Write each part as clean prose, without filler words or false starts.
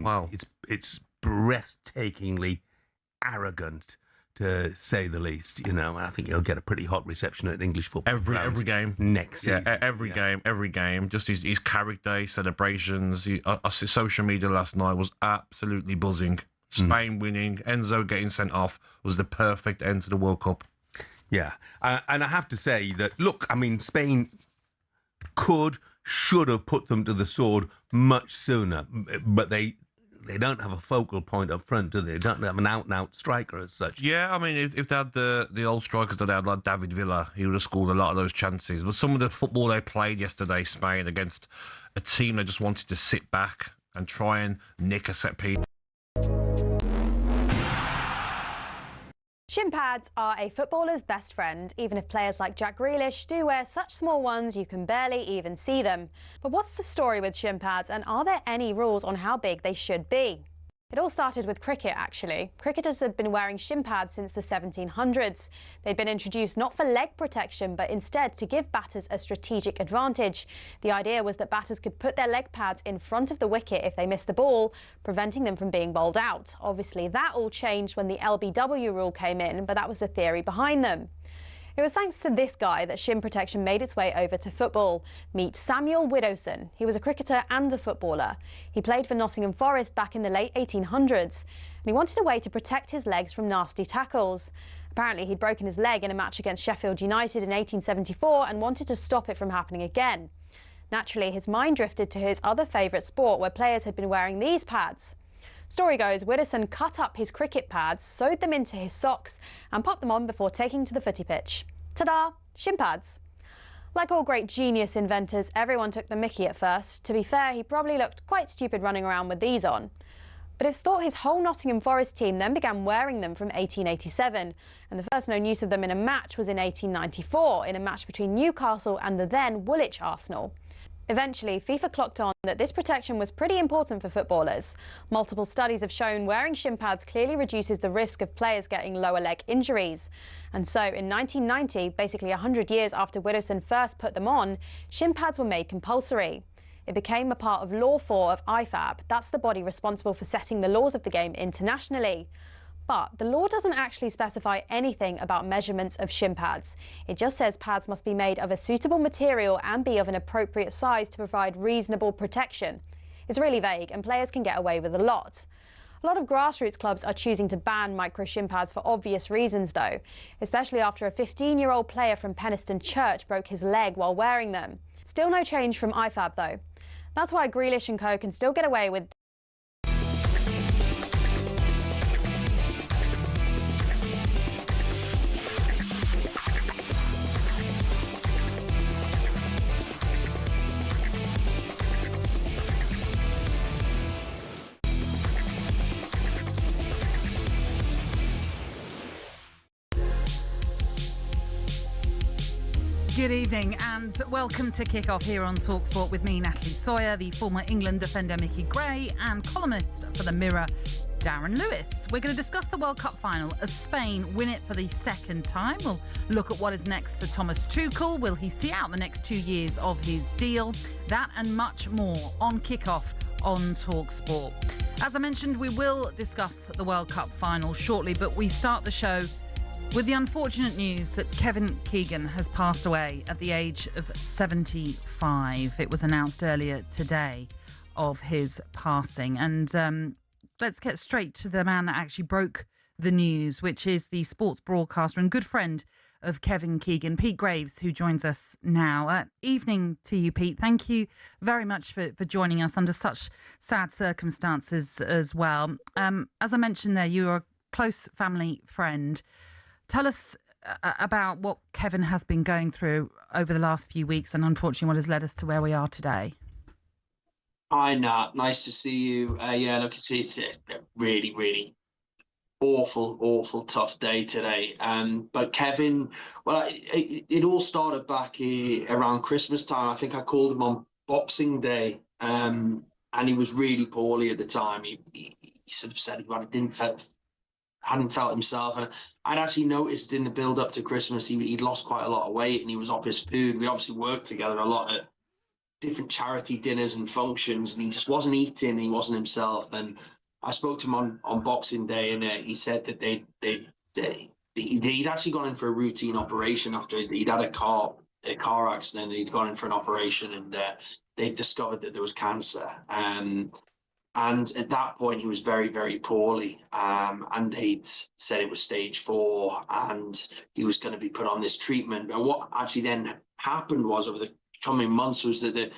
Wow. It's breathtakingly arrogant, to say the least. You know, I think he'll get a pretty hot reception at English football Every game next season. Yeah, every game. Just his character, his celebrations. Social media last night was absolutely buzzing. Spain winning, Enzo getting sent off was the perfect end to the World Cup. Yeah, and I have to say that, look, I mean, Spain should have put them to the sword much sooner, but they don't have a focal point up front, do they? They don't have an out-and-out striker as such. Yeah, I mean, if they had the old strikers that they had, like David Villa, he would have scored a lot of those chances. But some of the football they played yesterday, Spain, against a team that just wanted to sit back and try and nick a set piece. Shin pads are a footballer's best friend, even if players like Jack Grealish do wear such small ones you can barely even see them. But what's the story with shin pads, and are there any rules on how big they should be? It all started with cricket, actually. Cricketers had been wearing shin pads since the 1700s. They'd been introduced not for leg protection, but instead to give batters a strategic advantage. The idea was that batters could put their leg pads in front of the wicket if they missed the ball, preventing them from being bowled out. Obviously, that all changed when the LBW rule came in, but that was the theory behind them. It was thanks to this guy that shin protection made its way over to football. Meet Samuel Widdowson. He was a cricketer and a footballer. He played for Nottingham Forest back in the late 1800s, and he wanted a way to protect his legs from nasty tackles. Apparently, he'd broken his leg in a match against Sheffield United in 1874 and wanted to stop it from happening again. Naturally, his mind drifted to his other favourite sport, where players had been wearing these pads. Story goes, Widdowson cut up his cricket pads, sewed them into his socks and popped them on before taking to the footy pitch. Ta-da! Shin pads. Like all great genius inventors, everyone took the mickey at first. To be fair, he probably looked quite stupid running around with these on. But it's thought his whole Nottingham Forest team then began wearing them from 1887, and the first known use of them in a match was in 1894, in a match between Newcastle and the then Woolwich Arsenal. Eventually, FIFA clocked on that this protection was pretty important for footballers. Multiple studies have shown wearing shin pads clearly reduces the risk of players getting lower leg injuries. And so in 1990, basically 100 years after Widdowson first put them on, shin pads were made compulsory. It became a part of Law 4 of IFAB. That's the body responsible for setting the laws of the game internationally. But the law doesn't actually specify anything about measurements of shin pads. It just says pads must be made of a suitable material and be of an appropriate size to provide reasonable protection. It's really vague, and players can get away with a lot. A lot of grassroots clubs are choosing to ban micro shin pads for obvious reasons, though, especially after a 15-year-old player from Penistone Church broke his leg while wearing them. Still no change from IFAB, though. That's why Grealish and co can still get away with Good evening and welcome to Kick-Off here on talkSPORT with me, Natalie Sawyer, the former England defender Micky Gray and columnist for The Mirror, Darren Lewis. We're going to discuss the World Cup final as Spain win it for the second time. We'll look at what is next for Thomas Tuchel. Will he see out the next 2 years of his deal? That and much more on Kick-Off on talkSPORT. As I mentioned, we will discuss the World Cup final shortly, but we start the show with the unfortunate news that Kevin Keegan has passed away at the age of 75. It was announced earlier today of his passing. And let's get straight to the man that actually broke the news, which is the sports broadcaster and good friend of Kevin Keegan, Pete Graves, who joins us now. Evening to you, Pete. Thank you very much for joining us under such sad circumstances as well. As I mentioned there, you are a close family friend. Tell us about what Kevin has been going through over the last few weeks and unfortunately what has led us to where we are today. Hi, Nat. Nice to see you. Yeah, look, it's a really, really awful, tough day today. But Kevin, well, it all started back around Christmas time. I think I called him on Boxing Day, and he was really poorly at the time. He sort of said he hadn't felt himself, and I'd actually noticed in the build up to Christmas he'd lost quite a lot of weight and he was off his food. We obviously worked together a lot different charity dinners and functions, and he just wasn't eating. He wasn't himself. And I spoke to him on Boxing Day, and he said that he'd actually gone in for a routine operation after he'd had a car accident. And he'd gone in for an operation, and they discovered that there was cancer. And at that point, he was very, very poorly. And they'd said it was stage 4, and he was going to be put on this treatment. And what actually then happened was, over the coming months, was that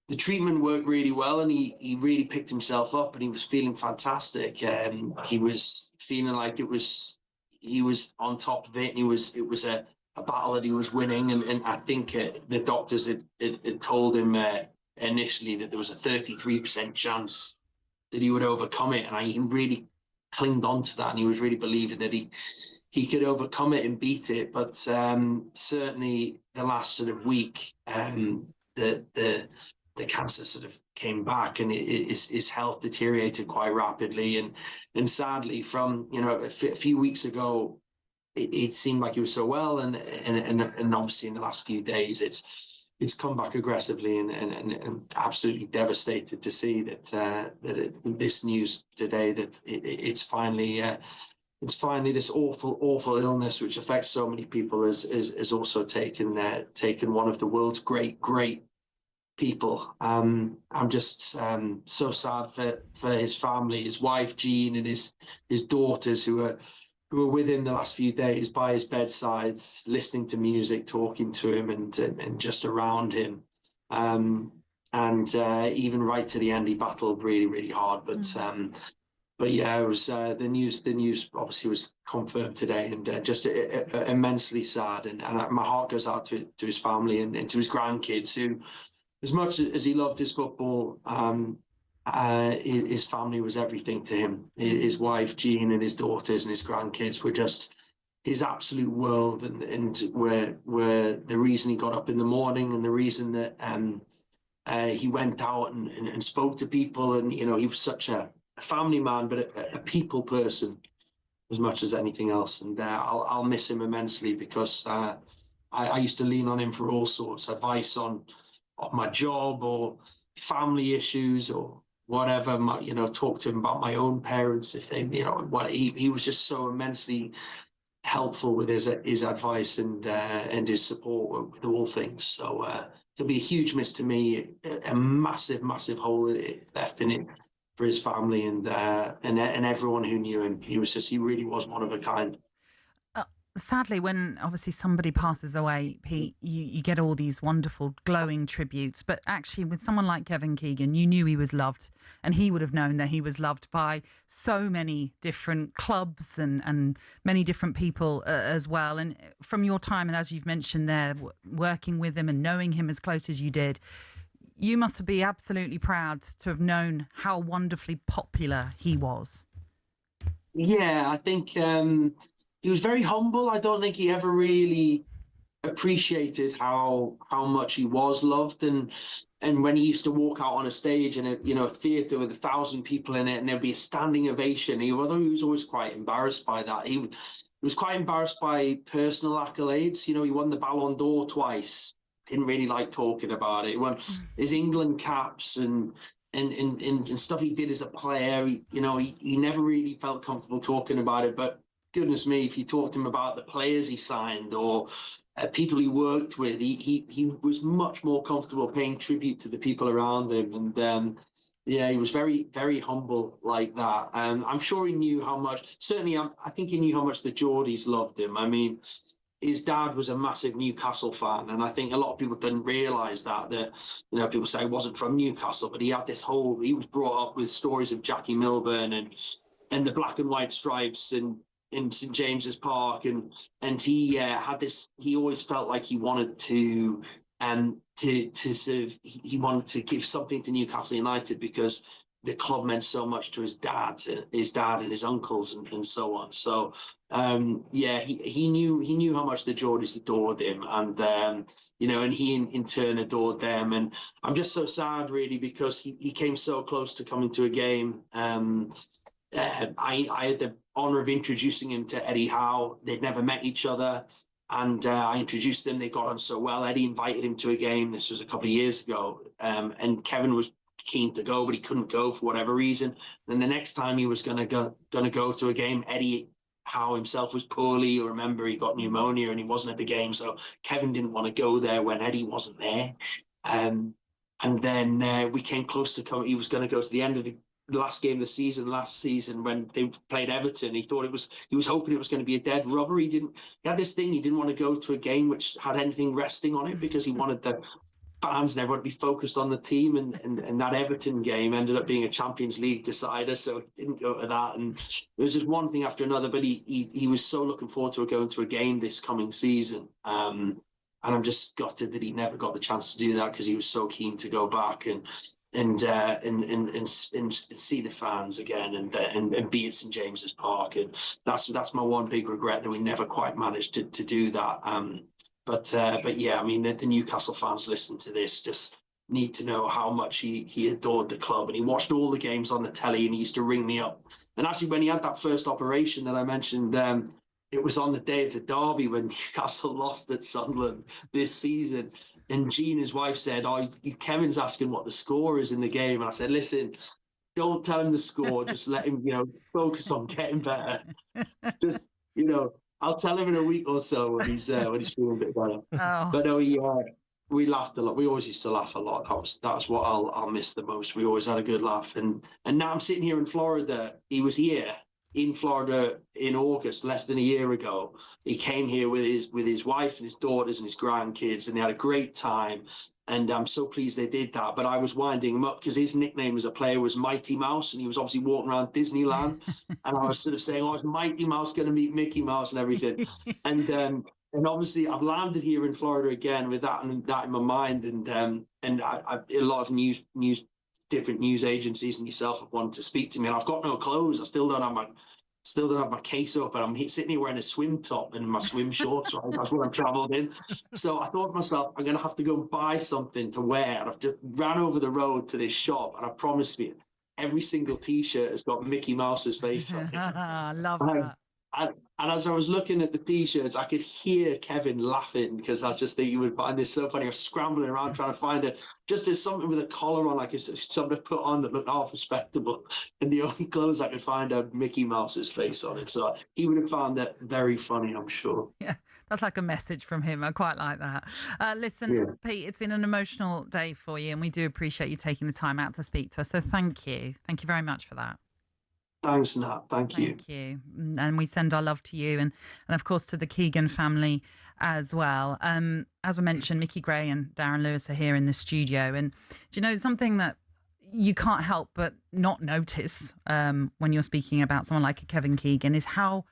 the treatment worked really well, and he really picked himself up, and he was feeling fantastic. He was feeling like he was on top of it, and it was a battle that he was winning. And I think the doctors had told him initially that there was a 33% chance that he would overcome it, and he really clinged on to that, and he was really believing that he could overcome it and beat it. But certainly the last sort of week, the cancer sort of came back, and his health deteriorated quite rapidly. And sadly, from a few weeks ago, it seemed like he was so well, and obviously in the last few days, it's come back aggressively, and absolutely devastated to see that this news today, that it's finally this awful illness which affects so many people is also taken one of the world's great people. I'm just so sad for his family, his wife Jean, and his daughters who were with him the last few days by his bedside, listening to music, talking to him, and just around him. And even right to the end, he battled really, really hard. But yeah, it was the news obviously was confirmed today, and just immensely sad. And my heart goes out to his family and to his grandkids, who, as much as he loved his football, his family was everything to him. His wife Jean and his daughters and his grandkids were just his absolute world, and were the reason he got up in the morning, and the reason that he went out and spoke to people. And he was such a family man, but a people person as much as anything else. And I'll miss him immensely, because I used to lean on him for all sorts of advice on my job or family issues or whatever. Talk to him about my own parents if they, he was just so immensely helpful with his advice and his support with all things. So he'll be a huge miss to me, a massive hole left in it for his family and everyone who knew him. He really was one of a kind. Sadly, when obviously somebody passes away, Pete, you get all these wonderful glowing tributes. But actually, with someone like Kevin Keegan, you knew he was loved, and he would have known that he was loved by so many different clubs and many different people as well. And from your time, and as you've mentioned there, working with him and knowing him as close as you did, you must be absolutely proud to have known how wonderfully popular he was. Yeah, I think he was very humble. I don't think he ever really appreciated how much he was loved. And when he used to walk out on a stage in a theatre with 1,000 people in it, and there'd be a standing ovation, although he was always quite embarrassed by that. He was quite embarrassed by personal accolades. He won the Ballon d'Or twice. Didn't really like talking about it. He won his England caps and stuff he did as a player. He never really felt comfortable talking about it. But goodness me, if you talked to him about the players he signed or people he worked with, he was much more comfortable paying tribute to the people around him. And yeah, he was very, very humble like that. I'm sure he knew how much. Certainly, I think he knew how much the Geordies loved him. I mean, his dad was a massive Newcastle fan, and I think a lot of people didn't realise that people say he wasn't from Newcastle, but he had he was brought up with stories of Jackie Milburn and the black and white stripes in St James's Park, and he had this. He always felt like he wanted to he wanted to give something to Newcastle United, because the club meant so much to his dad and his uncles and so on. So yeah, he knew how much the Geordies adored him, and and he in turn adored them. And I'm just so sad, really, because he came so close to coming to a game. I had the honour of introducing him to Eddie Howe. They'd never met each other, And I introduced them. They got on so well. Eddie invited him to a game. This was a couple of years ago. And Kevin was keen to go, but he couldn't go for whatever reason. And the next time he was going to go to a game, Eddie Howe himself was poorly. You remember he got pneumonia and he wasn't at the game. So Kevin didn't want to go there when Eddie wasn't there. And then we came close to coming. He was going to go to the end of the last game of the season last season when they played Everton. He was hoping it was going to be a dead rubber. He had this thing. He didn't want to go to a game which had anything resting on it because he wanted the fans and everyone to be focused on the team. And that Everton game ended up being a Champions League decider, so he didn't go to that. And it was just one thing after another. But he was so looking forward to going to a game this coming season. And I'm just gutted that he never got the chance to do that because he was so keen to go back and see the fans again and be at St James's Park. And that's my one big regret, that we never quite managed to do that. But yeah, I mean, the Newcastle fans listening to this just need to know how much he adored the club, and he watched all the games on the telly, and he used to ring me up. And actually, when he had that first operation that I mentioned, it was on the day of the derby when Newcastle lost at Sunderland this season. And Jean, his wife, said, "Oh, Kevin's asking what the score is in the game." And I said, "Listen, don't tell him the score. Just let him, focus on getting better. Just, I'll tell him in a week or so when he's feeling a bit better." Oh. But no, we laughed a lot. We always used to laugh a lot. That's what I'll miss the most. We always had a good laugh. And now I'm sitting here in Florida. He was here in Florida in August, less than a year ago. He came here with his wife and his daughters and his grandkids, and they had a great time. And I'm so pleased they did that. But I was winding him up because his nickname as a player was Mighty Mouse, and he was obviously walking around Disneyland. And I was sort of saying, "Oh, is Mighty Mouse going to meet Mickey Mouse and everything?" And obviously I've landed here in Florida again with that in my mind. And a lot of different news agencies and yourself have wanted to speak to me, and I've got no clothes. I still don't have my case up, and I'm sitting here wearing a swim top and my swim shorts. Right? That's what I'm traveled in. So I thought to myself, I'm going to have to go and buy something to wear. And I've just ran over the road to this shop, and I promise you, every single T-shirt has got Mickey Mouse's face on it. I love that. And as I was looking at the T-shirts, I could hear Kevin laughing because I just think he would find this so funny. I was scrambling around trying to find it. Just as something with a collar on, like something to put on that looked half respectable. And the only clothes I could find had Mickey Mouse's face on it. So he would have found that very funny, I'm sure. Yeah, that's like a message from him. I quite like that. Listen, Pete, it's been an emotional day for you, and we do appreciate you taking the time out to speak to us. So thank you. Thank you very much for that. Thanks, Nat. Thank you. Thank you. And we send our love to you and of course to the Keegan family as well. As we mentioned, Micky Gray and Darren Lewis are here in the studio. And do you know something that you can't help but not notice when you're speaking about someone like Kevin Keegan is how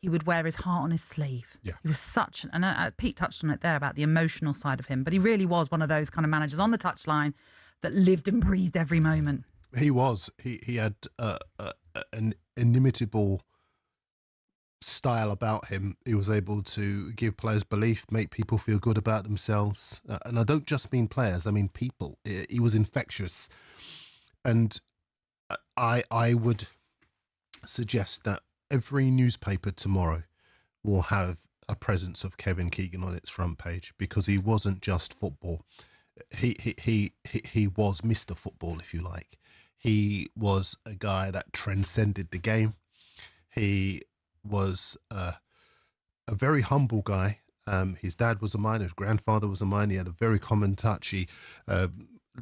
he would wear his heart on his sleeve. Yeah. He was such, and Pete touched on it there about the emotional side of him, but he really was one of those kind of managers on the touchline that lived and breathed every moment. He was. He had an inimitable style about him. He was able to give players belief, make people feel good about themselves. And I don't just mean players, I mean people. He was infectious. And I would suggest that every newspaper tomorrow will have a presence of Kevin Keegan on its front page, because he wasn't just football. He was Mr. Football, if you like. He was a guy that transcended the game. He was a very humble guy. His dad was a miner, his grandfather was a miner. He had a very common touch. He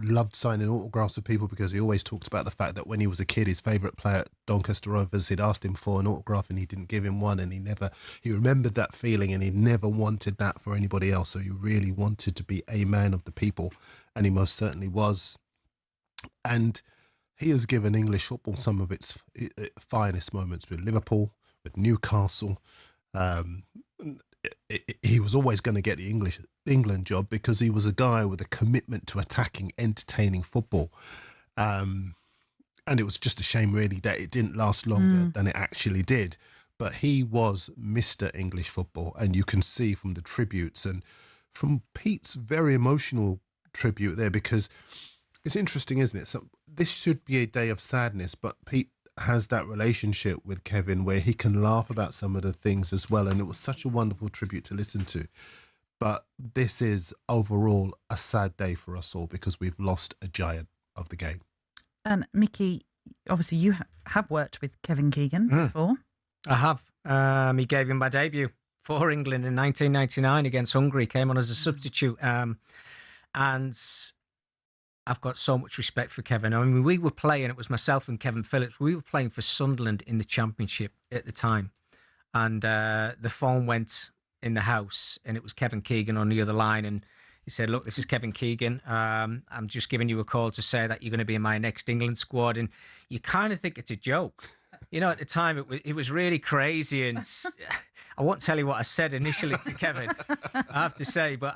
loved signing autographs with people, because he always talked about the fact that when he was a kid, his favourite player at Doncaster Rovers, he'd asked him for an autograph and he didn't give him one, and he remembered that feeling, and he never wanted that for anybody else. So he really wanted to be a man of the people, and he most certainly was. And he has given English football some of its finest moments with Liverpool, with Newcastle. He was always going to get the England job, because he was a guy with a commitment to attacking, entertaining football. And it was just a shame, really, that it didn't last longer than it actually did. But he was Mr. English football, and you can see from the tributes and from Pete's very emotional tribute there, because it's interesting, isn't it? So this should be a day of sadness, but Pete has that relationship with Kevin where he can laugh about some of the things as well. And it was such a wonderful tribute to listen to. But this is overall a sad day for us all because we've lost a giant of the game. And Micky, obviously you have worked with Kevin Keegan before. I have. He gave him my debut for England in 1999 against Hungary. Came on as a substitute. And I've got so much respect for Kevin. I mean, we were playing, it was myself and Kevin Phillips. We were playing for Sunderland in the Championship at the time. And the phone went in the house and it was Kevin Keegan on the other line. And he said, look, this is Kevin Keegan. I'm just giving you a call to say that you're going to be in my next England squad. And you kind of think it's a joke. You know, at the time, it was really crazy. And I won't tell you what I said initially to Kevin, I have to say, but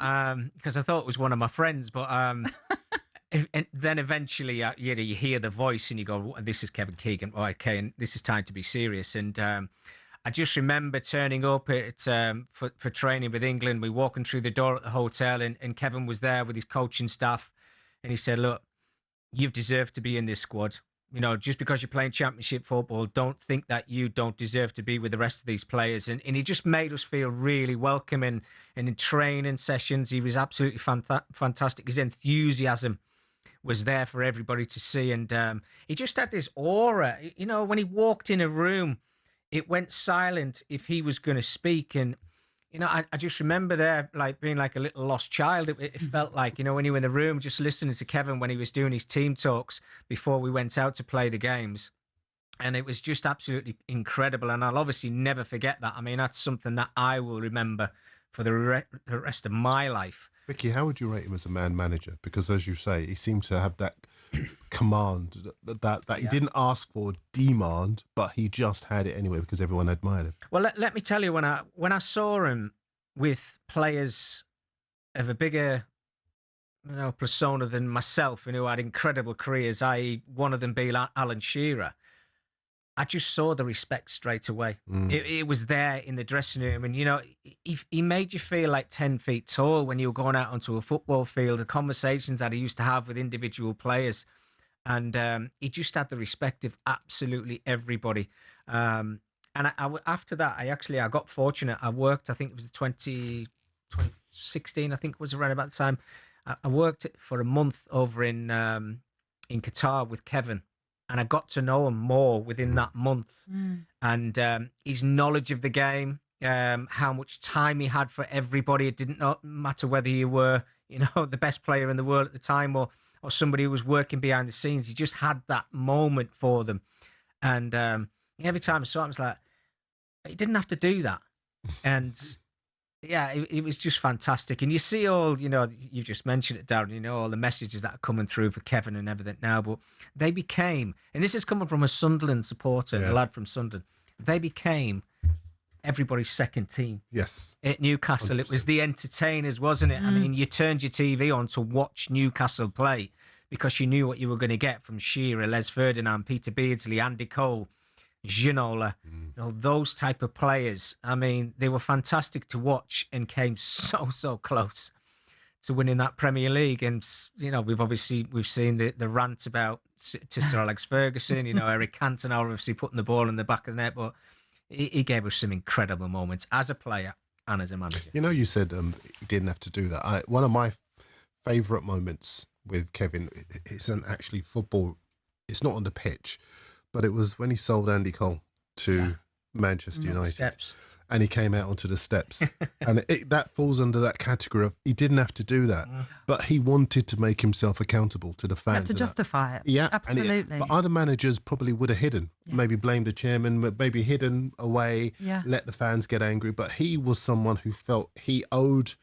because I thought it was one of my friends. But and then eventually, you hear the voice and you go, this is Kevin Keegan. Oh, okay, and this is time to be serious. And I just remember turning up for training with England. We're walking through the door at the hotel and Kevin was there with his coaching staff. And he said, look, you've deserved to be in this squad. You know, just because you're playing championship football, don't think that you don't deserve to be with the rest of these players. And he just made us feel really welcome. And in training sessions, he was absolutely fantastic. His enthusiasm was there for everybody to see. And he just had this aura. You know, when he walked in a room, it went silent if he was going to speak. And, you know, I just remember there, like, being like a little lost child. It felt like, you know, when you were in the room, just listening to Kevin when he was doing his team talks before we went out to play the games. And it was just absolutely incredible. And I'll obviously never forget that. I mean, that's something that I will remember for the rest of my life. Micky, how would you rate him as a man manager? Because as you say, he seemed to have that command that he didn't ask for, demand, but he just had it anyway because everyone admired him. Well, let me tell you, when I saw him with players of a bigger, you know, persona than myself and who had incredible careers, i.e. one of them being Alan Shearer, I just saw the respect straight away. It was there in the dressing room. And, you know, he made you feel like 10 feet tall when you were going out onto a football field, the conversations that he used to have with individual players. And he just had the respect of absolutely everybody. And after that, I got fortunate. I worked, I think it was 2016, I think it was around about the time. I worked for a month over in Qatar with Kevin. And I got to know him more within that month. And his knowledge of the game, how much time he had for everybody. It didn't matter whether you were, you know, the best player in the world at the time or somebody who was working behind the scenes. He just had that moment for them. And every time I saw him, I was like, he didn't have to do that. And yeah, it was just fantastic. And you see all, you know, you just mentioned it, Darren, you know, all the messages that are coming through for Kevin and everything now. But they became, and this is coming from a Sunderland supporter, a lad from Sunderland, they became everybody's second team. Yes. At Newcastle. 100%. It was the entertainers, wasn't it? I mean, you turned your TV on to watch Newcastle play because you knew what you were going to get from Shearer, Les Ferdinand, Peter Beardsley, Andy Cole, Ginola, you know, those type of players. I mean, they were fantastic to watch and came so close to winning that Premier League. And, you know, we've seen the rant about to Sir Alex Ferguson, you know, Eric Cantona obviously putting the ball in the back of the net, but he gave us some incredible moments as a player and as a manager. You know, you said he didn't have to do that. One of my favourite moments with Kevin isn't actually football. It's not on the pitch, but it was when he sold Andy Cole to Manchester United. Steps. And he came out onto the steps. And that falls under that category of he didn't have to do that, but he wanted to make himself accountable to the fans. To justify it. Yeah, absolutely. But other managers probably would have hidden, maybe blamed the chairman, maybe hidden away, let the fans get angry. But he was someone who felt he owed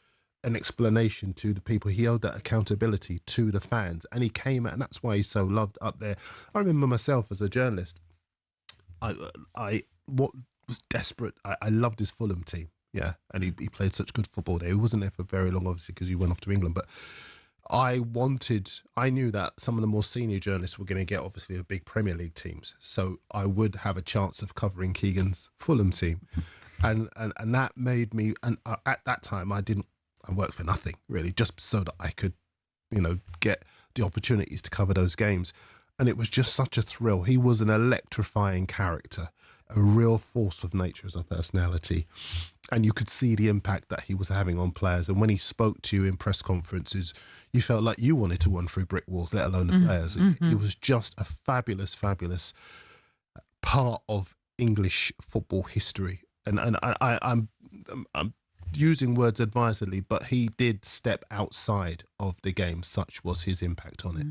an explanation to the people. He owed that accountability to the fans. And he came out, and that's why he's so loved up there. I remember myself as a journalist, what was desperate. I loved his Fulham team. Yeah. And he played such good football there. He wasn't there for very long, obviously, because he went off to England. But I knew that some of the more senior journalists were going to get, obviously, the big Premier League teams. So I would have a chance of covering Keegan's Fulham team. And that made me, and at that time, I worked for nothing, really, just so that I could, you know, get the opportunities to cover those games. And it was just such a thrill. He was an electrifying character, a real force of nature as a personality. And you could see the impact that he was having on players. And when he spoke to you in press conferences, you felt like you wanted to run through brick walls, let alone the players. It was just a fabulous, fabulous part of English football history. And I'm using words advisedly, but he did step outside of the game. Such was his impact on it.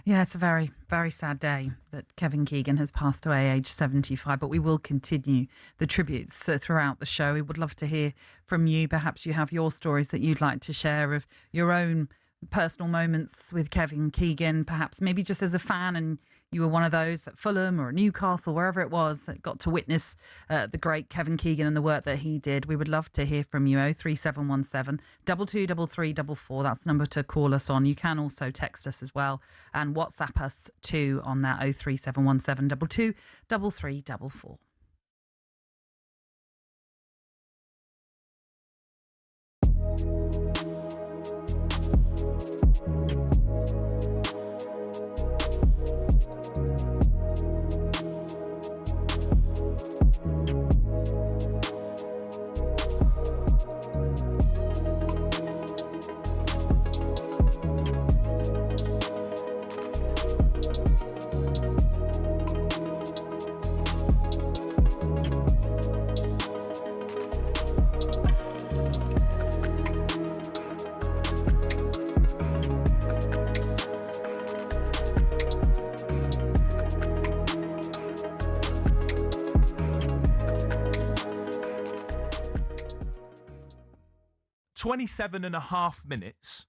Yeah, it's a very, very sad day that Kevin Keegan has passed away, age 75, but we will continue the tributes throughout the show. We would love to hear from you. Perhaps you have your stories that you'd like to share of your own personal moments with Kevin Keegan, perhaps maybe just as a fan and you were one of those at Fulham or Newcastle, wherever it was, that got to witness the great Kevin Keegan and the work that he did. We would love to hear from you. 03717 223344. That's the number to call us on. You can also text us as well and WhatsApp us too on that 03717 223344. .5 minutes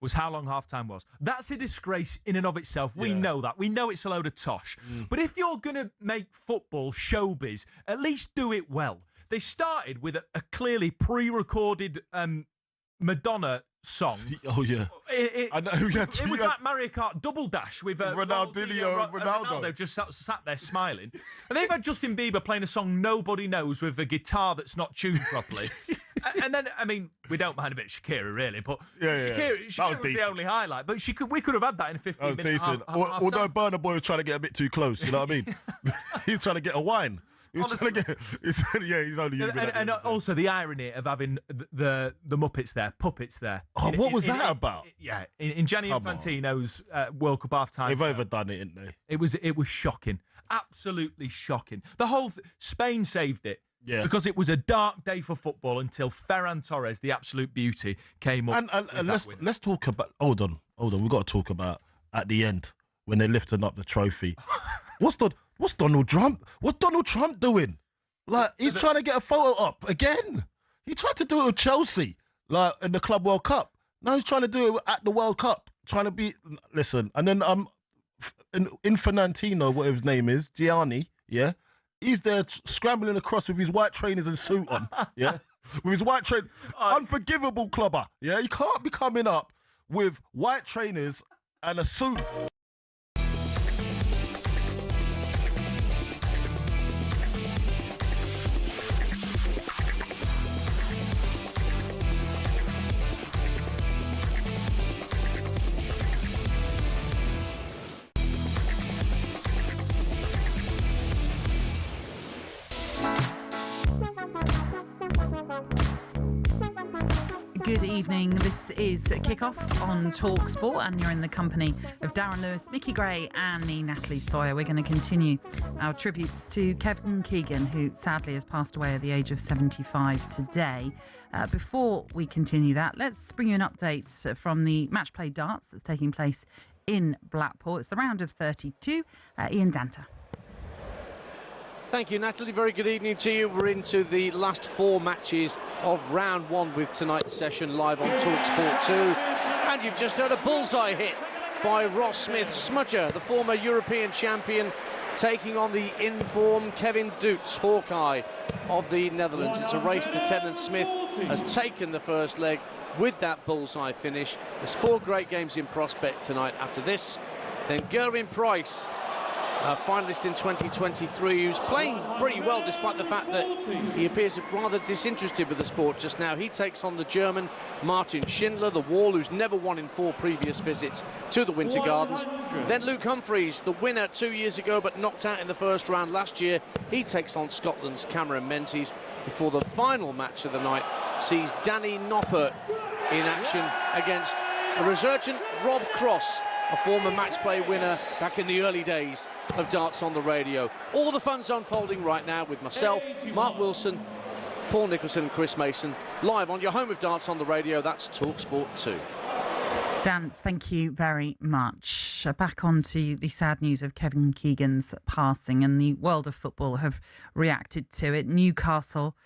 was how long half-time was. That's a disgrace in and of itself. We know that. We know it's a load of tosh. But if you're going to make football showbiz, at least do it well. They started with a clearly pre-recorded Madonna song. Oh, yeah. I know. It was like Mario Kart Double Dash with Ronaldo just sat there smiling. And they've had Justin Bieber playing a song nobody knows with a guitar that's not tuned properly. And then, I mean, we don't mind a bit of Shakira, really, but Shakira was the only highlight. But we could have had that in a 15-minute decent. Although Burna Boy was trying to get a bit too close, you know what I mean? He's trying to get a wine. He's only and also the irony of having the Muppets puppets there. Oh, what was that about? In Gianni Infantino's World Cup half-time. They've overdone it, didn't they? It was shocking, absolutely shocking. The whole Spain saved it. Yeah. Because it was a dark day for football until Ferran Torres, the absolute beauty, came up. And let's talk about. Hold on. We've got to talk about at the end when they're lifting up the trophy. What's Donald Trump? What's Donald Trump doing? Like, he's trying to get a photo up again. He tried to do it with Chelsea, like in the Club World Cup. Now he's trying to do it at the World Cup, trying to be. Listen, and then Infantino, whatever his name is, Gianni, yeah. He's there scrambling across with his white trainers and suit on, yeah? With his white train, unforgivable clubber, yeah? You can't be coming up with white trainers and a suit. Good evening. This is Kickoff on talkSPORT, and you're in the company of Darren Lewis, Micky Gray, and me, Natalie Sawyer. We're going to continue our tributes to Kevin Keegan, who sadly has passed away at the age of 75 today. Before we continue that, let's bring you an update from the match play darts that's taking place in Blackpool. It's the round of 32. Ian Danter. Thank you, Natalie. Very good evening to you. We're into the last 4 matches of round 1 with tonight's session live on talkSPORT 2. And you've just heard a bullseye hit by Ross Smith. Smudger, the former European champion, taking on the in-form Kevin Doots, Hawkeye of the Netherlands. It's a race to 10, and Smith has taken the first leg with that bullseye finish. There's 4 great games in prospect tonight. After this, then Gerwyn Price finalist in 2023, who's playing pretty well despite the fact that he appears rather disinterested with the sport just now. He takes on the German Martin Schindler, the Wall, who's never won in 4 previous visits to the Winter Gardens. Then Luke Humphreys, the winner 2 years ago but knocked out in the first round last year. He takes on Scotland's Cameron Menzies before the final match of the night sees Danny Noppert in action against a resurgent Rob Cross, a former match play winner back in the early days of Darts on the Radio. All the fun's unfolding right now with myself, Mark Wilson, Paul Nicholson and Chris Mason, live on your home of Darts on the Radio. That's talkSPORT 2. Dance, thank you very much. Back on to the sad news of Kevin Keegan's passing, and the world of football have reacted to it. Newcastle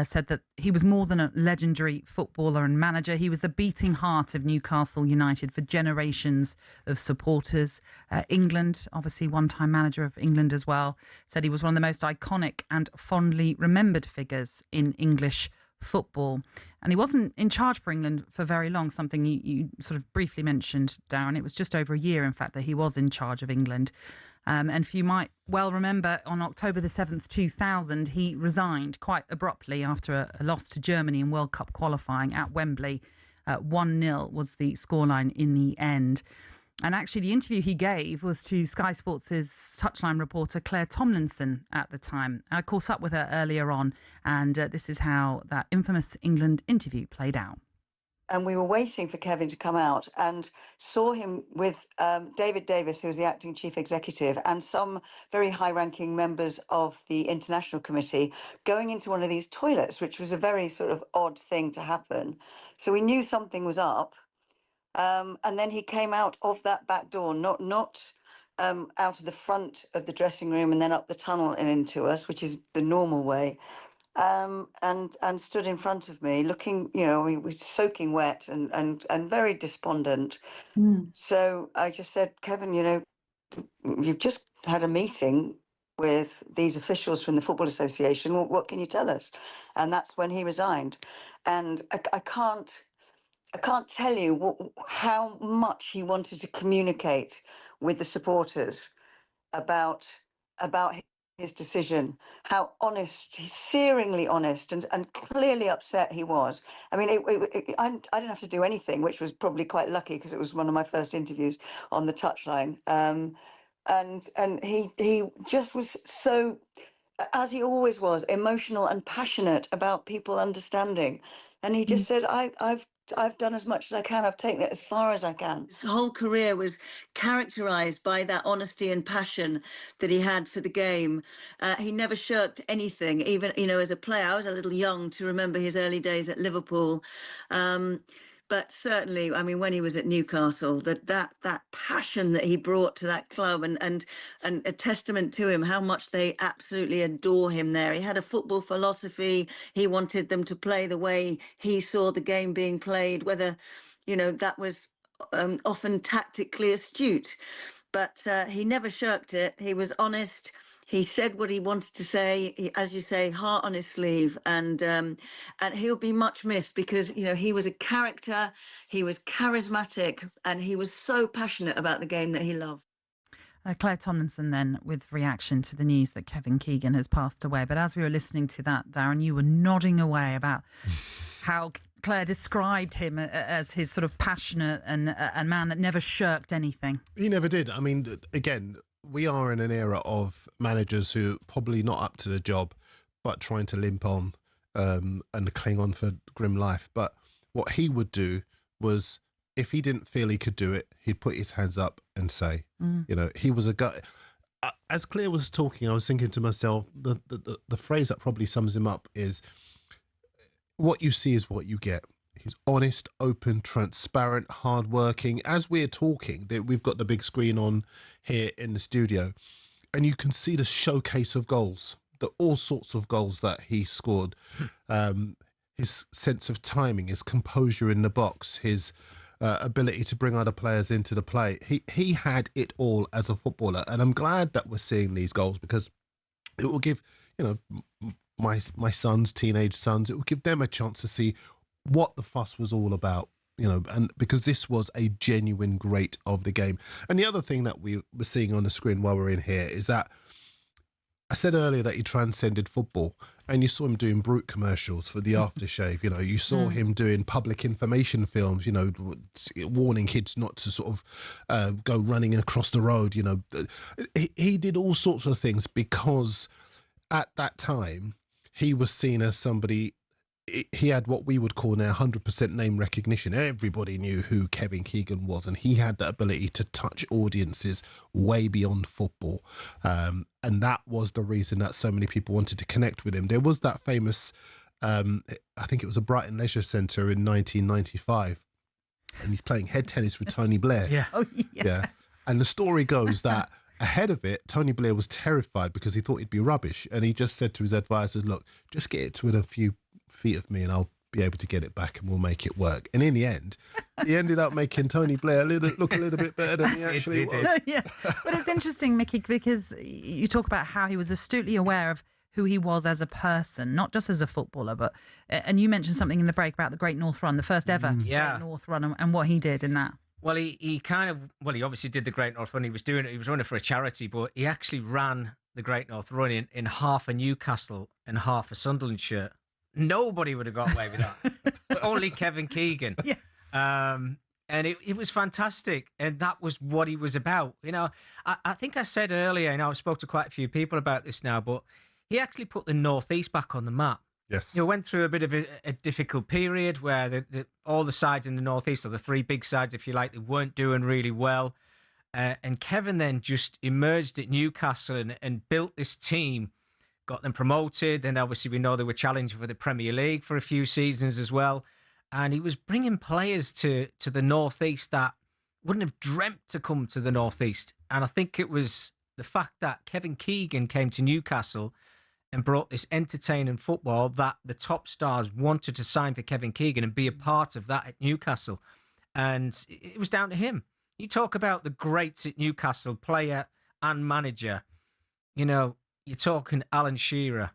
said that he was more than a legendary footballer and manager. He was the beating heart of Newcastle United for generations of supporters. England, obviously one-time manager of England as well, said he was one of the most iconic and fondly remembered figures in English football. And he wasn't in charge for England for very long, something you sort of briefly mentioned, Darren. It was just over a year, in fact, that he was in charge of England. And if you might well remember, on October the 7th, 2000, he resigned quite abruptly after a loss to Germany in World Cup qualifying at Wembley. 1-0 was the scoreline in the end. And actually, the interview he gave was to Sky Sports' touchline reporter Claire Tomlinson at the time. I caught up with her earlier on, and this is how that infamous England interview played out. And we were waiting for Kevin to come out and saw him with David Davis, who was the acting chief executive, and some very high-ranking members of the International Committee going into one of these toilets, which was a very sort of odd thing to happen. So we knew something was up. And then he came out of that back door, not out of the front of the dressing room and then up the tunnel and into us, which is the normal way. And stood in front of me looking, he was soaking wet and very despondent. So I just said, Kevin, you've just had a meeting with these officials from the Football Association. What can you tell us? And that's when he resigned. And I can't tell you how much he wanted to communicate with the supporters about his decision, how honest, searingly honest and clearly upset he was. I mean, I didn't have to do anything, which was probably quite lucky because it was one of my first interviews on the touchline. And he just was so, as he always was, emotional and passionate about people understanding. And he just said, I've done as much as I can. I've taken it as far as I can. His whole career was characterised by that honesty and passion that he had for the game. He never shirked anything, even, as a player. I was a little young to remember his early days at Liverpool. But certainly, I mean, when he was at Newcastle, that passion that he brought to that club and a testament to him, how much they absolutely adore him there. He had a football philosophy. He wanted them to play the way he saw the game being played, whether, that was often tactically astute. But he never shirked it. He was honest. He said what he wanted to say, as you say, heart on his sleeve, and he'll be much missed because, he was a character, he was charismatic, and he was so passionate about the game that he loved. Claire Tomlinson then with reaction to the news that Kevin Keegan has passed away. But as we were listening to that, Darren, you were nodding away about how Claire described him as his sort of passionate and man that never shirked anything. He never did. I mean, again, we are in an era of managers who probably not up to the job, but trying to limp on and cling on for grim life. But what he would do was, if he didn't feel he could do it, he'd put his hands up and say, he was a guy. As Claire was talking, I was thinking to myself, the phrase that probably sums him up is, what you see is what you get. He's honest, open, transparent, hardworking. As we're talking, we've got the big screen on here in the studio, and you can see the showcase of goals, all sorts of goals that he scored. His sense of timing, his composure in the box, his ability to bring other players into the play. He had it all as a footballer, and I'm glad that we're seeing these goals because it will give, my sons, teenage sons, it will give them a chance to see what the fuss was all about You know, and because this was a genuine great of the game. And the other thing that we were seeing on the screen while we're in here is that I said earlier that he transcended football, and you saw him doing Brute commercials for the aftershave. You know, you saw him doing public information films, you know, warning kids not to sort of go running across the road. You know, he did all sorts of things because at that time he was seen as somebody. He had what we would call now 100% name recognition. Everybody knew who Kevin Keegan was, and he had the ability to touch audiences way beyond football. And that was the reason that so many people wanted to connect with him. There was that famous, I think it was a Brighton Leisure Centre in 1995, and he's playing head tennis with Tony Blair. Yeah. Oh, yes. Yeah. And the story goes that ahead of it, Tony Blair was terrified because he thought it'd be rubbish. And he just said to his advisors, look, just get it to within a few feet of me and I'll be able to get it back and we'll make it work. And in the end, he ended up making Tony Blair look a little bit better than he actually was. Yeah. But it's interesting, Micky, because you talk about how he was astutely aware of who he was as a person, not just as a footballer, but, and you mentioned something in the break about the Great North Run, the first ever Great North Run, and what he did in that. Well, he obviously did the Great North Run. He was running for a charity, but he actually ran the Great North Run in half a Newcastle and half a Sunderland shirt. Nobody would have got away with that. But only Kevin Keegan. Yes. And it was fantastic. And that was what he was about. You know, I think I said earlier, and I spoke to quite a few people about this now, but he actually put the Northeast back on the map. Yes. He went through a bit of a difficult period where all the sides in the Northeast, or the three big sides, if you like, they weren't doing really well. And Kevin then just emerged at Newcastle and built this team, got them promoted. And obviously we know they were challenging for the Premier League for a few seasons as well. And he was bringing players to the Northeast that wouldn't have dreamt to come to the Northeast. And I think it was the fact that Kevin Keegan came to Newcastle and brought this entertaining football that the top stars wanted to sign for Kevin Keegan and be a part of that at Newcastle. And it was down to him. You talk about the greats at Newcastle, player and manager. You know, you're talking Alan Shearer,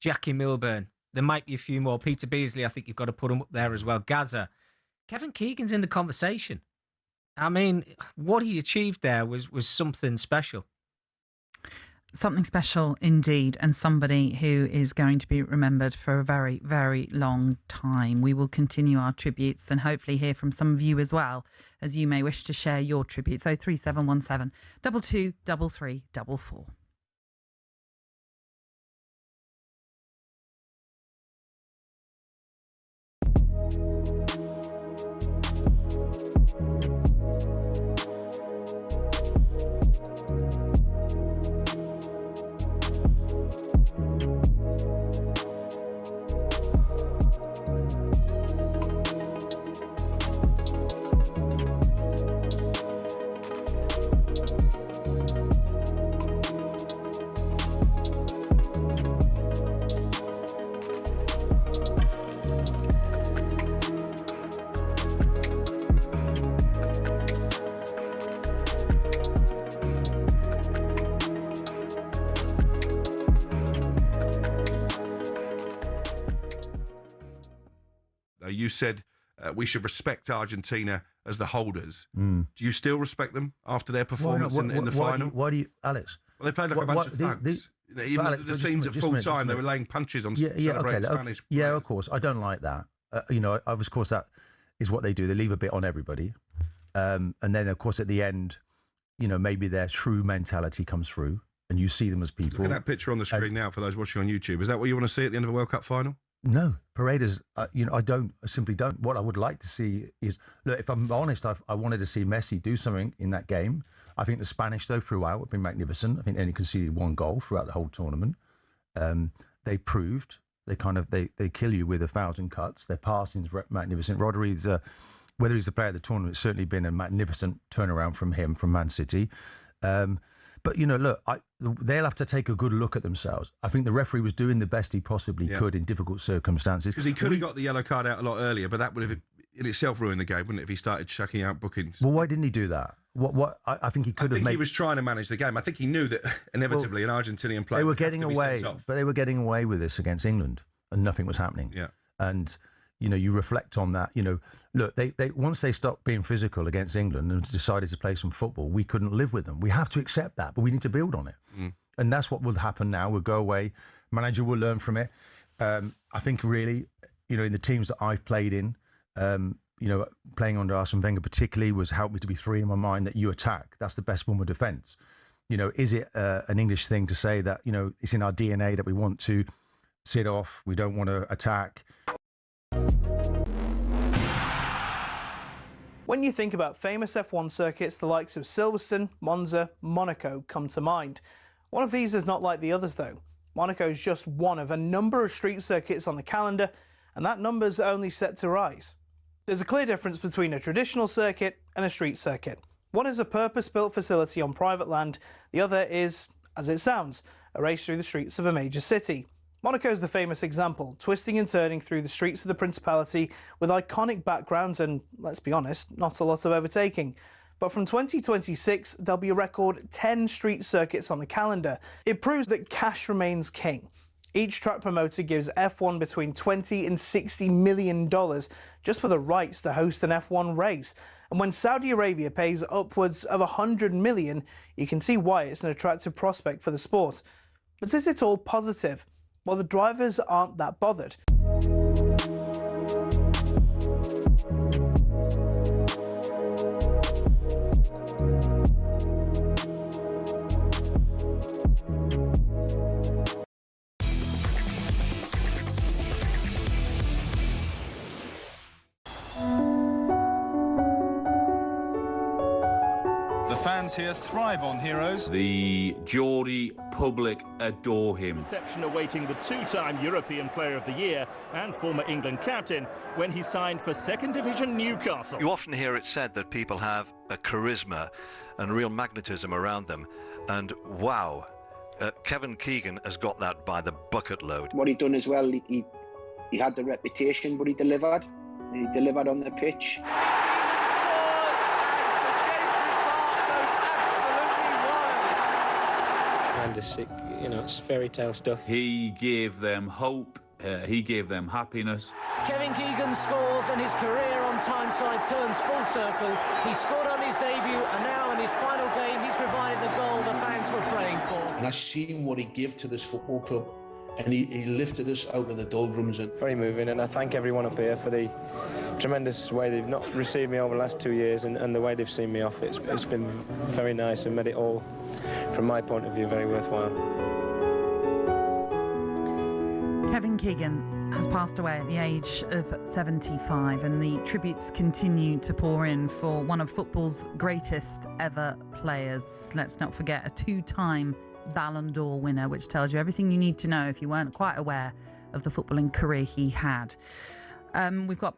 Jackie Milburn. There might be a few more. Peter Beasley, I think you've got to put him up there as well. Gaza. Kevin Keegan's in the conversation. I mean, what he achieved there was something special. Something special indeed, and somebody who is going to be remembered for a very, very long time. We will continue our tributes and hopefully hear from some of you as well, as you may wish to share your tribute. So 3717 22 33 44. You said we should respect Argentina as the holders. Do you still respect them after their performance in the final? Why do you, Alex? Well, they played like a bunch of thugs. Even the scenes at full time, they were laying punches on celebrating Spanish players. Yeah, of course. I don't like that. Of course, that is what they do. They leave a bit on everybody. And then, of course, at the end, maybe their true mentality comes through and you see them as people. Look at that picture on the screen now for those watching on YouTube. Is that what you want to see at the end of a World Cup final? No, Paredes, I simply don't. What I would like to see is, look, if I'm honest, I wanted to see Messi do something in that game. I think the Spanish, though, throughout have been magnificent. I think they only conceded one goal throughout the whole tournament. They proved they kill you with 1,000 cuts. Their passing's magnificent. Rodri's, whether he's the player of the tournament, it's certainly been a magnificent turnaround from him, from Man City. But, look, they'll have to take a good look at themselves. I think the referee was doing the best he possibly could in difficult circumstances. Because he could have got the yellow card out a lot earlier, but that would have in itself ruined the game, wouldn't it, if he started chucking out bookings? Well, why didn't he do that? I think he could have. He was trying to manage the game. I think he knew that inevitably an Argentinian player they were getting away with this against England, and nothing was happening. Yeah. And, you reflect on that. Look, they once they stopped being physical against England and decided to play some football, we couldn't live with them. We have to accept that, but we need to build on it. And that's what will happen now. We'll go away. Manager will learn from it. I think really, in the teams that I've played in, playing under Arsene Wenger particularly was helped me to be free in my mind that you attack. That's the best form of defence. Is it an English thing to say that, it's in our DNA that we want to sit off, we don't want to attack? When you think about famous F1 circuits, the likes of Silverstone, Monza, Monaco come to mind. One of these is not like the others though. Monaco is just one of a number of street circuits on the calendar, and that number's only set to rise. There's a clear difference between a traditional circuit and a street circuit. One is a purpose-built facility on private land, the other is, as it sounds, a race through the streets of a major city. Monaco is the famous example, twisting and turning through the streets of the Principality with iconic backgrounds and, let's be honest, not a lot of overtaking. But from 2026, there'll be a record 10 street circuits on the calendar. It proves that cash remains king. Each track promoter gives F1 between $20 and $60 million just for the rights to host an F1 race. And when Saudi Arabia pays upwards of $100 million, you can see why it's an attractive prospect for the sport. But is it all positive? Well, the drivers aren't that bothered. The fans here thrive on heroes. The Geordie public adore him. Reception awaiting the two-time European Player of the Year and former England captain when he signed for Second Division Newcastle. You often hear it said that people have a charisma and real magnetism around them, and wow, Kevin Keegan has got that by the bucket load. What he done as well, he had the reputation, but he delivered. He delivered on the pitch. Sick, it's fairy tale stuff. He gave them hope, he gave them happiness. Kevin Keegan scores and his career on Tyneside turns full circle. He scored on his debut and now in his final game he's provided the goal the fans were praying for. And I seen what he gave to this football club and he lifted us out of the doldrums. Very moving, and I thank everyone up here for the tremendous way they've not received me over the last 2 years and the way they've seen me off. It's been very nice and made it all, from my point of view, very worthwhile. Kevin Keegan has passed away at the age of 75, and the tributes continue to pour in for one of football's greatest ever players. Let's not forget, a two-time Ballon d'Or winner, which tells you everything you need to know if you weren't quite aware of the footballing career he had. We've got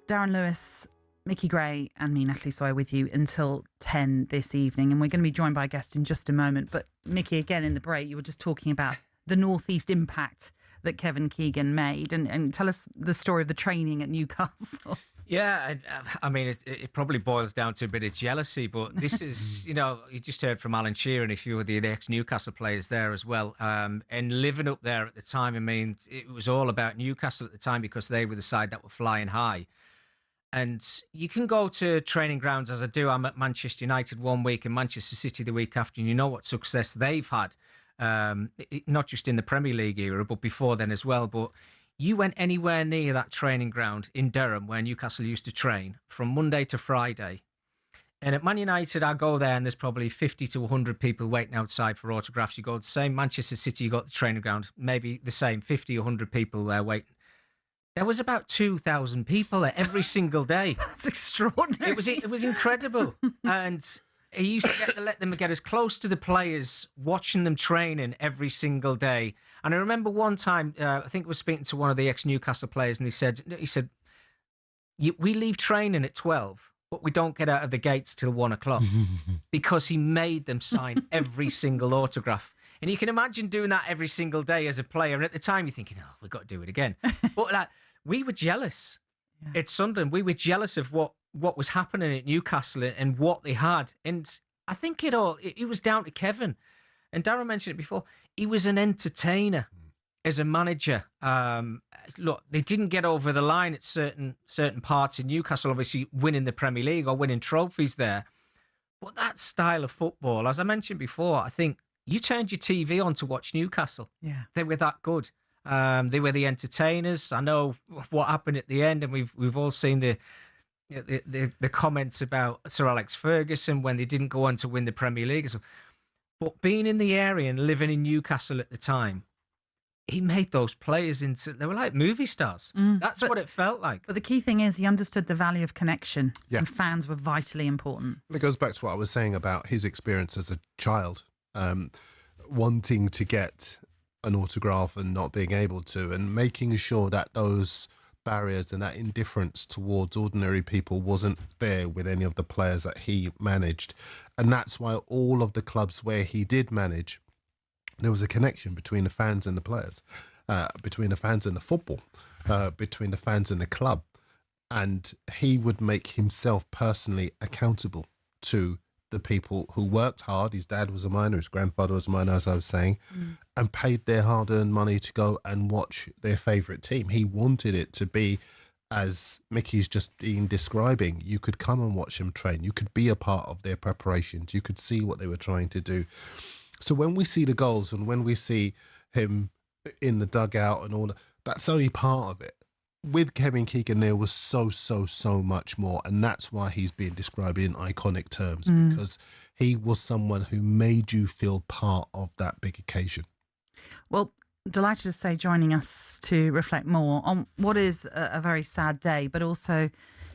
Darren Lewis, Micky Gray and me, Natalie Sawyer, with you until 10 this evening, and we're going to be joined by a guest in just a moment. But Micky, again in the break, you were just talking about the Northeast impact that Kevin Keegan made, and tell us the story of the training at Newcastle. Yeah, I mean, it probably boils down to a bit of jealousy, but this is, you just heard from Alan Shearer and a few of the ex-Newcastle players there as well. And living up there at the time, I mean, it was all about Newcastle at the time because they were the side that were flying high. And you can go to training grounds, as I do. I'm at Manchester United one week and Manchester City the week after, and you know what success they've had, not just in the Premier League era, but before then as well. But you went anywhere near that training ground in Durham where Newcastle used to train from Monday to Friday. And at Man United, I go there and there's probably 50 to 100 people waiting outside for autographs. You go to the same Manchester City, you got the training ground, maybe the same 50 or 100 people there waiting. There was about 2,000 people there every single day. That's extraordinary. It was incredible. And he used to let them get as close to the players, watching them training every single day. And I remember one time, I think I was speaking to one of the ex-Newcastle players, and he said, we leave training at 12, but we don't get out of the gates till 1 o'clock because he made them sign every single autograph. And you can imagine doing that every single day as a player. And at the time, you're thinking, oh, we've got to do it again. But we were jealous at Sunderland. We were jealous of what was happening at Newcastle and what they had. And I think it was down to Kevin. And Darren mentioned it before. He was an entertainer. as a manager. Look, they didn't get over the line at certain parts in Newcastle, obviously winning the Premier League or winning trophies there. But that style of football, as I mentioned before, I think you turned your TV on to watch Newcastle. Yeah. They were that good. They were the entertainers. I know what happened at the end, and we've all seen the comments about Sir Alex Ferguson when they didn't go on to win the Premier League. But being in the area and living in Newcastle at the time, he made those players they were like movie stars. That's what it felt like. But the key thing is he understood the value of connection, Yeah. and fans were vitally important. It goes back to what I was saying about his experience as a child, wanting to get an autograph and not being able to, and making sure that those barriers and that indifference towards ordinary people wasn't there with any of the players that he managed. And that's why all of the clubs where he did manage, there was a connection between the fans and the players, between the fans and the football, between the fans and the club. And he would make himself personally accountable to the people who worked hard. His dad was a miner, his grandfather was a miner, as I was saying, and paid their hard-earned money to go and watch their favourite team. He wanted it to be, as Micky's just been describing, you could come and watch them train. You could be a part of their preparations. You could see what they were trying to do. So when we see the goals and when we see him in the dugout and all that, that's only part of it. With Kevin Keegan, there was so much more. And that's why he's being described in iconic terms, because he was someone who made you feel part of that big occasion. Well, delighted to say joining us to reflect more on what is a very sad day, but also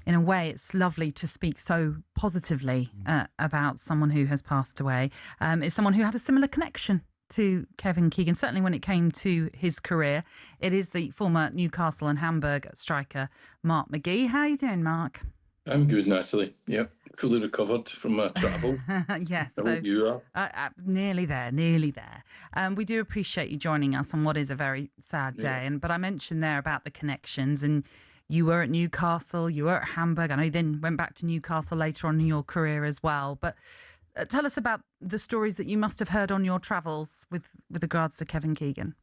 in a way it's lovely to speak so positively about someone who has passed away. It's someone who had a similar connection to Kevin Keegan, certainly when it came to his career. It is the former Newcastle and Hamburg striker, Mark Micky. How are you doing, Mark? I'm good, Natalie. Yep, fully recovered from my travel. Yes. I hope you are. Nearly there. We do appreciate you joining us on what is a very sad day. But I mentioned there about the connections, and you were at Newcastle, you were at Hamburg. I know you then went back to Newcastle later on in your career as well. But tell us about the stories that you must have heard on your travels with regards to Kevin Keegan.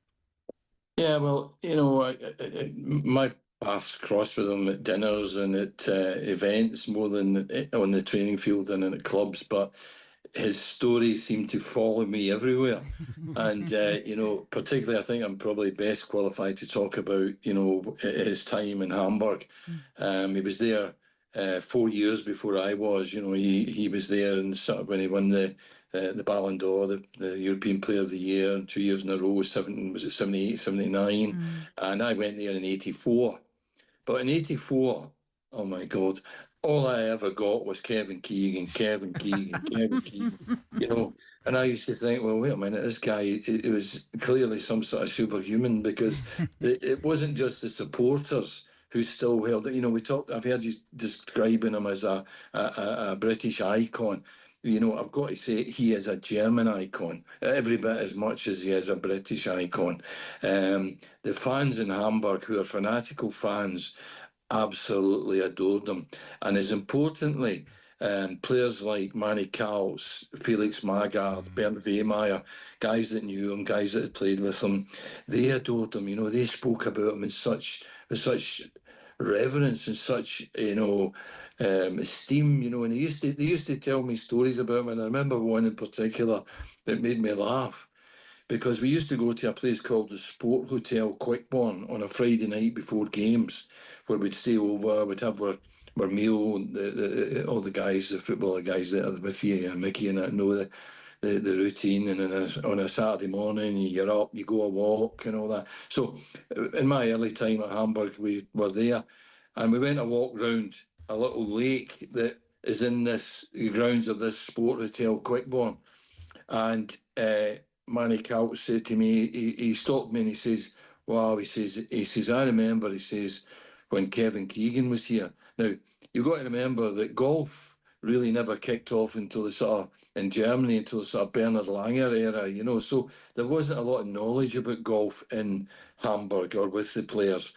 Yeah, well, my paths crossed with him at dinners and at events more than on the training field and at clubs, but his stories seem to follow me everywhere. And, particularly I think I'm probably best qualified to talk about, his time in Hamburg. He was there 4 years before I was. He was there and sort of when he won the Ballon d'Or, the European Player of the Year, 2 years in a row, was it 78, 79? And I went there in 84. But in 84, oh my God, all I ever got was Kevin Keegan. And I used to think, well, wait a minute, this guy, it was clearly some sort of superhuman, because it wasn't just the supporters who still held it. I've heard you describing him as a British icon. I've got to say, he is a German icon, every bit as much as he is a British icon. The fans in Hamburg, who are fanatical fans, absolutely adored him. And as importantly, players like Manny Kautz, Felix Magath, Bernd Wehmeyer, guys that knew him, guys that had played with him, they adored him. They spoke about him with such reverence and such esteem, and they used to tell me stories about him. And I remember one in particular that made me laugh, because we used to go to a place called the Sport Hotel Quickborn on a Friday night before games, where we'd stay over, we'd have our meal, all the guys, the footballer guys that are with you, Micky and that, know the routine. And then on a Saturday morning, you're up, you go a walk and all that. So in my early time at Hamburg, we were there, and we went a walk round a little lake that is in this grounds of this Sport Hotel Quickborn. And Manny Kautz said to me, he stopped me and he says, wow, he says, I remember, he says, when Kevin Keegan was here. Now, you've got to remember that golf really never kicked off until in Germany, until the sort of Bernhard Langer era, so there wasn't a lot of knowledge about golf in Hamburg or with the players.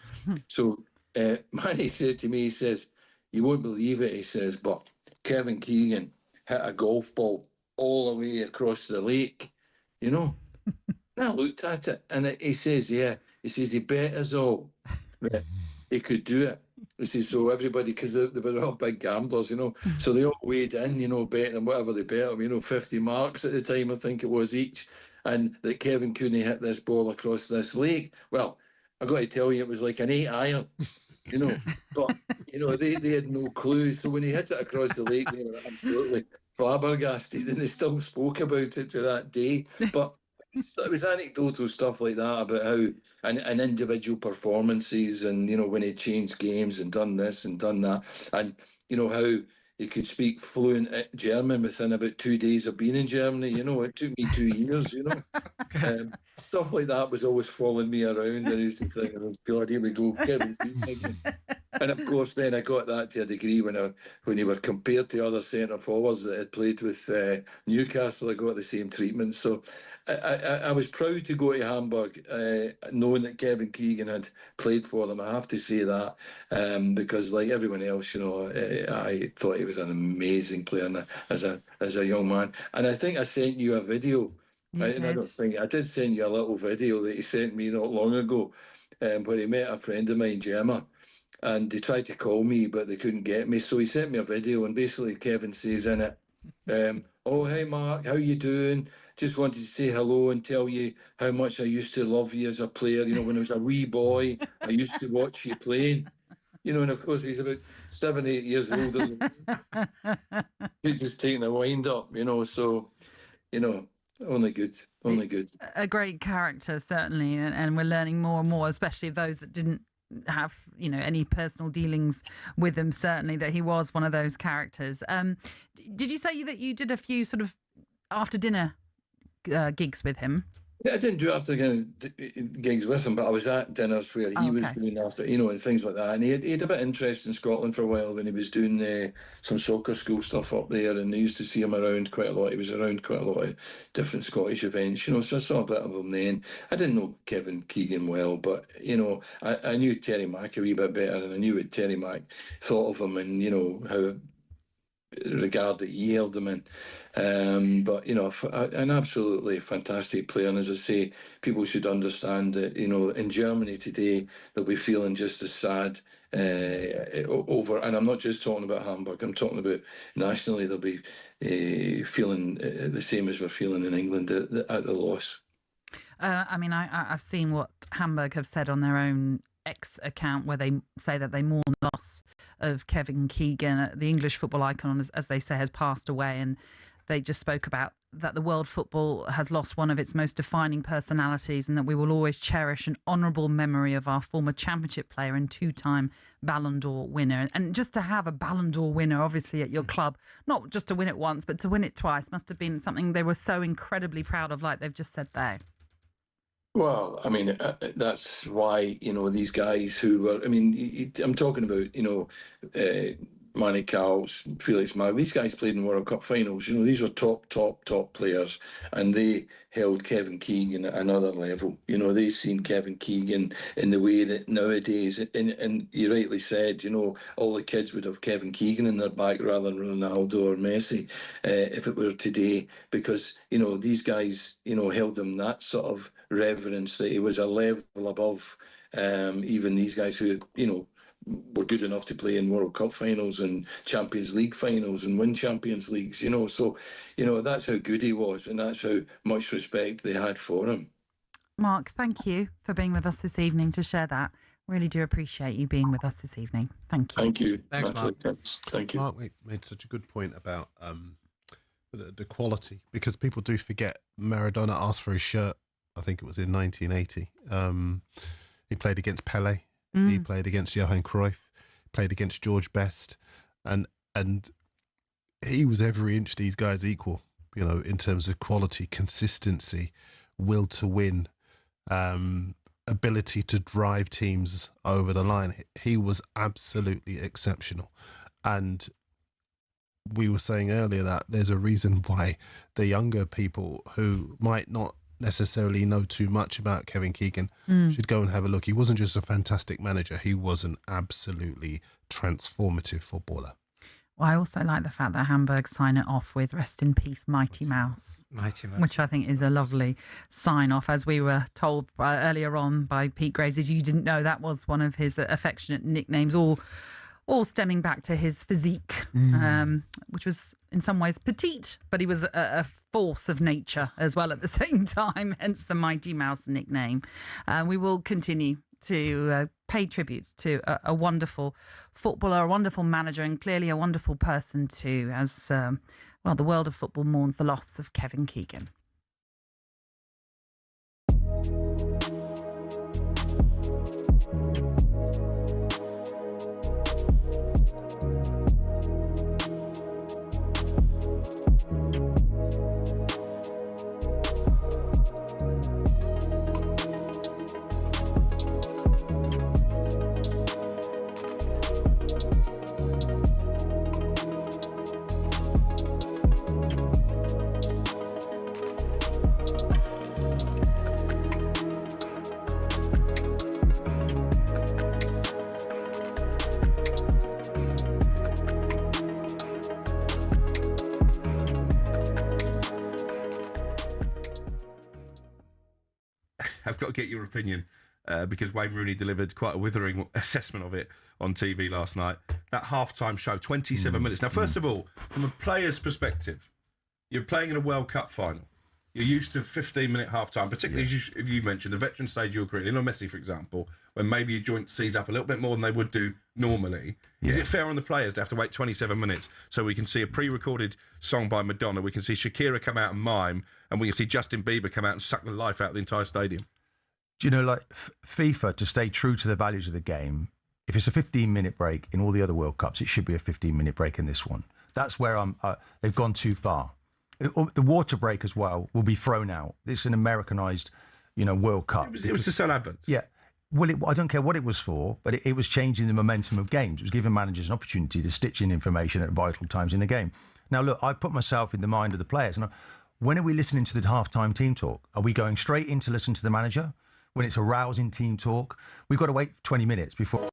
So Manny said to me, he says, you won't believe it, he says, but Kevin Keegan hit a golf ball all the way across the lake, Now, And I looked at it, and he says, yeah. He says, he bet us all that he could do it. He says, so everybody, because they were all big gamblers, so they all weighed in, betting on whatever they bet them, 50 marks at the time, I think it was each, and that Kevin couldn't hit this ball across this lake. Well, I got to tell you, it was like an 8-iron, but, they had no clue. So when he hit it across the lake, they were absolutely flabbergasted, and they still spoke about it to that day. But it was anecdotal stuff like that about how and individual performances, and when he changed games and done this and done that, and how he could speak fluent German within about 2 days of being in Germany. It took me 2 years. Stuff like that was always following me around. I used to think, oh God, here we go, Kevin. And of course, then I got that to a degree when you were compared to other centre forwards that had played with Newcastle. I got the same treatment. So I was proud to go to Hamburg, knowing that Kevin Keegan had played for them. I have to say that because, like everyone else, I thought he was an amazing player as a young man. And I think I sent you a video. I did send you a little video that he sent me not long ago, where he met a friend of mine, Gemma. And they tried to call me, but they couldn't get me. So he sent me a video, and basically Kevin says in it, oh, hey, Mark, how you doing? Just wanted to say hello and tell you how much I used to love you as a player. When I was a wee boy, I used to watch you playing. And of course, he's about 7-8 years older than me. He's just taking a wind up, so, only good. A great character, certainly. And we're learning more and more, especially those that didn't have any personal dealings with him, certainly that he was one of those characters. Did you say that you did a few sort of after dinner gigs with him? Yeah, I didn't do after gigs with him, but I was at dinners where he was doing after, and things like that. And he had a bit of interest in Scotland for a while when he was doing some soccer school stuff up there, and I used to see him around quite a lot. He was around quite a lot of different Scottish events, so I saw a bit of him then. I didn't know Kevin Keegan well, but, I knew Terry Mack a wee bit better, and I knew what Terry Mack thought of him, and, how regard that he held him in. But, an absolutely fantastic player. And as I say, people should understand that, in Germany today, they'll be feeling just as sad over, and I'm not just talking about Hamburg, I'm talking about nationally, they'll be feeling the same as we're feeling in England at the loss. I've seen what Hamburg have said on their own X account, where they say that they mourn the loss of Kevin Keegan, the English football icon, as they say, has passed away. And they just spoke about that the world football has lost one of its most defining personalities, and that we will always cherish an honourable memory of our former championship player and 2-time Ballon d'Or winner. And just to have a Ballon d'Or winner, obviously, at your club, not just to win it once, but to win it twice, must have been something they were so incredibly proud of, like they've just said there. Well, that's why, these guys who were, I'm talking about, Manny Cowles, Felix Mag, these guys played in World Cup finals. These were top players, and they held Kevin Keegan at another level. They've seen Kevin Keegan in the way that nowadays, and you rightly said, all the kids would have Kevin Keegan in their back rather than Ronaldo or Messi, if it were today, because, these guys, held him that sort of reverence, that he was a level above even these guys who, were good enough to play in World Cup finals and Champions League finals and win Champions Leagues, so, that's how good he was, and that's how much respect they had for him. Mark, thank you for being with us this evening to share that. Really do appreciate you being with us this evening. Thank you. Thank you. Thanks, Mark. Thank you. Mark made such a good point about the quality, because people do forget Maradona asked for his shirt, I think it was in 1980. He played against Pele. He played against Johan Cruyff, played against George Best, and he was every inch these guys equal, in terms of quality, consistency, will to win, ability to drive teams over the line. He was absolutely exceptional. And we were saying earlier that there's a reason why the younger people who might not necessarily know too much about Kevin Keegan should go and have a look. He wasn't just a fantastic manager, he was an absolutely transformative footballer. Well, I also like the fact that Hamburg sign it off with "Rest in peace, Mighty Mouse." Mighty Mouse. Which I think is a lovely sign-off. As we were told earlier on by Pete Graves, as you didn't know, that was one of his affectionate nicknames, all stemming back to his physique, which was in some ways petite, but he was a force of nature as well at the same time, hence the Mighty Mouse nickname. We will continue to pay tribute to a wonderful footballer, a wonderful manager, and clearly a wonderful person too, as well, the world of football mourns the loss of Kevin Keegan. I've got to get your opinion because Wayne Rooney delivered quite a withering assessment of it on TV last night. That halftime show, 27 minutes. Now, first of all, from a player's perspective, you're playing in a World Cup final. You're used to 15-minute halftime, particularly if you mentioned the veteran stage of your career, or Messi, for example, when maybe your joint sees up a little bit more than they would do normally. Is it fair on the players to have to wait 27 minutes so we can see a pre-recorded song by Madonna, we can see Shakira come out and mime, and we can see Justin Bieber come out and suck the life out of the entire stadium? Do you know, like FIFA, to stay true to the values of the game, if it's a 15-minute break in all the other World Cups, it should be a 15-minute break in this one. That's where they've gone too far. The water break as well will be thrown out. It's an Americanized, World Cup. It was to sell adverts. Yeah. Well, I don't care what it was for, but it was changing the momentum of games. It was giving managers an opportunity to stitch in information at vital times in the game. Now, look, I put myself in the mind of the players. And when are we listening to the halftime team talk? Are we going straight in to listen to the manager? When it's a rousing team talk, we've got to wait 20 minutes before.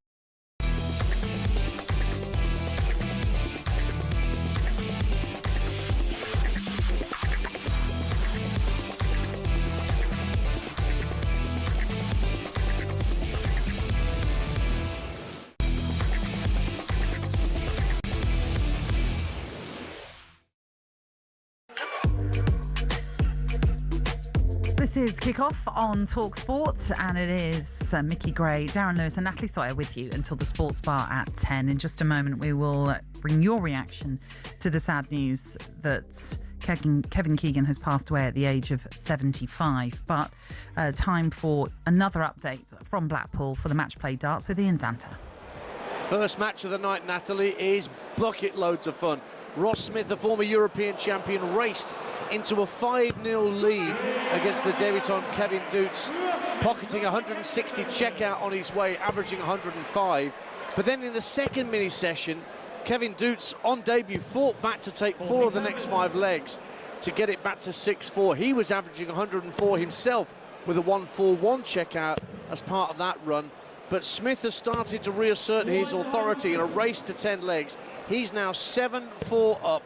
This is Kickoff on talkSPORT, and it is Micky Gray, Darren Lewis and Natalie Sawyer with you until the Sports Bar at 10. In just a moment, we will bring your reaction to the sad news that Kevin Keegan has passed away at the age of 75. But time for another update from Blackpool for the match play darts with Ian Danter. First match of the night, Natalie, is bucket loads of fun. Ross Smith, the former European champion, raced into a 5-0 lead against the debutant Kevin Doots, pocketing 160 checkout on his way, averaging 105. But then in the second mini-session, Kevin Doots, on debut, fought back to take 4 of the next 5 legs to get it back to 6-4. He was averaging 104 himself with a 141 checkout as part of that run. But Smith has started to reassert his authority in a race to 10 legs. He's now 7-4 up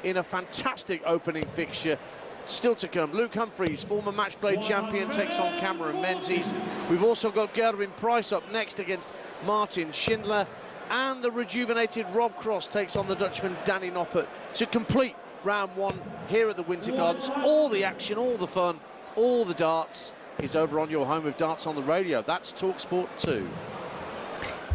in a fantastic opening fixture. Still to come, Luke Humphreys, former match play champion, takes on Cameron Menzies. We've also got Gerwin Price up next against Martin Schindler. And the rejuvenated Rob Cross takes on the Dutchman Danny Noppert to complete round 1 here at the Winter Gardens. All the action, all the fun, all the darts is over on your home of darts on the radio. That's talkSPORT 2.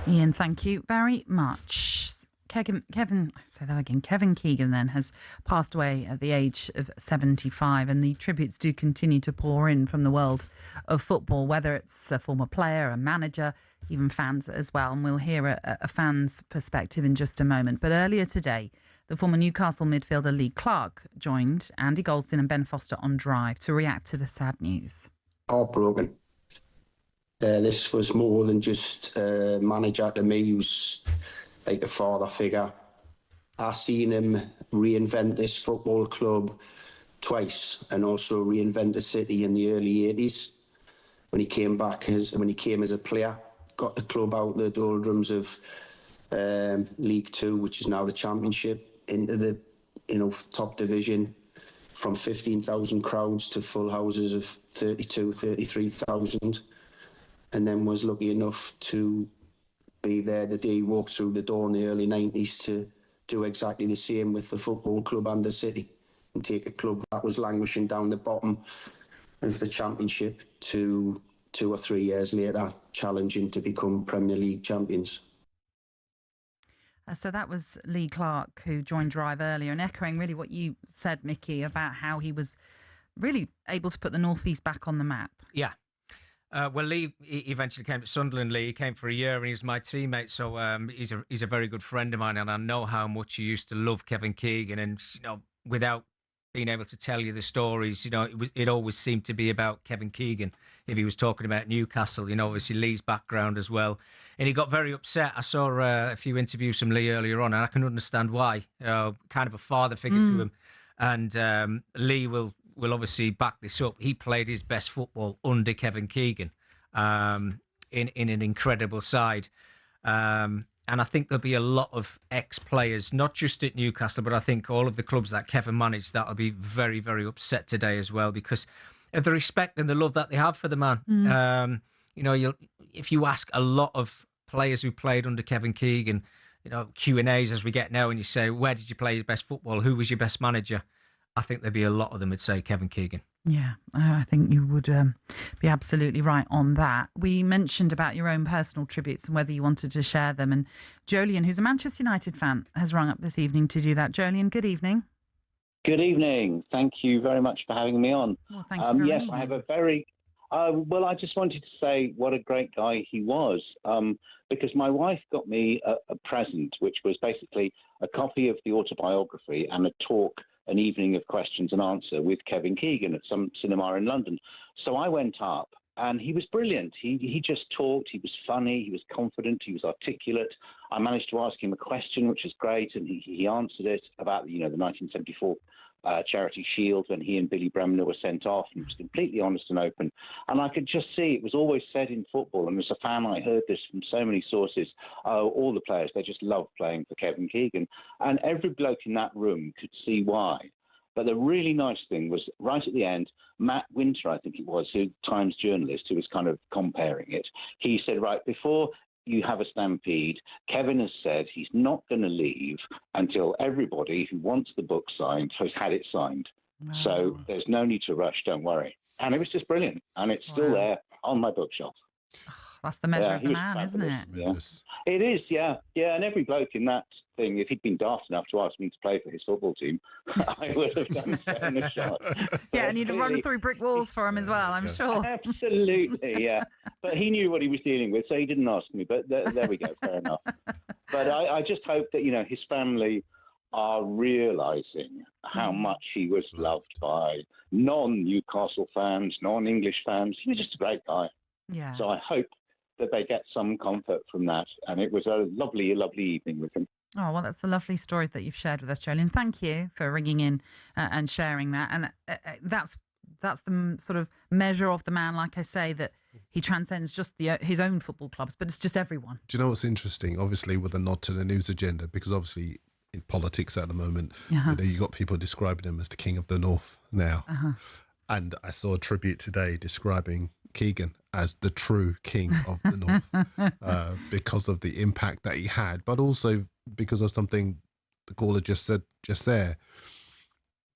Ian, thank you very much. Kevin Keegan then has passed away at the age of 75, and the tributes do continue to pour in from the world of football, whether it's a former player, a manager, even fans as well. And we'll hear a fan's perspective in just a moment. But earlier today, the former Newcastle midfielder Lee Clark joined Andy Goldstein and Ben Foster on Drive to react to the sad news. Heartbroken. This was more than just a manager to me. He was like a father figure. I seen him reinvent this football club twice, and also reinvent the city in the early 80s when he came as a player, got the club out the doldrums of League Two, which is now the Championship, into the top division, from 15,000 crowds to full houses of 32, 33,000, and then was lucky enough to be there the day he walked through the door in the early 90s to do exactly the same with the football club and the city, and take a club that was languishing down the bottom of the Championship to 2 or 3 years later challenging to become Premier League champions. So that was Lee Clark, who joined Drive earlier, and echoing really what you said, Micky, about how he was really able to put the North East back on the map. Yeah. Well, Lee he eventually came to Sunderland. Lee, he came for a year, and he's my teammate. So he's a very good friend of mine, and I know how much he used to love Kevin Keegan. And without being able to tell you the stories, it always seemed to be about Kevin Keegan. If he was talking about Newcastle, obviously Lee's background as well, and he got very upset. I saw a few interviews from Lee earlier on, and I can understand why. Kind of a father figure to him, and Lee will obviously back this up. He played his best football under Kevin Keegan in an incredible side. And I think there'll be a lot of ex-players, not just at Newcastle, but I think all of the clubs that Kevin managed, that'll be very, very upset today as well, because of the respect and the love that they have for the man. If you ask a lot of players who played under Kevin Keegan, Q&As as we get now, and you say, where did you play your best football? Who was your best manager? I think there'd be a lot of them would say Kevin Keegan. Yeah, I think you would be absolutely right on that. We mentioned about your own personal tributes and whether you wanted to share them. And Jolien, who's a Manchester United fan, has rung up this evening to do that. Jolien, good evening. Good evening. Thank you very much for having me on. Well, thank you for yes, I have a very... well, I just wanted to say what a great guy he was, because my wife got me a present, which was basically a copy of the autobiography and a talk, an evening of questions and answer with Kevin Keegan at some cinema in London. So I went up, and he was brilliant. He just talked. He was funny. He was confident. He was articulate. I managed to ask him a question, which was great, and he answered it about the 1974 Charity Shield when he and Billy Bremner were sent off, and he was completely honest and open. And I could just see it was always said in football, and as a fan I heard this from so many sources, all the players, they just loved playing for Kevin Keegan. And every bloke in that room could see why. But the really nice thing was, right at the end, Matt Winter, I think it was, who Times journalist, who was kind of comparing it, he said, right, before you have a stampede, Kevin has said he's not going to leave until everybody who wants the book signed has had it signed. Wow. So there's no need to rush, don't worry. And it was just brilliant. And it's still there on my bookshelf. That's the measure of the man, isn't it? Yeah. It is, yeah. Yeah, and every bloke in that thing, if he'd been daft enough to ask me to play for his football team, I would have done so in a shot. Yeah, and you'd have run through brick walls for him as well, I'm sure. Absolutely, yeah. But he knew what he was dealing with, so he didn't ask me. But there we go, fair enough. But I just hope that, his family are realising how much he was loved by non-Newcastle fans, non-English fans. He was just a great guy. Yeah. So I hope that they get some comfort from that. And it was a lovely, lovely evening with him. Oh, well, that's a lovely story that you've shared with us, Jolien. Thank you for ringing in and sharing that. And that's the sort of measure of the man, like I say, that he transcends just his own football clubs, but it's just everyone. Do you know what's interesting? Obviously, with a nod to the news agenda, because obviously in politics at the moment, you got people describing him as the king of the North now. And I saw a tribute today describing Keegan as the true king of the North because of the impact that he had, but also because of something the caller just said just there.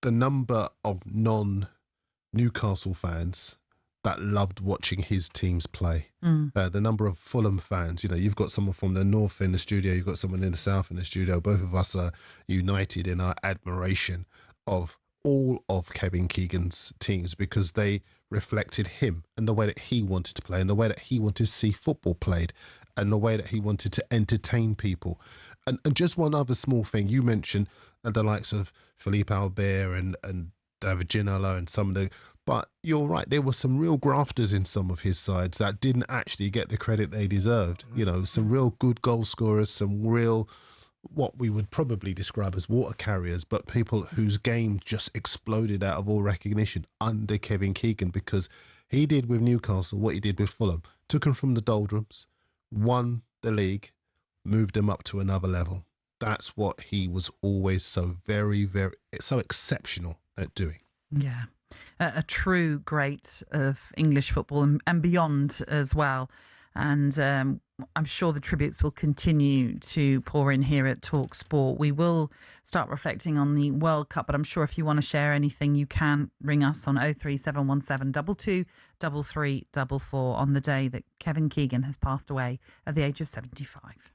The number of non-Newcastle fans that loved watching his teams play. The number of Fulham fans, you've got someone from the North in the studio, you've got someone in the South in the studio. Both of us are united in our admiration of all of Kevin Keegan's teams because they reflected him and the way that he wanted to play and the way that he wanted to see football played and the way that he wanted to entertain people. And just one other small thing, you mentioned the likes of Philippe Albert and David Ginola and some of the... But you're right, there were some real grafters in some of his sides that didn't actually get the credit they deserved. Some real good goal scorers, some real... what we would probably describe as water carriers, but people whose game just exploded out of all recognition under Kevin Keegan because he did with Newcastle what he did with Fulham. Took him from the doldrums, won the league, moved them up to another level. That's what he was always so so exceptional at doing. Yeah, a true great of English football and beyond as well. And I'm sure the tributes will continue to pour in here at talkSPORT. We will start reflecting on the World Cup, but I'm sure if you want to share anything, you can ring us on 03717 22 3344 on the day that Kevin Keegan has passed away at the age of 75.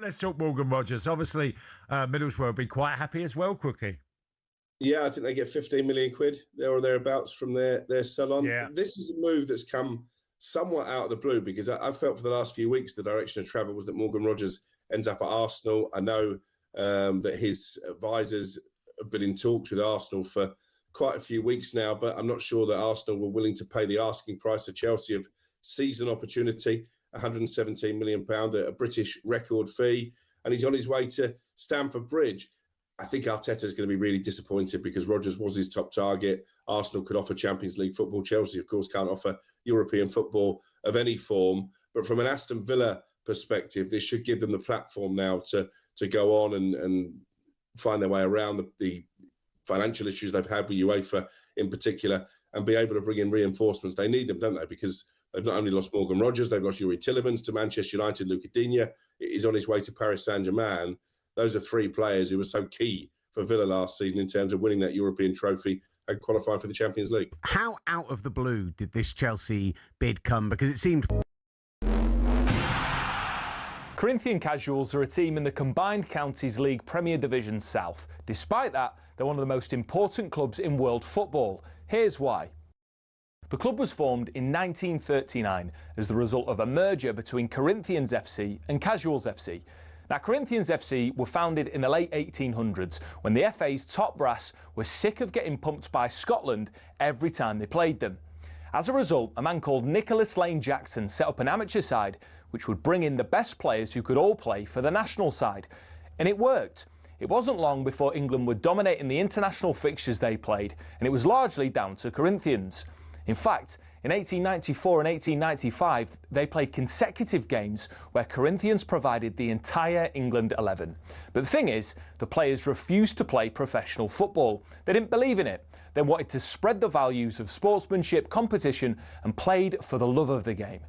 Let's talk Morgan Rogers. Obviously, Middlesbrough will be quite happy as well, Crookie. Yeah, I think they get 15 million quid there or thereabouts from their sell-on. Yeah. This is a move that's come somewhat out of the blue because I felt for the last few weeks the direction of travel was that Morgan Rogers ends up at Arsenal. I know that his advisors have been in talks with Arsenal for quite a few weeks now, but I'm not sure that Arsenal were willing to pay the asking price of Chelsea of season opportunity. £117 million, a British record fee, and he's on his way to Stamford Bridge. I think Arteta is going to be really disappointed because Rodgers was his top target. Arsenal could offer Champions League football. Chelsea, of course, can't offer European football of any form. But from an Aston Villa perspective, this should give them the platform now to go on and find their way around the financial issues they've had with UEFA in particular and be able to bring in reinforcements. They need them, don't they? Because they've not only lost Morgan Rogers, they've lost Yuri Tillemans to Manchester United. Luca Digne is on his way to Paris Saint-Germain. Those are three players who were so key for Villa last season in terms of winning that European trophy and qualifying for the Champions League. How out of the blue did this Chelsea bid come? Because it seemed... Corinthian Casuals are a team in the Combined Counties League Premier Division South. Despite that, they're one of the most important clubs in world football. Here's why. The club was formed in 1939 as the result of a merger between Corinthians FC and Casuals FC. Now, Corinthians FC were founded in the late 1800s when the FA's top brass were sick of getting pumped by Scotland every time they played them. As a result, a man called Nicholas Lane Jackson set up an amateur side which would bring in the best players who could all play for the national side. And it worked. It wasn't long before England were dominating the international fixtures they played, and it was largely down to Corinthians. In fact, in 1894 and 1895, they played consecutive games where Corinthians provided the entire England 11. But the thing is, the players refused to play professional football. They didn't believe in it. They wanted to spread the values of sportsmanship, competition, and played for the love of the game.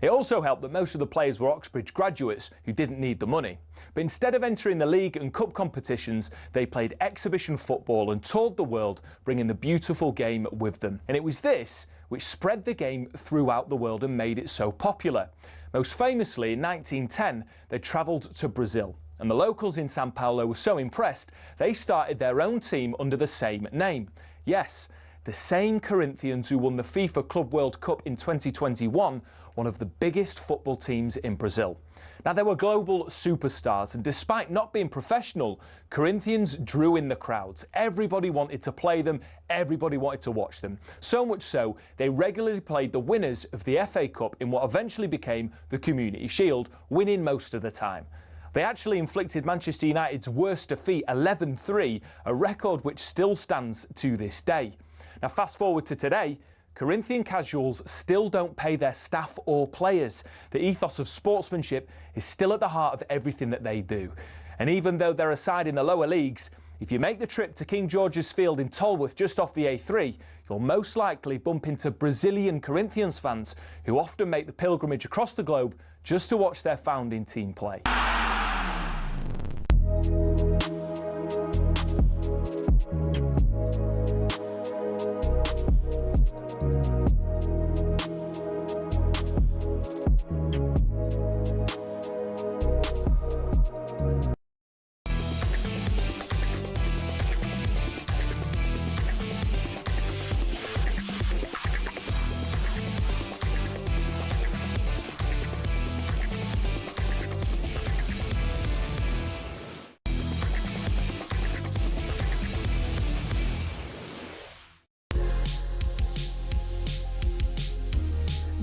It also helped that most of the players were Oxbridge graduates who didn't need the money. But instead of entering the league and cup competitions, they played exhibition football and toured the world, bringing the beautiful game with them. And it was this which spread the game throughout the world and made it so popular. Most famously, in 1910, they travelled to Brazil. And the locals in Sao Paulo were so impressed, they started their own team under the same name. Yes, the same Corinthians who won the FIFA Club World Cup in 2021, one of the biggest football teams in Brazil. Now, they were global superstars, and despite not being professional, Corinthians drew in the crowds. Everybody wanted to play them, everybody wanted to watch them. So much so, they regularly played the winners of the FA Cup in what eventually became the Community Shield, winning most of the time. They actually inflicted Manchester United's worst defeat, 11-3, a record which still stands to this day. Now, fast forward to today, Corinthian Casuals still don't pay their staff or players. The ethos of sportsmanship is still at the heart of everything that they do. And even though they're a side in the lower leagues, If you make the trip to King George's Field in Tolworth just off the A3, you'll most likely bump into Brazilian Corinthians fans who often make the pilgrimage across the globe just to watch their founding team play.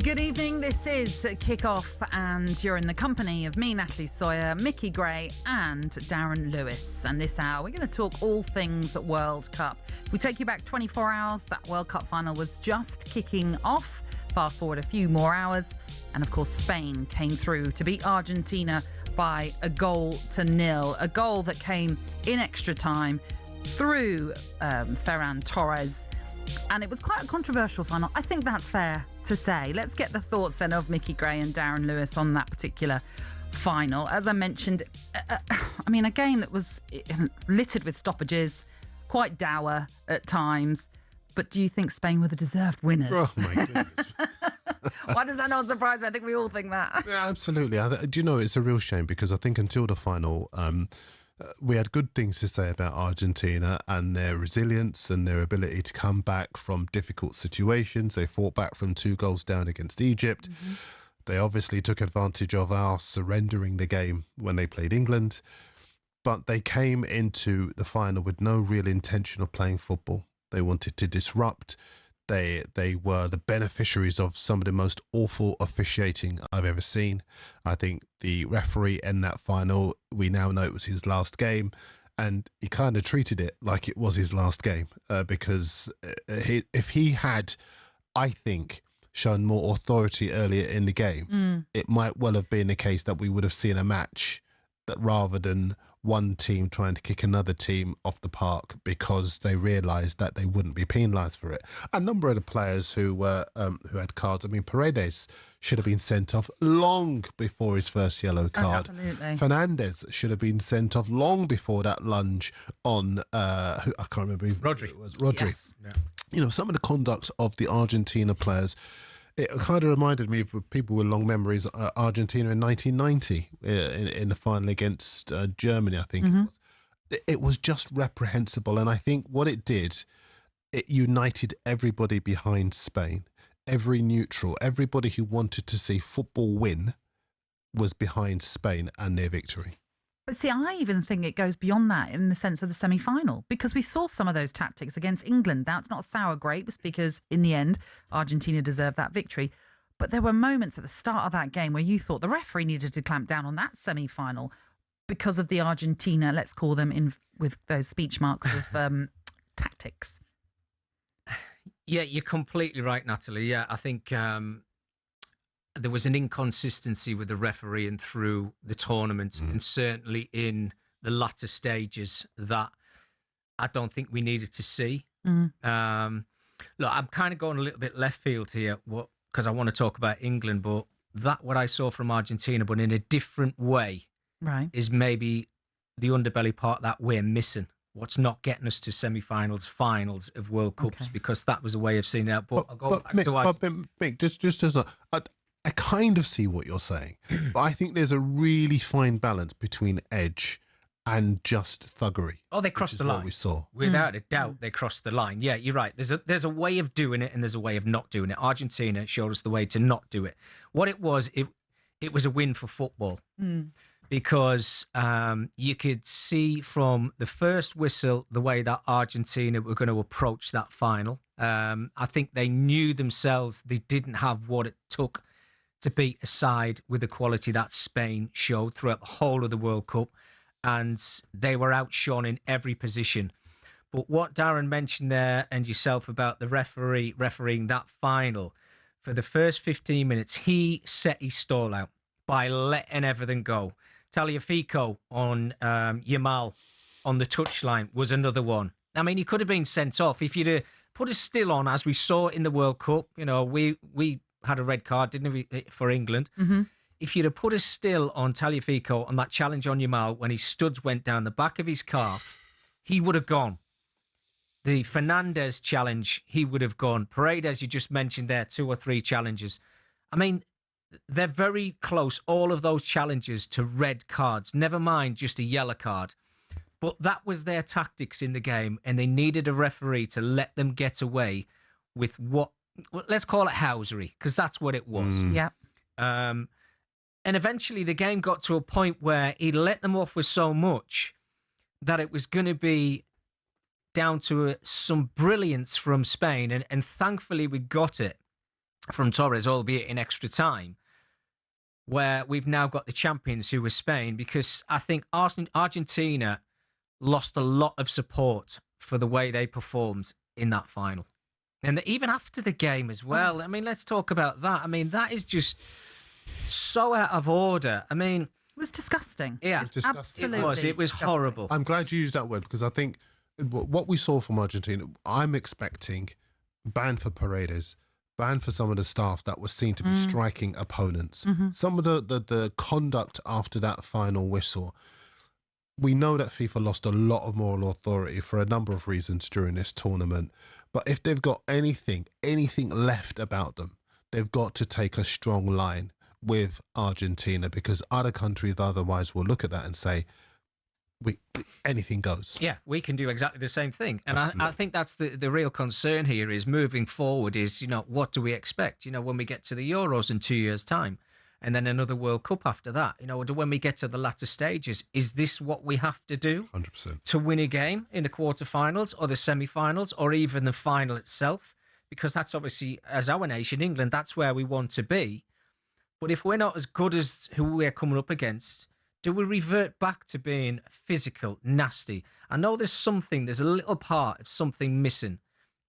Good evening, this is Kick-Off and you're in the company of me, Natalie Sawyer, Micky Gray and Darren Lewis. And this hour we're going to talk all things World Cup. If we take you back 24 hours, that World Cup final was just kicking off. Fast forward a few more hours and of course Spain came through to beat Argentina by 1-0. A goal that came in extra time through Ferran Torres. And it was quite a controversial final. I think that's fair to say. Let's get the thoughts then of Micky Gray and Darren Lewis on that particular final. As I mentioned, I mean, a game that was littered with stoppages, quite dour at times. But do you think Spain were the deserved winners? Oh, my goodness. Why does that not surprise me? I think we all think that. Yeah, absolutely. Do you know, it's a real shame because I think until the final, we had good things to say about Argentina and their resilience and their ability to come back from difficult situations. They fought back from 2 goals down against Egypt. Mm-hmm. They obviously took advantage of our surrendering the game when they played England. But they came into the final with no real intention of playing football. They wanted to disrupt. They were the beneficiaries of some of the most awful officiating I've ever seen. I think the referee in that final, we now know it was his last game, and he kind of treated it like it was his last game because if he had, I think, shown more authority earlier in the game, it might well have been the case that we would have seen a match that rather than one team trying to kick another team off the park because they realised that they wouldn't be penalised for it. A number of the players who had cards, I mean, Paredes should have been sent off long before his first yellow card. Absolutely. Fernandez should have been sent off long before that lunge on, who I can't remember. Rodri. It was Rodri. Yes. Yeah. You know, some of the conducts of the Argentina players, it kind of reminded me of people with long memories, Argentina in 1990 in the final against Germany, I think it was. It was just reprehensible. And I think what it did, it united everybody behind Spain. Every neutral, everybody who wanted to see football win was behind Spain and their victory. But see, I even think it goes beyond that in the sense of the semi-final because we saw some of those tactics against England. That's not sour grapes because in the end, Argentina deserved that victory. But there were moments at the start of that game where you thought the referee needed to clamp down on that semi-final because of the Argentina, let's call them in with those speech marks of tactics. Yeah, you're completely right, Natalie. Yeah, I think there was an inconsistency with the refereeing through the tournament and certainly in the latter stages that I don't think we needed to see. Look, I'm kind of going a little bit left field here because I want to talk about England, but what I saw from Argentina, but in a different way, right, is maybe the underbelly part that we're missing. What's not getting us to semi-finals, finals of World Cups, because that was a way of seeing that. But I'll go back to Mick, just as I kind of see what you're saying, but I think there's a really fine balance between edge and just thuggery. Oh, they crossed the line. What we saw. Without a doubt, they crossed the line. Yeah, you're right. There's a way of doing it and there's a way of not doing it. Argentina showed us the way to not do it. What it was a win for football. Because you could see from the first whistle the way that Argentina were going to approach that final. I think they knew themselves they didn't have what it took to beat a side with the quality that Spain showed throughout the whole of the World Cup, and they were outshone in every position. But what Darren mentioned there and yourself about the refereeing that final, for the first 15 minutes, he set his stall out by letting everything go. Tagliafico on Yamal on the touchline was another one. I mean, he could have been sent off if you'd have put a still on, as we saw in the World Cup. You know, we had a red card, didn't we, for England? Mm-hmm. If you'd have put a still on Tagliafico on that challenge on Yamal when his studs went down the back of his calf, he would have gone. The Fernandez challenge, he would have gone. Paredes, you just mentioned there, 2 or 3 challenges. I mean, they're very close, all of those challenges, to red cards, never mind just a yellow card. But that was their tactics in the game, and they needed a referee to let them get away with what, let's call it housery, because that's what it was. Yeah. And eventually the game got to a point where he let them off with so much that it was going to be down to some brilliance from Spain. And thankfully we got it from Torres, albeit in extra time, where we've now got the champions who were Spain, because I think Argentina lost a lot of support for the way they performed in that final. And even after the game as well, I mean, let's talk about that. I mean, that is just so out of order. I mean, it was disgusting. Yeah, It was disgusting. Absolutely. It was horrible. I'm glad you used that word, because I think what we saw from Argentina, I'm expecting ban for Paredes, ban for some of the staff that was seen to be striking opponents. Some of the conduct after that final whistle. We know that FIFA lost a lot of moral authority for a number of reasons during this tournament. But if they've got anything left about them, they've got to take a strong line with Argentina, because other countries otherwise will look at that and say, anything goes. Yeah, we can do exactly the same thing. And I think that's the real concern here is moving forward is, you know, what do we expect? You know, when we get to the Euros in 2 years' time and then another World Cup after that, you know, when we get to the latter stages, is this what we have to do 100% to win a game in the quarterfinals or the semi-finals or even the final itself? Because that's obviously, as our nation, England, that's where we want to be. But if we're not as good as who we're coming up against, do we revert back to being physical, nasty? I know there's a little part of something missing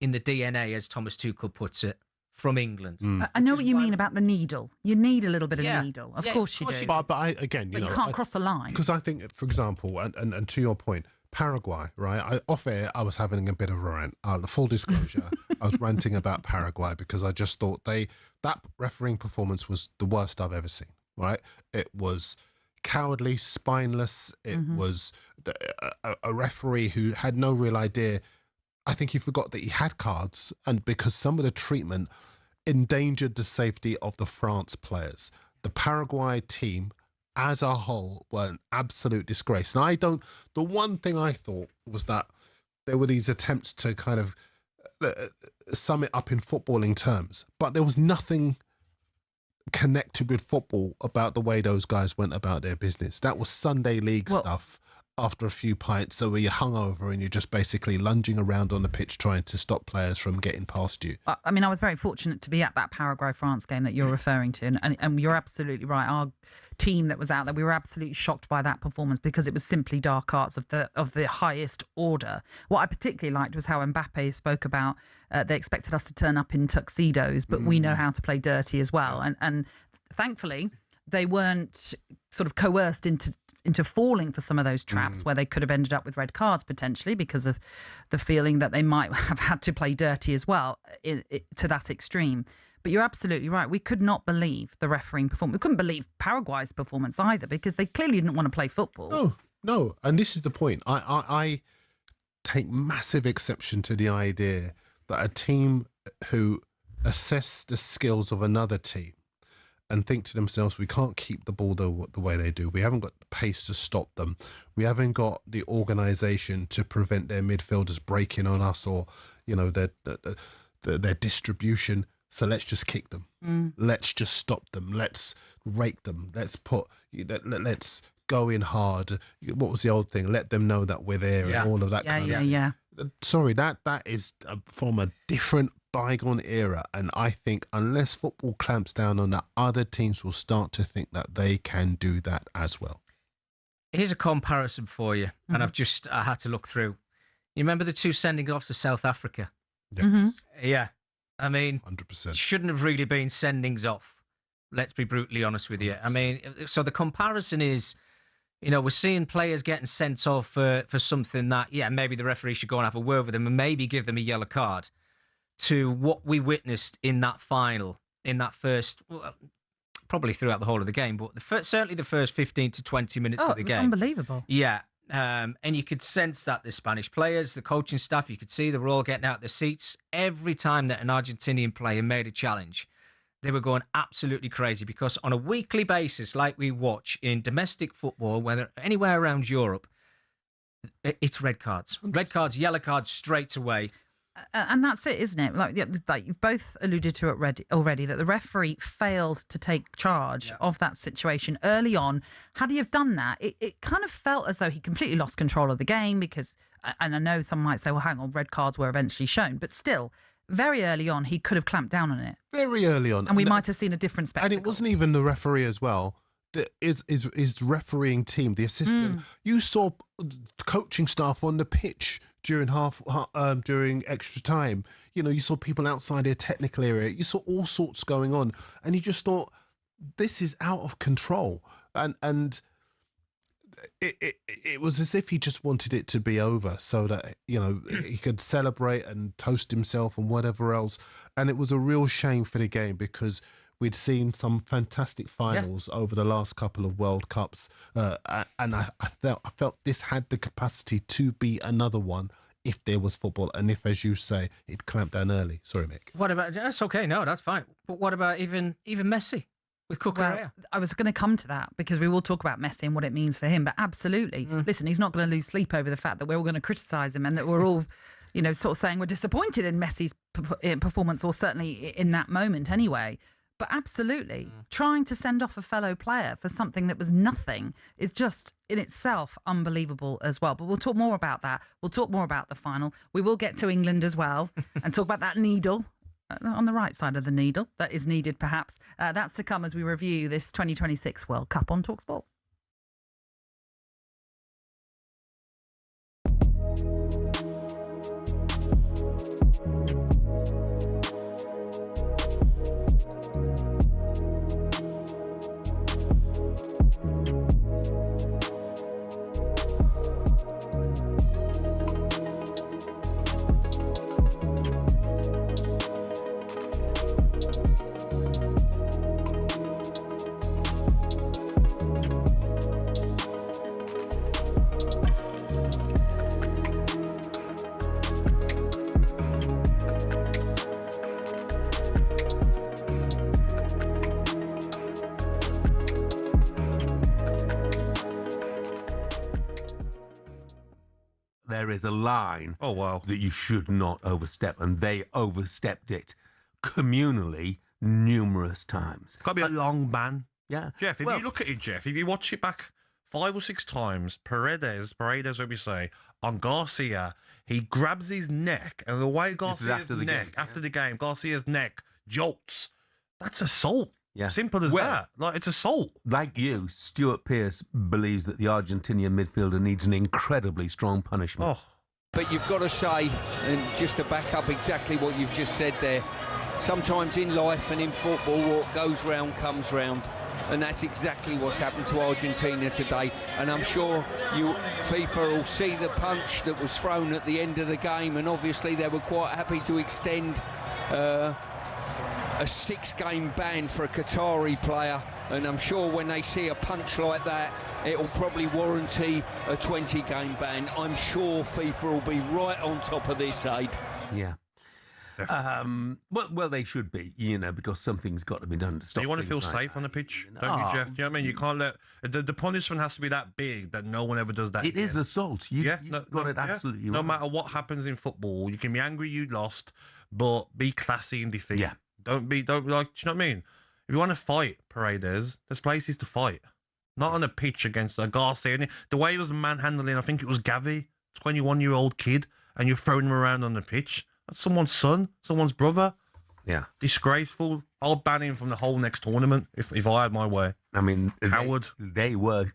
in the DNA, as Thomas Tuchel puts it, from England. I know what you mean about the needle. You need a little bit of needle. Of course you do. But again, you can't cross the line. Because I think, for example, and to your point, Paraguay, right? Off air, I was having a bit of a rant. Full disclosure, I was ranting about Paraguay because I just thought that refereeing performance was the worst I've ever seen, right? It was cowardly, spineless. It was a referee who had no real idea. I think he forgot that he had cards, and because some of the treatment endangered the safety of the France players. The Paraguay team as a whole were an absolute disgrace. And the one thing I thought was that there were these attempts to kind of sum it up in footballing terms, but there was nothing connected with football about the way those guys went about their business. That was Sunday league stuff after a few pints, so where you're hungover and you're just basically lunging around on the pitch trying to stop players from getting past you. I mean, I was very fortunate to be at that Paraguay-France game that you're referring to, and you're absolutely right. Our team that was out there, we were absolutely shocked by that performance because it was simply dark arts of the highest order. What I particularly liked was how Mbappe spoke about they expected us to turn up in tuxedos, but we know how to play dirty as well. And thankfully, they weren't sort of coerced into falling for some of those traps where they could have ended up with red cards potentially because of the feeling that they might have had to play dirty as well to that extreme. But you're absolutely right. We could not believe the refereeing performance. We couldn't believe Paraguay's performance either because they clearly didn't want to play football. No. And this is the point. I take massive exception to the idea that a team who assess the skills of another team and think to themselves, we can't keep the ball the way they do. We haven't got the pace to stop them. We haven't got the organisation to prevent their midfielders breaking on us or, you know, their distribution. So let's just kick them. Let's just stop them. Let's rake them. Let's go in hard. What was the old thing? Let them know that we're there and all of that kind of. Yeah. Sorry, that is from a different bygone era, and I think unless football clamps down on that, other teams will start to think that they can do that as well. Here's a comparison for you, and I had to look through. You remember the 2 sending offs to South Africa? Yes. Yeah. I mean, 100%. Shouldn't have really been sendings off. Let's be brutally honest with you. 100%. I mean, so the comparison is You know, we're seeing players getting sent off for something that, yeah, maybe the referee should go and have a word with them and maybe give them a yellow card, to what we witnessed in that final, in that first, well, probably throughout the whole of the game, but certainly the first 15 to 20 minutes of the game. Unbelievable. Yeah. And you could sense that the Spanish players, the coaching staff, you could see they were all getting out of their seats. Every time that an Argentinian player made a challenge, they were going absolutely crazy, because on a weekly basis, like we watch in domestic football, whether anywhere around Europe, it's red cards. Red cards, yellow cards straight away. And that's it, isn't it? Like you've both alluded to it already, that the referee failed to take charge of that situation early on. Had he have done that, it kind of felt as though he completely lost control of the game, because, and I know some might say, well, hang on, red cards were eventually shown, but still, very early on, he could have clamped down on it. Very early on. And we might have seen a different spectacle. And it wasn't even the referee as well. His refereeing team, the assistant. You saw coaching staff on the pitch during during extra time. You know, you saw people outside their technical area. You saw all sorts going on, and you just thought, this is out of control. And it was as if he just wanted it to be over, so that, you know, he could celebrate and toast himself and whatever else. And it was a real shame for the game, because we'd seen some fantastic finals over the last couple of World Cups, and I felt this had the capacity to be another one if there was football, and if, as you say, it clamped down early. Sorry, Mick. What about, that's okay, no, that's fine. But what about even Messi with Cucurella? Well, I was going to come to that, because we will talk about Messi and what it means for him, but absolutely, listen, he's not going to lose sleep over the fact that we're all going to criticise him, and that we're all, you know, sort of saying we're disappointed in Messi's performance, or certainly in that moment anyway. But absolutely, trying to send off a fellow player for something that was nothing is just in itself unbelievable as well. But we'll talk more about that. We'll talk more about the final. We will get to England as well and talk about that needle on the right side of the needle that is needed, perhaps. That's to come as we review this 2026 World Cup on talkSPORT. There is a line that you should not overstep, and they overstepped it communally numerous times. Got to be a long ban. Yeah. Jeff, if you look at it, Jeff, if you watch it back 5 or 6 times, Paredes, what we say, on Garcia, he grabs his neck, and the way Garcia's neck, after the game, Garcia's neck jolts. That's assault. Yeah. Simple as that. Like, it's assault. Like you, Stuart Pearce believes that the Argentinian midfielder needs an incredibly strong punishment. But you've got to say, and just to back up exactly what you've just said there, sometimes in life and in football, what goes round comes round. And that's exactly what's happened to Argentina today. And I'm sure FIFA will see the punch that was thrown at the end of the game, and obviously they were quite happy to extend a 6-game ban for a Qatari player, and I'm sure when they see a punch like that, it will probably warranty a 20-game ban. I'm sure FIFA will be right on top of this, Abe. Yeah. Well, they should be, you know, because something's got to be done to stop. You want to feel like safe that, on the pitch, you know? don't you, Jeff? Do you know what I mean? You can't let the punishment has to be that big that no one ever does that. It is assault. You got it absolutely No right. matter what happens in football, you can be angry you lost, but be classy in defeat. Yeah. Don't like. Do you know what I mean? If you want to fight, Paredes, there's places to fight. Not on a pitch against a Garcia. The way he was manhandling, I think it was Gavi, 21-year-old kid, and you're throwing him around on the pitch. That's someone's son, someone's brother. Yeah. Disgraceful. I'll ban him from the whole next tournament if I had my way. I mean, Howard. They were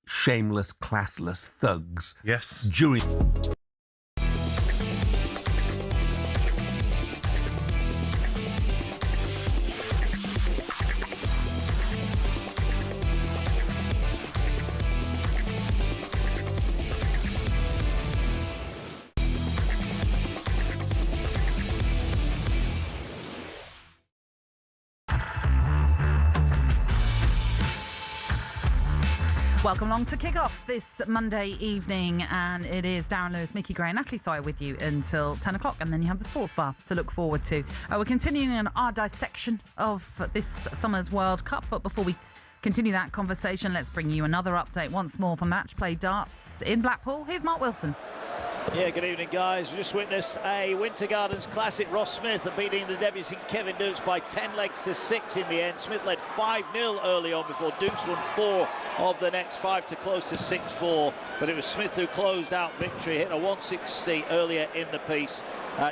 shameless, classless thugs. Yes. During... Welcome along to Kick-Off this Monday evening, and it is Darren Lewis, Micky Gray and Natalie Sawyer with you until 10 o'clock, and then you have the sports bar to look forward to. We're continuing on our dissection of this summer's World Cup, but before we continue that conversation, let's bring you another update once more for Match Play Darts in Blackpool. Here's Mark Wilson. Yeah, good evening, guys. We just witnessed a Winter Gardens classic. Ross Smith beating the debutant Kevin Dukes by 10 legs to 6 in the end. Smith led 5-0 early on before Dukes won 4 of the next 5 to close to 6-4. But it was Smith who closed out victory, hitting a 160 earlier in the piece.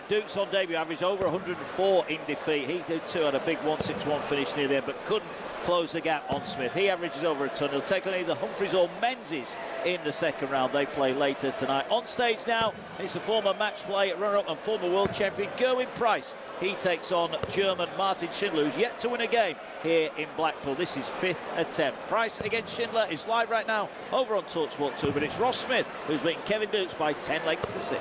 Dukes on debut averaged over 104 in defeat. He too had a big 161 finish near there, but couldn't close the gap on Smith. He averages over a ton. He'll take on either Humphreys or Menzies in the second round. They play later tonight. On stage now, it's the former match play runner-up and former world champion Gerwyn Price. He takes on German Martin Schindler, who's yet to win a game here in Blackpool. This is 5th attempt. Price against Schindler is live right now over on talkSPORT 2, but it's Ross Smith who's beaten Kevin Dukes by 10 legs to 6.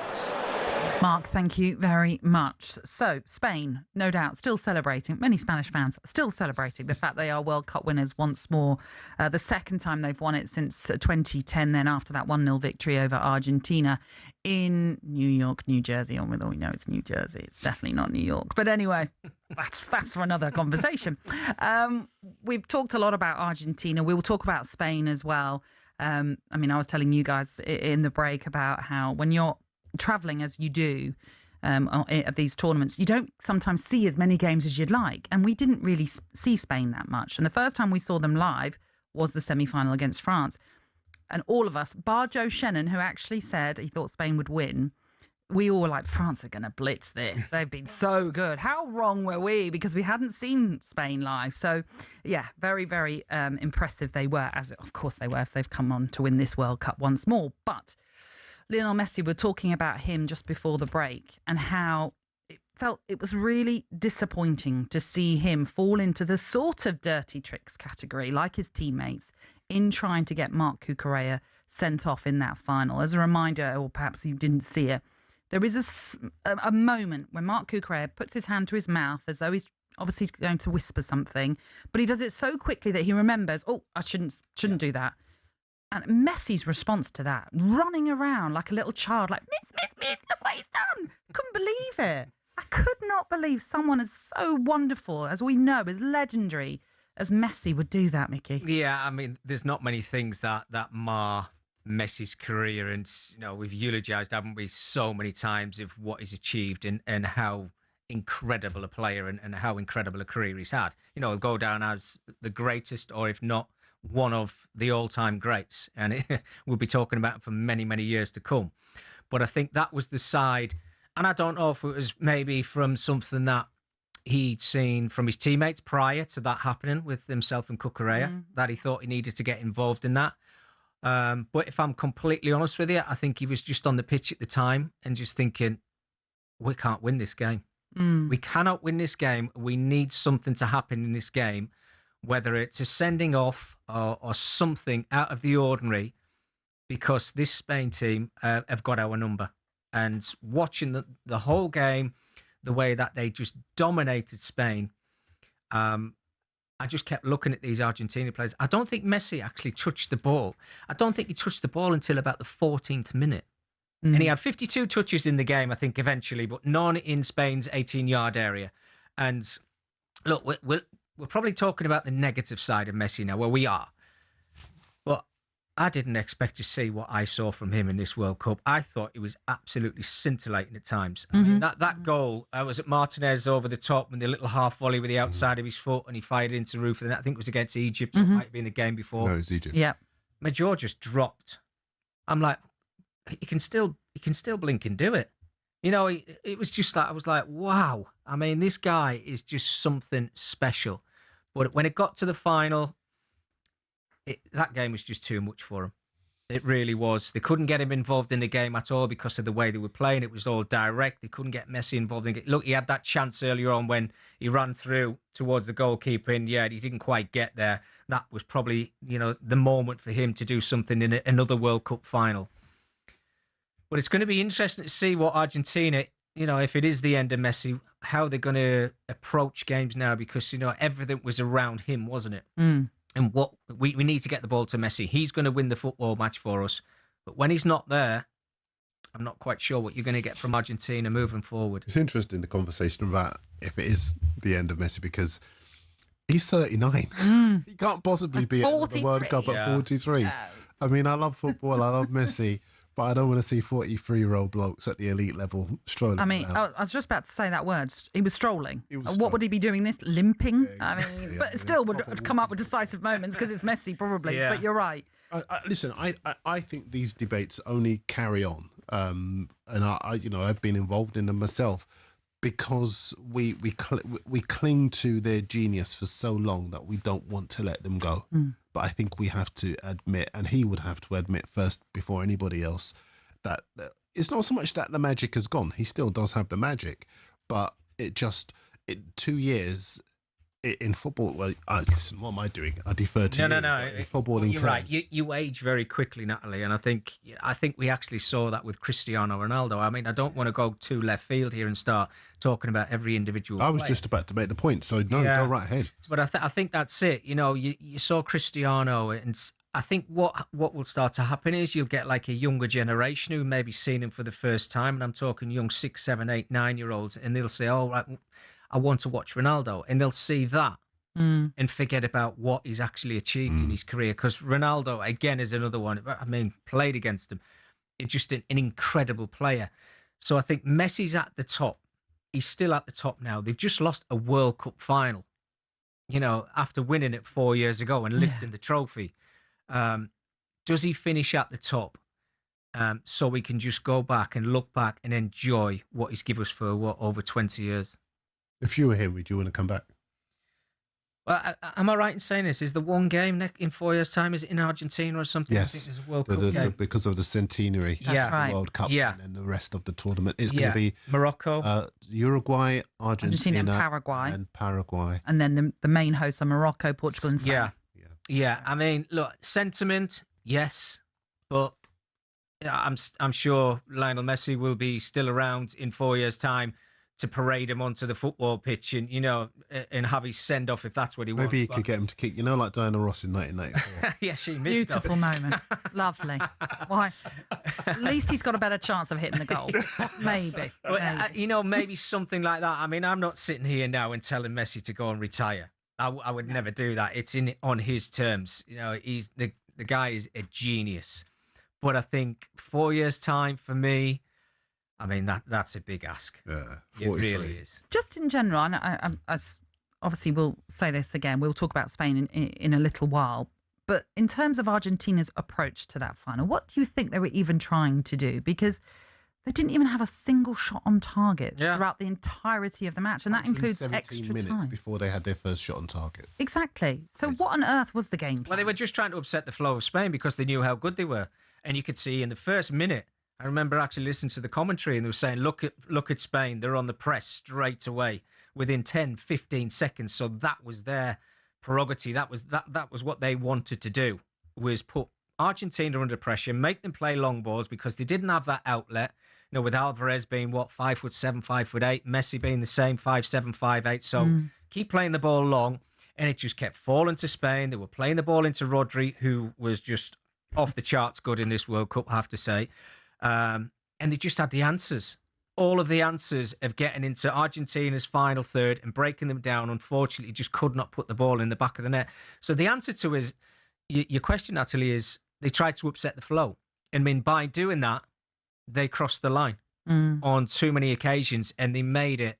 Mark, thank you very much. So, Spain, no doubt, still celebrating, many Spanish fans still celebrating the fact they are World Cup winners once more. The second time they've won it since 2010, then after that 1-0 victory over Argentina in New York, New Jersey. Although we know it's New Jersey, it's definitely not New York. But anyway, that's for another conversation. We've talked a lot about Argentina. We will talk about Spain as well. I mean, I was telling you guys in the break about how when you're travelling as you do at these tournaments, you don't sometimes see as many games as you'd like. And we didn't really see Spain that much. And the first time we saw them live was the semi-final against France. And all of us, bar Joe Shannon, who actually said he thought Spain would win, we all were like, France are going to blitz this. They've been so good. How wrong were we? Because we hadn't seen Spain live. So, yeah, very, very impressive they were. As of course they were, as they've come on to win this World Cup once more. But Lionel Messi, we're talking about him just before the break and how it was really disappointing to see him fall into the sort of dirty tricks category, like his teammates, in trying to get Marc Cucurella sent off in that final. As a reminder, or perhaps you didn't see it, there is a moment when Marc Cucurella puts his hand to his mouth as though he's obviously going to whisper something, but he does it so quickly that he remembers, oh, I shouldn't do that. And Messi's response to that, running around like a little child, like, miss, look what he's done. Couldn't believe it. I could not believe someone as so wonderful, as we know, as legendary as Messi would do that, Micky. Yeah, I mean, there's not many things that mar Messi's career. And, you know, we've eulogised, haven't we, so many times of what he's achieved and how incredible a player and how incredible a career he's had. You know, he'll go down as the greatest, or if not, one of the all-time greats, and we'll be talking about him for many, many years to come. But I think that was the side, and I don't know if it was maybe from something that he'd seen from his teammates prior to that happening with himself and Cucurella, that he thought he needed to get involved in that. But if I'm completely honest with you, I think he was just on the pitch at the time and just thinking, we can't win this game. We cannot win this game. We need something to happen in this game, whether it's a sending off or something out of the ordinary, because this Spain team have got our number. And watching the whole game, the way that they just dominated Spain, I just kept looking at these Argentina players. I don't think Messi actually touched the ball. I don't think he touched the ball until about the 14th minute. And he had 52 touches in the game, I think, eventually, but none in Spain's 18-yard area. And look, we're probably talking about the negative side of Messi now, where we are. But I didn't expect to see what I saw from him in this World Cup. I thought he was absolutely scintillating at times. I mean, that goal, was at Martinez over the top with the little half volley with the outside of his foot, and he fired into the roof. And I think it was against Egypt. It might have been the game before. No, it was Egypt. Yeah. Major just dropped. I'm like, he can still blink and do it. You know, it was just like, I was like, wow. I mean, this guy is just something special. But when it got to the final, that game was just too much for him. It really was. They couldn't get him involved in the game at all because of the way they were playing. It was all direct. They couldn't get Messi involved in it. Look, he had that chance earlier on when he ran through towards the goalkeeper, and yeah, he didn't quite get there. That was probably, you know, the moment for him to do something in another World Cup final. But it's going to be interesting to see what Argentina, you know, if it is the end of Messi, how they're going to approach games now, because, you know, everything was around him, wasn't it? And what we need to get the ball to Messi. He's going to win the football match for us. But when he's not there, I'm not quite sure what you're going to get from Argentina moving forward. It's interesting, the conversation about if it is the end of Messi, because he's 39. He can't possibly be at the World Cup at 43. No. I mean, I love football, I love Messi, but I don't want to see 43-year-old blokes at the elite level strolling I mean, around. I was just about to say that word. He was strolling. What would he be doing this? Limping? But still would come up with decisive moments because it's Messi, probably. Yeah. But you're right. Listen, I think these debates only carry on, and I've been involved in them myself, because we cling to their genius for so long that we don't want to let them go. But I think we have to admit, and he would have to admit first before anybody else, that it's not so much that the magic has gone. He still does have the magic, but 2 years in football. Well, listen, what am I doing? I defer to you. No. In footballing You're terms. right. You age very quickly, Natalie, and I think we actually saw that with Cristiano Ronaldo. I mean, I don't want to go too left field here and start talking about every individual. I was player. just about to make the point, so no, go right ahead. But I think that's it. You saw Cristiano, and I think what will start to happen is you'll get like a younger generation who maybe seen him for the first time, and I'm talking young 6, 7, 8, 9-year-olds, and they'll say, "Oh, right, I want to watch Ronaldo," and they'll see that and forget about what he's actually achieved in his career. Because Ronaldo, again, is another one. I mean, played against him. It's just an incredible player. So I think Messi's at the top. He's still at the top now. They've just lost a World Cup final, after winning it 4 years ago and lifting the trophy. Does he finish at the top? So we can just go back and look back and enjoy what he's given us for, over 20 years? If you were him, would you want to come back? Well, am I right in saying this? Is the one game in 4 years' time, is it in Argentina or something? Yes, I think there's a World Cup game. because of the centenary Right. World Cup and then the rest of the tournament. It's going Yeah. to be Morocco, Uruguay, Argentina, and Paraguay. And then the main hosts are Morocco, Portugal, and Spain. Yeah. I mean, look, sentiment, yes, but I'm sure Lionel Messi will be still around in 4 years' time to parade him onto the football pitch and and have his send off if that's what he wants. Maybe he could get him to kick, like Diana Ross in 1994. Yeah, she missed Beautiful moment. Lovely. Why? At least he's got a better chance of hitting the goal. Maybe. Well, maybe something like that. I mean, I'm not sitting here now and telling Messi to go and retire. I would never do that. It's on his terms. He's the guy is a genius. But I think 4 years' time for me, I mean, that's a big ask. Yeah, it really is. Just in general, and I obviously we'll say this again, we'll talk about Spain in a little while, but in terms of Argentina's approach to that final, what do you think they were even trying to do? Because they didn't even have a single shot on target throughout the entirety of the match, and that includes 17 extra minutes time. before they had their first shot on target. Exactly. So what on earth was the game plan? Well, they were just trying to upset the flow of Spain because they knew how good they were. And you could see in the first minute, I remember actually listening to the commentary and they were saying, look at Spain. They're on the press straight away within 10, 15 seconds. So that was their prerogative. That was what they wanted to do, was put Argentina under pressure, make them play long balls because they didn't have that outlet. With Alvarez being 5'7", 5'8", Messi being the same 5'7", 5'8". So keep playing the ball long, and it just kept falling to Spain. They were playing the ball into Rodri, who was just off the charts good in this World Cup, I have to say. And they just had the answers. All of the answers of getting into Argentina's final third and breaking them down. Unfortunately, just could not put the ball in the back of the net. So the answer to your question, Natalie, is they tried to upset the flow. I mean, by doing that, they crossed the line on too many occasions, and they made it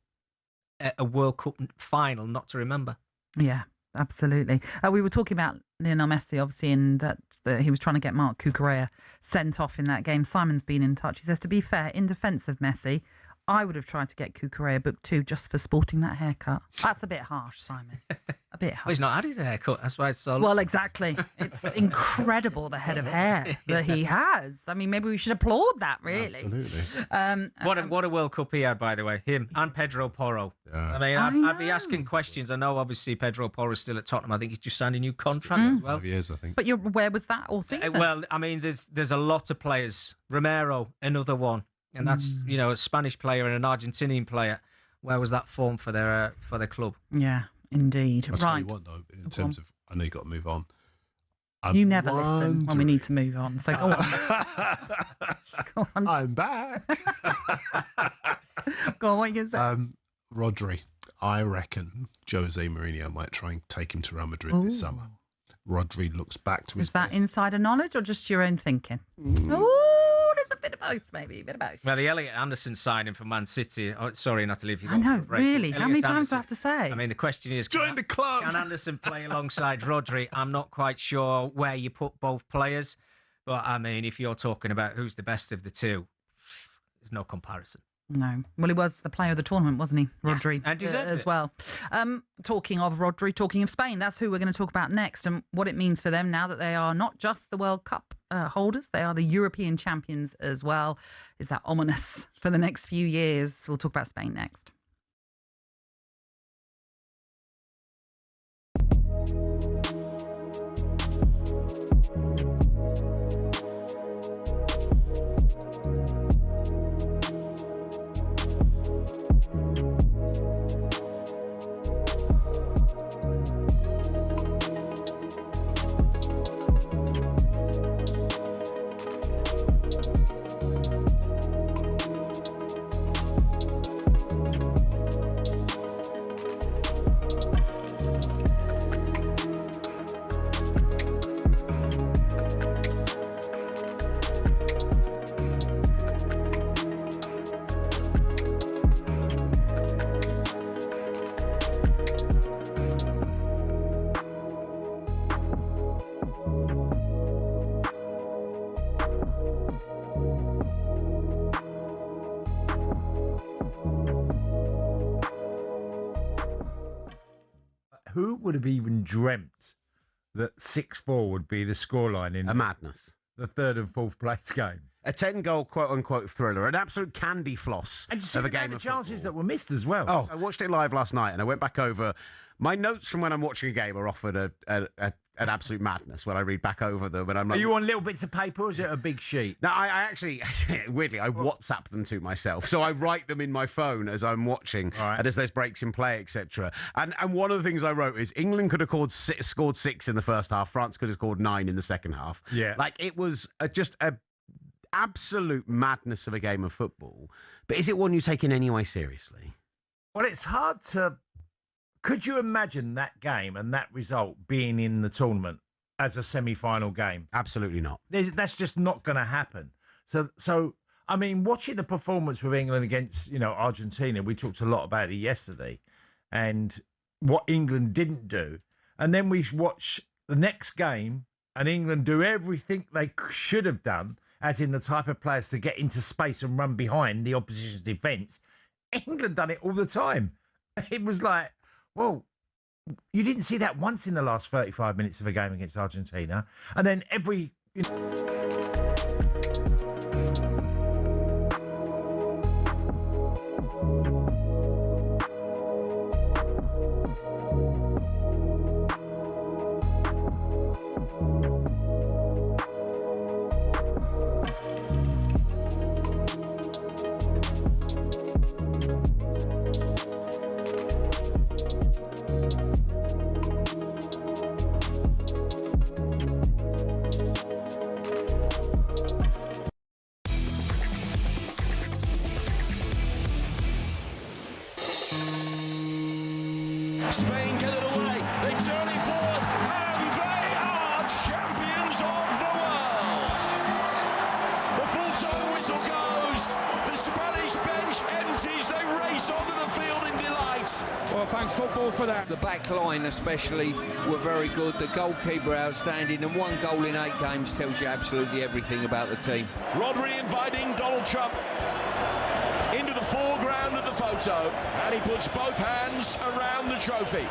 a World Cup final not to remember. Yeah, absolutely. We were talking about Lionel Messi, obviously, and that he was trying to get Marc Cucurella sent off in that game. Simon's been in touch. He says, to be fair, in defence of Messi, I would have tried to get Cucurella booked too, just for sporting that haircut. That's a bit harsh, Simon. A bit harsh. Well, he's not had his haircut. That's why it's so... Well, exactly. It's incredible, the head of hair that he has. I mean, maybe we should applaud that, really. Absolutely. What a World Cup he had, by the way. Him and Pedro Porro. I mean, I'd be asking questions. I know, obviously, Pedro Porro's still at Tottenham. I think he's just signed a new contract as well. 5 years, I think. But where was that all season? Well, I mean, there's a lot of players. Romero, another one. And that's, a Spanish player and an Argentinian player. Where was that form for their club? Yeah, indeed. I'll tell you what, though, in terms of I know you've got to move on. You never listen when we need to move on. So go on. Go on. I'm back. Go on, what are you going to say? Rodri. I reckon Jose Mourinho might try and take him to Real Madrid this summer. Rodri looks back to his Is that best. insider knowledge or just your own thinking? Oh, there's a bit of both, maybe. A bit of both. Well, the Elliot Anderson signing for Man City. Oh, sorry, Natalie, if you I know, really. How many times do I have to say? I mean, the question is, join the club. Can Anderson play alongside Rodri? I'm not quite sure where you put both players, but I mean, if you're talking about who's the best of the two, there's no comparison. No. Well, he was the player of the tournament, wasn't he? Rodri. And deserved as it. well. Talking of Rodri, talking of Spain, that's who we're going to talk about next and what it means for them now that they are not just the World Cup holders, they are the European champions as well. Is that ominous for the next few years? We'll talk about Spain next. Who would have even dreamt that 6-4 would be the scoreline in A madness. the third and fourth place game? A 10-goal quote-unquote thriller, an absolute candy floss And you see of a the game of chances football. that were missed as well. Oh, I watched it live last night, and I went back over. My notes from when I'm watching a game are often an absolute madness when I read back over them. And I'm Are like, you on little bits of paper or is it a big sheet? No, I actually, weirdly, I WhatsApp them to myself. So I write them in my phone as I'm watching and as there's breaks in play, etc. And one of the things I wrote is England could have scored 6 in the first half. France could have scored 9 in the second half. Yeah. Like, it was just a absolute madness of a game of football. But is it one you take in any way seriously? Well, it's hard to... Could you imagine that game and that result being in the tournament as a semi-final game? Absolutely not. That's just not going to happen. So I mean, watching the performance with England against, Argentina, we talked a lot about it yesterday, and what England didn't do. And then we watch the next game and England do everything they should have done, as in the type of players to get into space and run behind the opposition's defence. England done it all the time. It was like, well, you didn't see that once in the last 35 minutes of a game against Argentina. And then every... Spain get it away. They're turning forward, and they are champions of the world. The full-time whistle goes. The Spanish bench empties. They race onto the field in delight. Well, thank football for that. The back line especially were very good. The goalkeeper outstanding, and 1 goal in 8 games tells you absolutely everything about the team. Rodri inviting Donald Trump into the foreground of the photo, and he puts both hands around the trophy.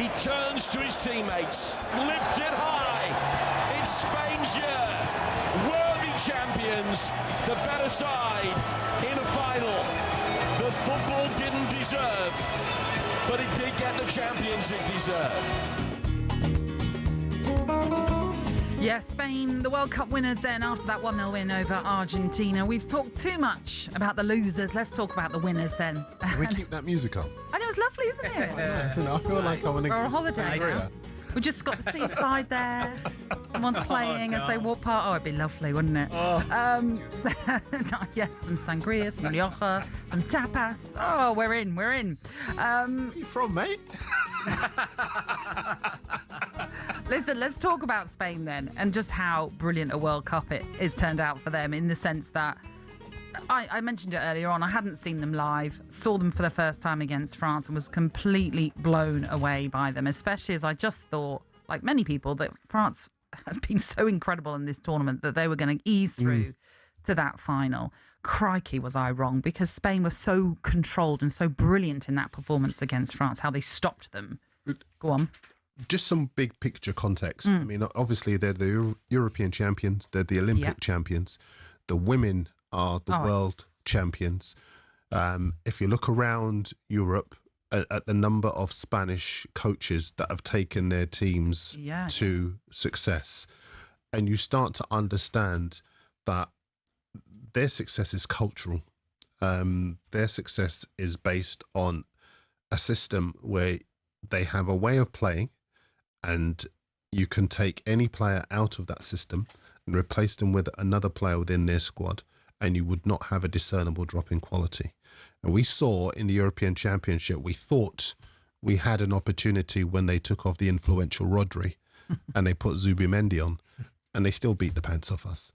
He turns to his teammates, lifts it high. It's Spain's year. Worthy champions, the better side in a final that football didn't deserve, but it did get the champions it deserved. Yes, Spain, the World Cup winners then after that 1-0 win over Argentina. We've talked too much about the losers. Let's talk about the winners then. Can we keep that music on? I know, it's lovely, isn't it? I feel like I want to For a holiday. We just got the seaside there. Someone's playing as they walk past. Oh, it'd be lovely, wouldn't it? Yes, some sangria, some rioja, some tapas. Oh, we're in. Where are you from, mate? Listen, let's talk about Spain then, and just how brilliant a World Cup it has turned out for them, in the sense that I mentioned it earlier on. I hadn't seen them live, saw them for the first time against France, and was completely blown away by them, especially as I just thought, like many people, that France had been so incredible in this tournament that they were going to ease through to that final. Crikey, was I wrong, because Spain was so controlled and so brilliant in that performance against France, how they stopped them. Go on. Just some big picture context. I mean, obviously, they're the European champions, they're the Olympic champions. The women are the world champions. If you look around Europe at the number of Spanish coaches that have taken their teams to success, and you start to understand that their success is cultural. Their success is based on a system where they have a way of playing, and you can take any player out of that system and replace them with another player within their squad, and you would not have a discernible drop in quality. And we saw in the European Championship, we thought we had an opportunity when they took off the influential Rodri and they put Zubimendi on, and they still beat the pants off us.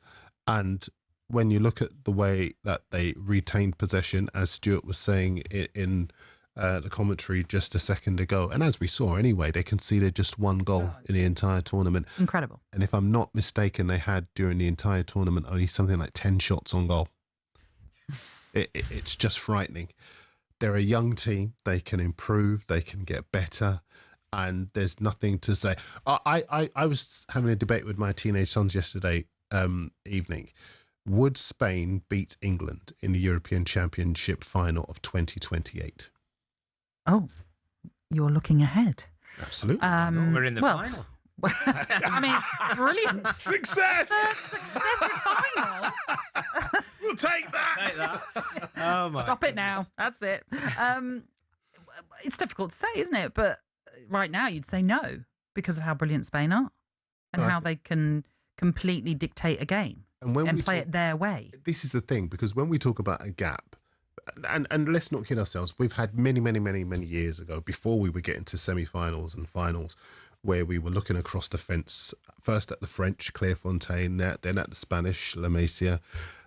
And when you look at the way that they retained possession, as Stuart was saying in the commentary just a second ago, and as we saw anyway, they conceded just one goal in the entire tournament. Incredible. And if I'm not mistaken, they had during the entire tournament only something like 10 shots on goal. It's just frightening. They're a young team. They can improve. They can get better. And there's nothing to say. I was having a debate with my teenage sons yesterday evening. Would Spain beat England in the European Championship final of 2028? Oh, you're looking ahead. Absolutely. We're in the final. I mean, brilliant. Success! Successive final. We'll take that. Take that. Oh my Stop it now. That's it. It's difficult to say, isn't it? But right now, you'd say no, because of how brilliant Spain are and how they can completely dictate a game and play it their way. This is the thing, because when we talk about a gap, and let's not kid ourselves, we've had many years ago, before we were getting to semi-finals and finals, where we were looking across the fence, first at the French, Clairefontaine, then at the Spanish, La Masia.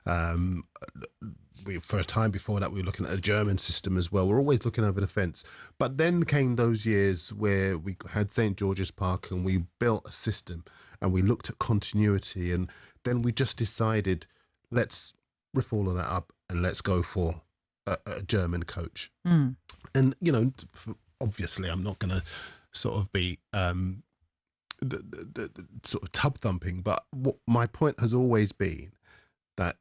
For a time before that, we were looking at a German system as well. We're always looking over the fence. But then came those years where we had St. George's Park and we built a system and we looked at continuity, and then we just decided, let's rip all of that up and let's go for a German coach. And, you know, obviously I'm not going to sort of be sort of tub thumping, but what my point has always been that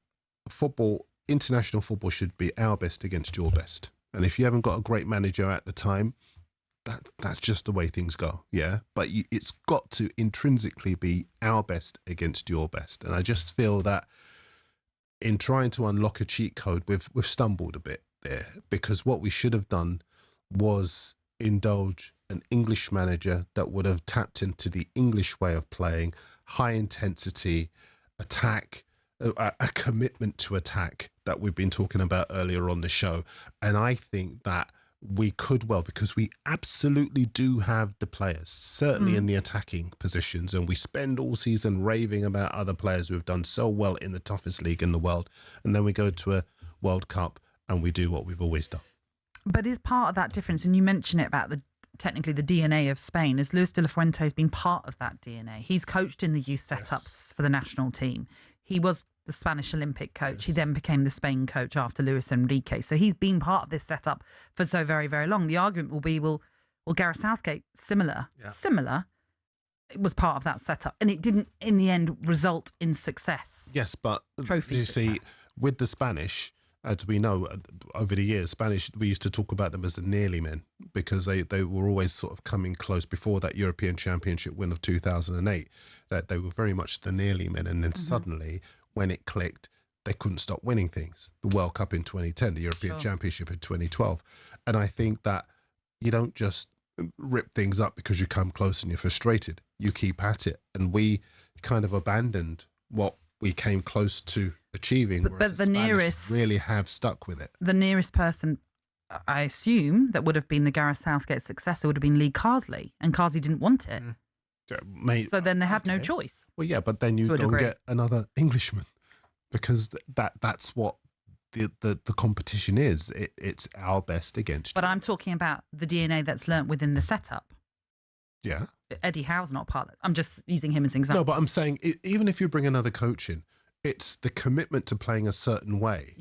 football, international football, should be our best against your best. And if you haven't got a great manager at the time, that's just the way things go, yeah? But it's got to intrinsically be our best against your best. And I just feel that in trying to unlock a cheat code, we've stumbled a bit there, because what we should have done was indulge an English manager that would have tapped into the English way of playing, high intensity, attack, a commitment to attack that we've been talking about earlier on the show. And I think that we could well, because we absolutely do have the players, certainly in the attacking positions, and we spend all season raving about other players who have done so well in the toughest league in the world, and then we go to a World Cup and we do what we've always done. But is part of that difference, and you mention it about technically the DNA of Spain, is Luis de la Fuente has been part of that DNA. He's coached in the youth setups for the national team. He was the Spanish Olympic coach. He then became the Spain coach after Luis Enrique. So he's been part of this setup for so very, very long. The argument will be, well, Gareth Southgate, similar, it was part of that setup. And it didn't, in the end, result in success. Yes, but Trophy you success. see, with the Spanish, as we know, over the years, Spanish, we used to talk about them as the nearly men, because they were always sort of coming close before that European Championship win of 2008, that they were very much the nearly men. And then suddenly, when it clicked, they couldn't stop winning things. The World Cup in 2010, the European Championship in 2012. And I think that you don't just rip things up because you come close and you're frustrated. You keep at it. And we kind of abandoned what we came close to achieving, whereas but the nearest really have stuck with it. The nearest person, I assume, that would have been the Gareth Southgate successor would have been Lee Carsley, and Carsley didn't want it. So then they had no choice. Well, yeah, but then you don't get another Englishman, because that's what the competition is. It's our best against. But I'm talking about the DNA that's learnt within the setup. Yeah. Eddie Howe's not part of it. I'm just using him as an example. No, but I'm saying even if you bring another coach in, it's the commitment to playing a certain way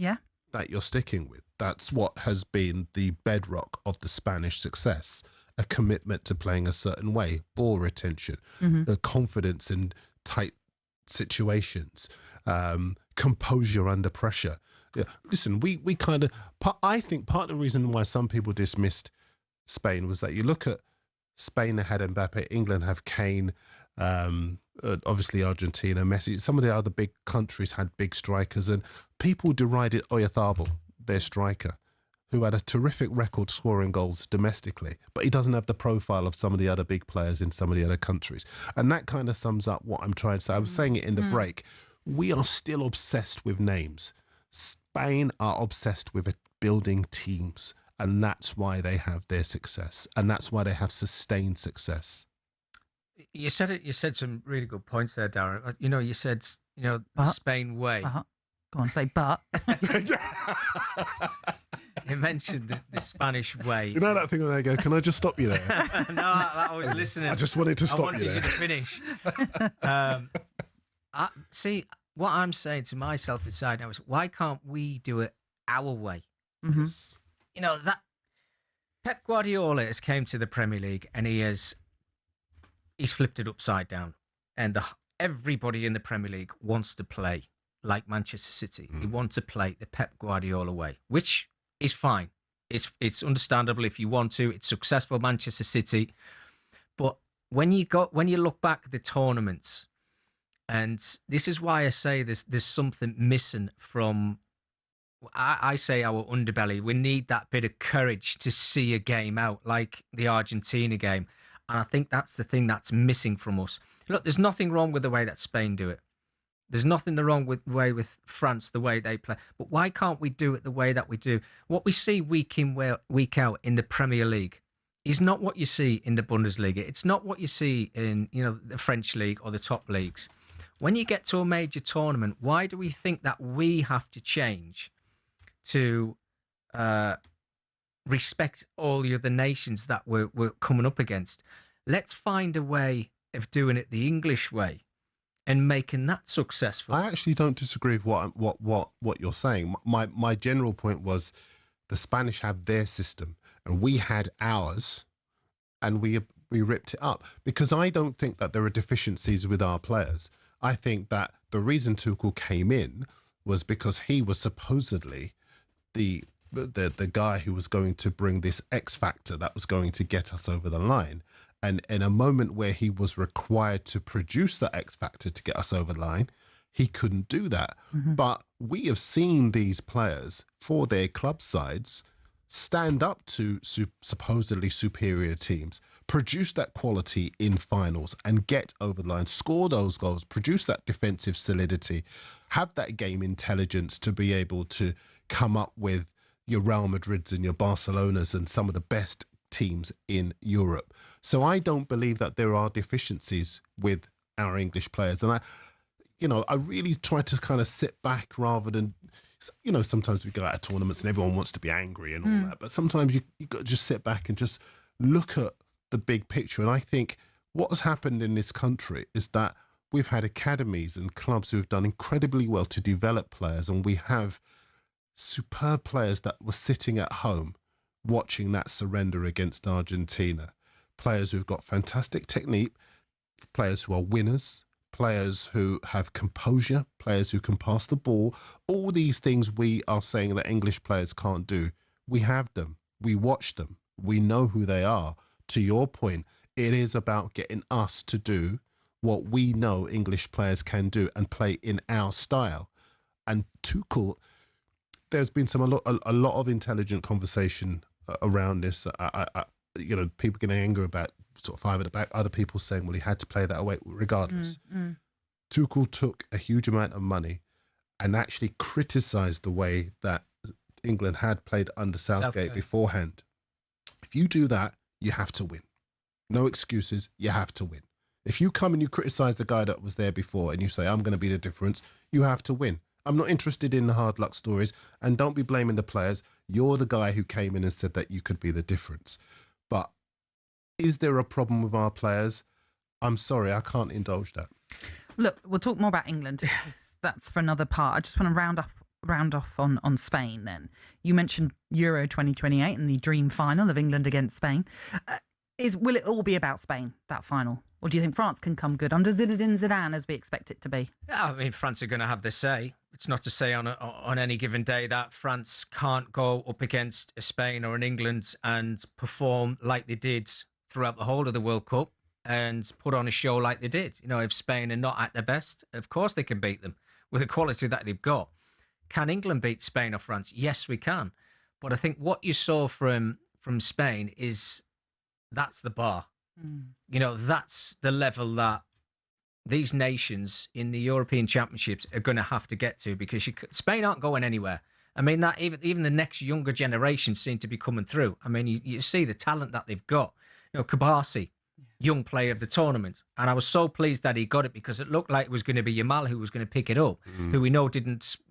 that you're sticking with. That's what has been the bedrock of the Spanish success. A commitment to playing a certain way, ball retention, the confidence in tight situations, composure under pressure. Yeah. Listen, we kind of... I think part of the reason why some people dismissed Spain was that you look at Spain had Mbappe, England have Kane, obviously Argentina, Messi. Some of the other big countries had big strikers, and people derided Oyarzabal, their striker, who had a terrific record scoring goals domestically, but he doesn't have the profile of some of the other big players in some of the other countries. And that kind of sums up what I'm trying to say. I was saying it in the break. We are still obsessed with names. Spain are obsessed with building teams. And that's why they have their success, and that's why they have sustained success. You said it. You said some really good points there, Darren. You said Spain way. Go on, say but. You mentioned the Spanish way. You know that thing where they go, "Can I just stop you there?" No, I was listening. I just wanted to stop you there. I wanted you to finish. See, what I'm saying to myself inside now is, why can't we do it our way? Yes. That Pep Guardiola has came to the Premier League and he's flipped it upside down, and everybody in the Premier League wants to play like Manchester City. They want to play the Pep Guardiola way, which is fine. It's understandable if you want to. It's successful Manchester City, but when you look back at the tournaments, and this is why I say there's something missing from. I say our underbelly. We need that bit of courage to see a game out, like the Argentina game. And I think that's the thing that's missing from us. Look, there's nothing wrong with the way that Spain do it. There's nothing wrong with the way with France, the way they play. But why can't we do it the way that we do? What we see week in, week out in the Premier League is not what you see in the Bundesliga. It's not what you see in the French league or the top leagues. When you get to a major tournament, why do we think that we have to change to respect all the other nations that we're coming up against? Let's find a way of doing it the English way and making that successful. I actually don't disagree with what you're saying. My general point was the Spanish have their system and we had ours, and we ripped it up, because I don't think that there are deficiencies with our players. I think that the reason Tuchel came in was because he was supposedly the guy who was going to bring this X factor that was going to get us over the line. And in a moment where he was required to produce that X factor to get us over the line, he couldn't do that. But we have seen these players, for their club sides, stand up to supposedly superior teams, produce that quality in finals and get over the line, score those goals, produce that defensive solidity, have that game intelligence to be able to come up with your Real Madrids and your Barcelonas and some of the best teams in Europe. So I don't believe that there are deficiencies with our English players. And I really try to kind of sit back rather than, sometimes we go out of tournaments and everyone wants to be angry and all that. But sometimes you got to just sit back and just look at the big picture. And I think what's happened in this country is that we've had academies and clubs who have done incredibly well to develop players, and we have superb players that were sitting at home watching that surrender against Argentina. Players who've got fantastic technique, players who are winners, players who have composure, players who can pass the ball. All these things we are saying that English players can't do. We have them. We watch them. We know who they are. To your point, it is about getting us to do what we know English players can do and play in our style. And Tuchel, there's been a lot of intelligent conversation around this. people getting angry about sort of 5 at the back, other people saying, well, he had to play that away regardless. Tuchel took a huge amount of money and actually criticised the way that England had played under Southgate beforehand. If you do that, you have to win. No excuses, you have to win. If you come and you criticise the guy that was there before and you say, I'm going to be the difference, you have to win. I'm not interested in the hard luck stories, and don't be blaming the players. You're the guy who came in and said that you could be the difference. But is there a problem with our players? I'm sorry, I can't indulge that. Look, we'll talk more about England, because that's for another part. I just want to round off on Spain then. You mentioned Euro 2028 and the dream final of England against Spain. Will it all be about Spain, that final? Or do you think France can come good under Zinedine Zidane, as we expect it to be? Yeah, I mean, France are going to have their say. It's not to say on any given day that France can't go up against a Spain or an England and perform like they did throughout the whole of the World Cup and put on a show like they did. If Spain are not at their best, of course they can beat them with the quality that they've got. Can England beat Spain or France? Yes, we can. But I think what you saw from Spain is that's the bar. That's the level that these nations in the European Championships are going to have to get to, because Spain aren't going anywhere. I mean, that even the next younger generation seem to be coming through. I mean, you see the talent that they've got. Kabasi, young player of the tournament. And I was so pleased that he got it, because it looked like it was going to be Yamal who was going to pick it up, who we know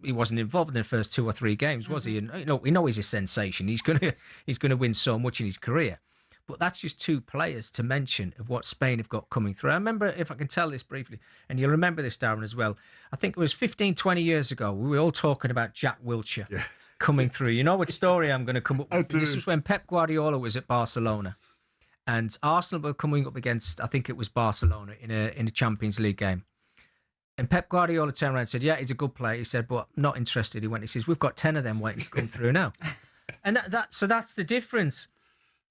he wasn't involved in the first 2 or 3 games, was he? And we know he's a sensation. He's going to win so much in his career. But that's just 2 players to mention of what Spain have got coming through. I remember, if I can tell this briefly, and you'll remember this, Darren, as well. I think it was 15, 20 years ago, we were all talking about Jack Wilshere coming through. You know what story I'm going to come up with? This was when Pep Guardiola was at Barcelona. And Arsenal were coming up against, I think it was Barcelona, in a Champions League game. And Pep Guardiola turned around and said, yeah, he's a good player. He said, but not interested. He says, we've got 10 of them waiting to come through now. And so that's the difference.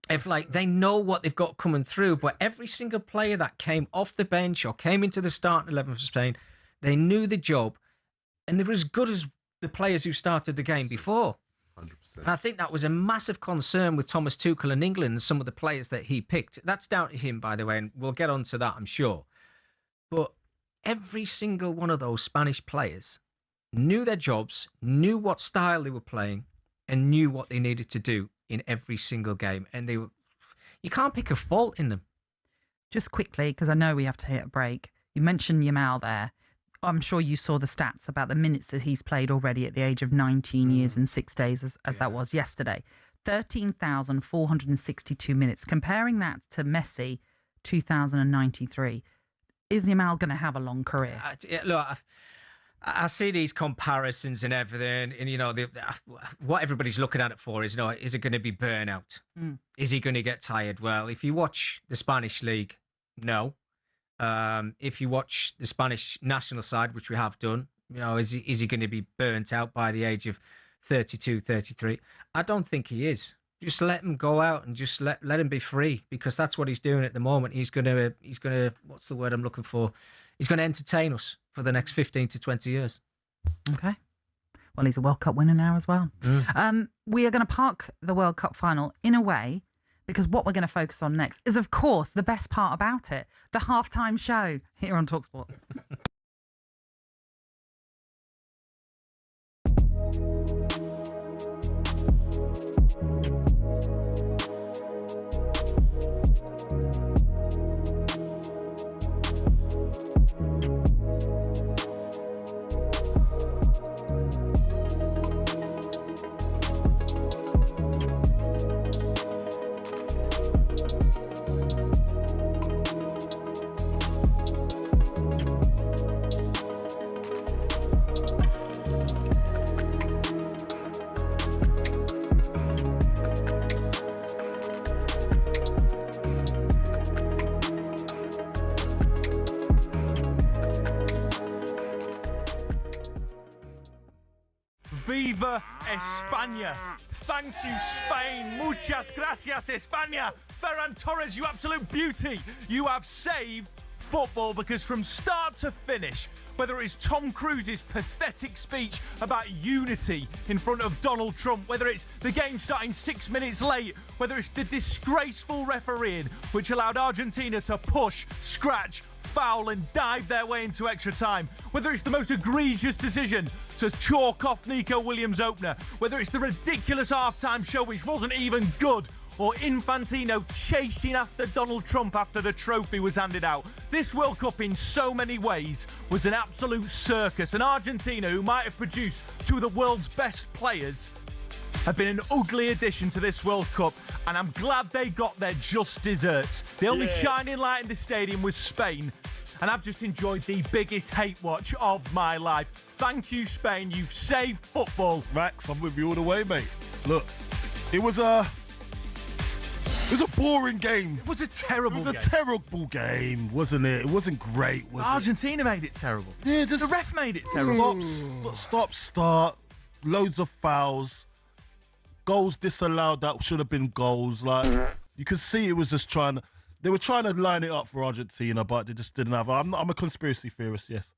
If they know what they've got coming through, but every single player that came off the bench or came into the starting 11 for Spain, they knew the job, and they were as good as the players who started the game before. 100%. And I think that was a massive concern with Thomas Tuchel in England and some of the players that he picked. That's down to him, by the way, and we'll get on to that, I'm sure. But every single one of those Spanish players knew their jobs, knew what style they were playing, and knew what they needed to do in every single game. And you can't pick a fault in them. Just quickly, because I know we have to hit a break. You mentioned Yamal there. I'm sure you saw the stats about the minutes that he's played already at the age of 19 years and 6 days, as that was yesterday. 13,462 minutes. Comparing that to Messi, 2,093. Is Yamal going to have a long career? Look, I see these comparisons and everything, and what everybody's looking at it for is, is it going to be burnout? Is he going to get tired? Well, if you watch the Spanish league, no. If you watch the Spanish national side, which we have done, is he going to be burnt out by the age of 32, 33? I don't think he is. Just let him go out and just let him be free, because that's what he's doing at the moment. He's going to what's the word I'm looking for? He's going to entertain us for the next 15 to 20 years. Okay. Well, he's a World Cup winner now as well. We are going to park the World Cup final in a way, because what we're going to focus on next is, of course, the best part about it, the halftime show here on talkSPORT. Viva España! Thank you, Spain! Muchas gracias, España! Ferran Torres, you absolute beauty! You have saved football because from start to finish, whether it's Tom Cruise's pathetic speech about unity in front of Donald Trump, whether it's the game starting 6 minutes late, whether it's the disgraceful refereeing which allowed Argentina to push, scratch, foul and dive their way into extra time, whether it's the most egregious decision to chalk off Nico Williams' opener, whether it's the ridiculous halftime show which wasn't even good, or Infantino chasing after Donald Trump after the trophy was handed out. This World Cup in so many ways was an absolute circus, and Argentina, who might have produced two of the world's best players, have been an ugly addition to this World Cup, and I'm glad they got their just desserts. The only shining light in the stadium was Spain, and I've just enjoyed the biggest hate watch of my life. Thank you, Spain. You've saved football. Max, I'm with you all the way, mate. Look, it was a boring game. It was a terrible game. It was a terrible game, wasn't it? It wasn't great, was Argentina made it terrible. Yeah, just the ref made it terrible. Start. Loads of fouls. Goals disallowed that should have been goals. Like, you could see it was just they were trying to line it up for Argentina, but they just didn't have. I'm a conspiracy theorist, yes.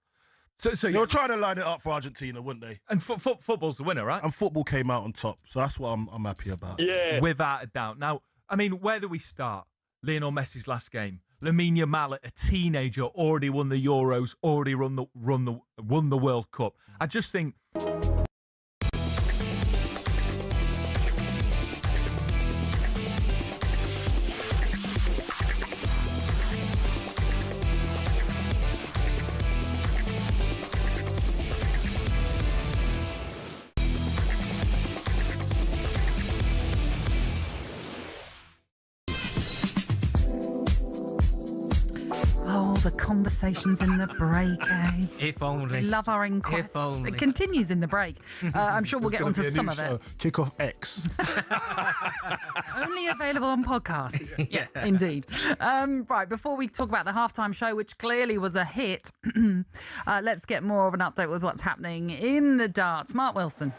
So they were trying to line it up for Argentina, weren't they? And football's the winner, right? And football came out on top, so that's what I'm happy about. Yeah, without a doubt. Now, I mean, where do we start? Lionel Messi's last game. Lamine Yamal, a teenager, already won the Euros, already won the World Cup. I just think. The conversations in the break, eh? If only. We love our inquests. If only. It continues in the break. I'm sure we'll get onto some of it. Kickoff X. Only available on podcast. Yeah, indeed. Right, before we talk about the halftime show, which clearly was a hit, let's get more of an update with what's happening in the darts. Mark Wilson.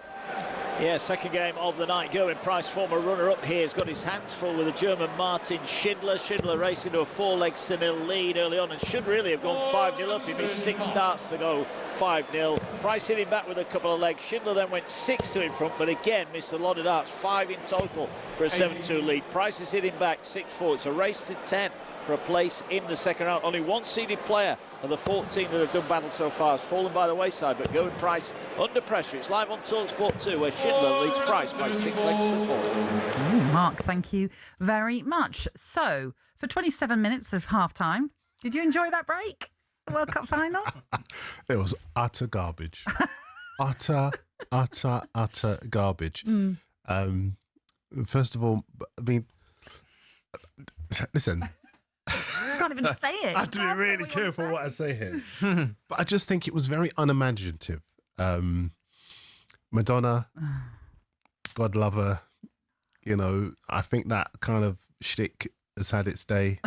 Yeah, second game of the night. Gerwyn Price, former runner-up here, has got his hands full with the German Martin Schindler. Schindler racing to a 4-leg Sunil lead early on and should really have gone 5-0 up. He missed 6 starts to go 5-0. Price hit him back with a couple of legs. Schindler then went 6 to in front, but again missed a lot of darts. 5 in total for a 7-2 lead. Price is hitting back 6-4. It's a race to 10 for a place in the second round. Only one seeded player of the 14 that have done battle so far has fallen by the wayside, but Gerwyn Price under pressure. It's live on talkSPORT 2, where Schindler leads Price by 6 legs to 4. Mark, thank you very much. So, for 27 minutes of halftime, did you enjoy that break? The World Cup final? It was utter garbage. utter garbage. First of all, I mean, listen. I can't even say it. I have to be really careful what I say here. But I just think it was very unimaginative. Madonna, God love her. You know, I think that kind of shtick has had its day.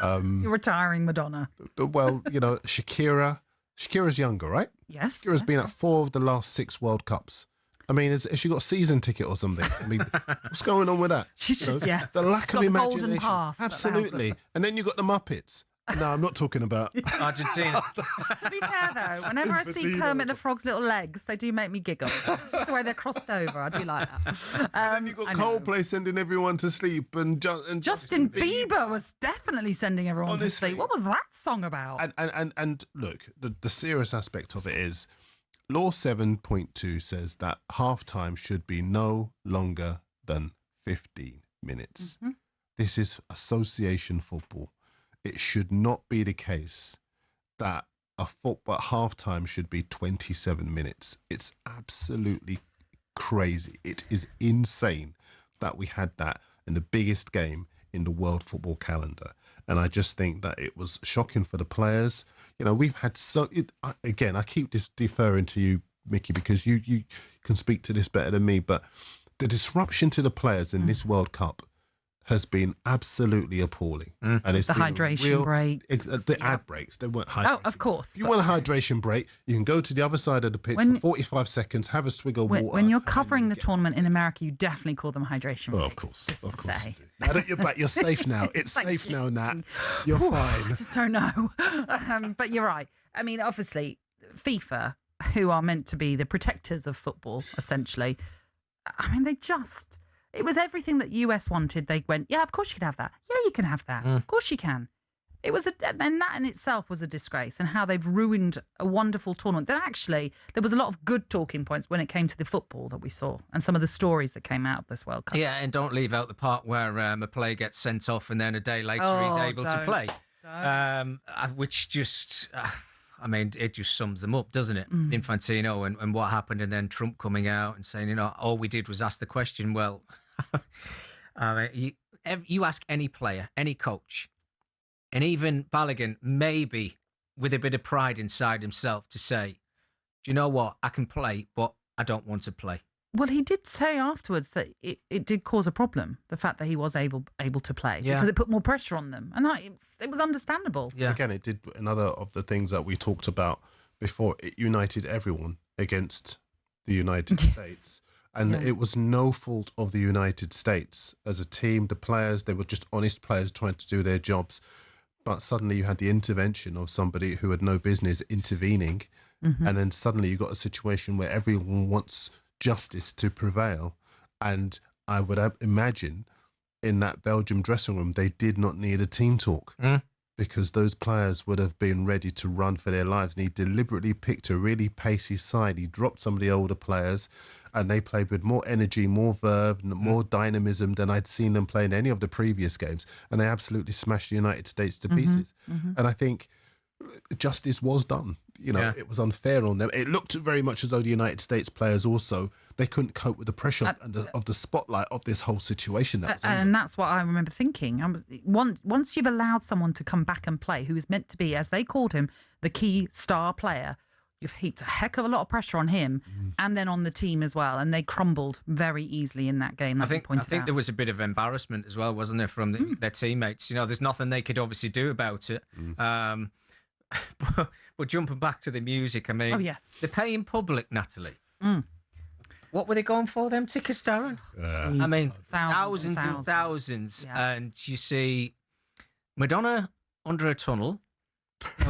You're retiring Madonna. Well, you know, Shakira's younger, right? Yes. Shakira's been at 4 of the last 6 World Cups. I mean, has she got a season ticket or something? I mean, what's going on with that? She's just, the lack of the imagination. golden pass Absolutely. And then you got the Muppets. No, I'm not talking about Argentina. To be fair, though, whenever I see Kermit the Frog's little legs, they do make me giggle. The way they're crossed over, I do like that. And then you got Coldplay sending everyone to sleep, and Justin Bieber was definitely sending everyone to sleep. What was that song about? And look, the serious aspect of it is, Law 7.2 says that halftime should be no longer than 15 minutes. Mm-hmm. This is association football. It should not be the case that a football halftime should be 27 minutes. It's absolutely crazy. It is insane that we had that in the biggest game in the world football calendar. And I just think that it was shocking for the players. You know, we've had again, I keep deferring to you, Micky, because you can speak to this better than me, but the disruption to the players in this World Cup has been absolutely appalling. And it's The been hydration breaks. The ad breaks, they weren't hydration. Oh, of course. If you want a hydration break, you can go to the other side of the pitch for 45 seconds, have a swig of water. When you're covering the tournament in America, you definitely call them hydration breaks. Oh, of course. Of course. Say. Now that you're back, you're safe now. It's safe now, Nat. You're fine. I just don't know. But you're right. I mean, obviously, FIFA, who are meant to be the protectors of football, essentially, I mean, it was everything that US wanted. They went, yeah, of course you can have that. Yeah, you can have that. Of course you can. And that in itself was a disgrace, and how they've ruined a wonderful tournament. That actually, there was a lot of good talking points when it came to the football that we saw and some of the stories that came out of this World Cup. Yeah, and don't leave out the part where a player gets sent off and then a day later he's able to play. Which just, I mean, it just sums them up, doesn't it? Infantino and what happened, and then Trump coming out and saying, all we did was ask the question. Well, you ask any player, any coach, and even Balogun, maybe with a bit of pride inside himself, to say, do you know what? I can play, but I don't want to play. Well, he did say afterwards that it did cause a problem, the fact that he was able to play, because it put more pressure on them. And it was understandable. Yeah. Again, it did another of the things that we talked about before. It united everyone against the United States. And it was no fault of the United States. As a team, the players, they were just honest players trying to do their jobs. But suddenly you had the intervention of somebody who had no business intervening. And then suddenly you got a situation where everyone wants justice to prevail. And I would imagine in that Belgium dressing room, they did not need a team talk because those players would have been ready to run for their lives. And he deliberately picked a really pacey side. He dropped some of the older players and they played with more energy, more verve, more dynamism than I'd seen them play in any of the previous games. And they absolutely smashed the United States to pieces. And I think justice was done. It was unfair on them. It looked very much as though the United States players also, they couldn't cope with the pressure of the spotlight of this whole situation. And that's what I remember thinking. Once you've allowed someone to come back and play, who is meant to be, as they called him, the key star player, you've heaped a heck of a lot of pressure on him and then on the team as well. And they crumbled very easily in that game. I think there was a bit of embarrassment as well, wasn't there, from their teammates? There's nothing they could obviously do about it. But jumping back to the music, I mean, they pay in public, Natalie. What were they going for, them tickets, Darren? I mean, thousands and thousands. And you see Madonna under a tunnel,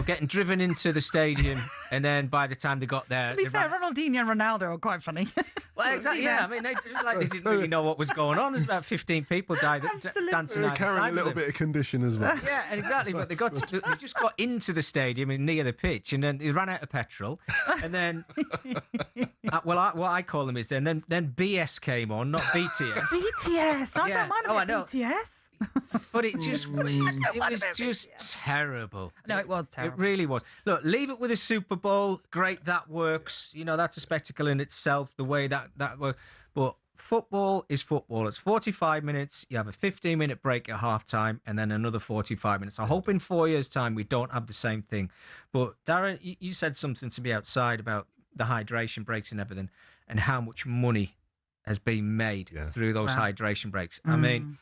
getting driven into the stadium, and then by the time they got there... To be fair, Ronaldinho and Ronaldo are quite funny. Well, exactly, yeah. I mean, they didn't really know what was going on. There's about 15 people died dancing They're out carrying a little bit of condition as well. Yeah, exactly. But they just got into the stadium and near the pitch, and then they ran out of petrol. And then, what I call them is then BS came on, not BTS. BTS. I don't mind about BTS. But it was just terrible. No, it was terrible. It really was. Look, leave it with a Super Bowl. Great, that works. That's a spectacle in itself, the way that works. But football is football. It's 45 minutes. You have a 15-minute break at halftime and then another 45 minutes. I hope in 4 years' time we don't have the same thing. But Darren, you said something to me outside about the hydration breaks and everything and how much money has been made through those hydration breaks. I mean...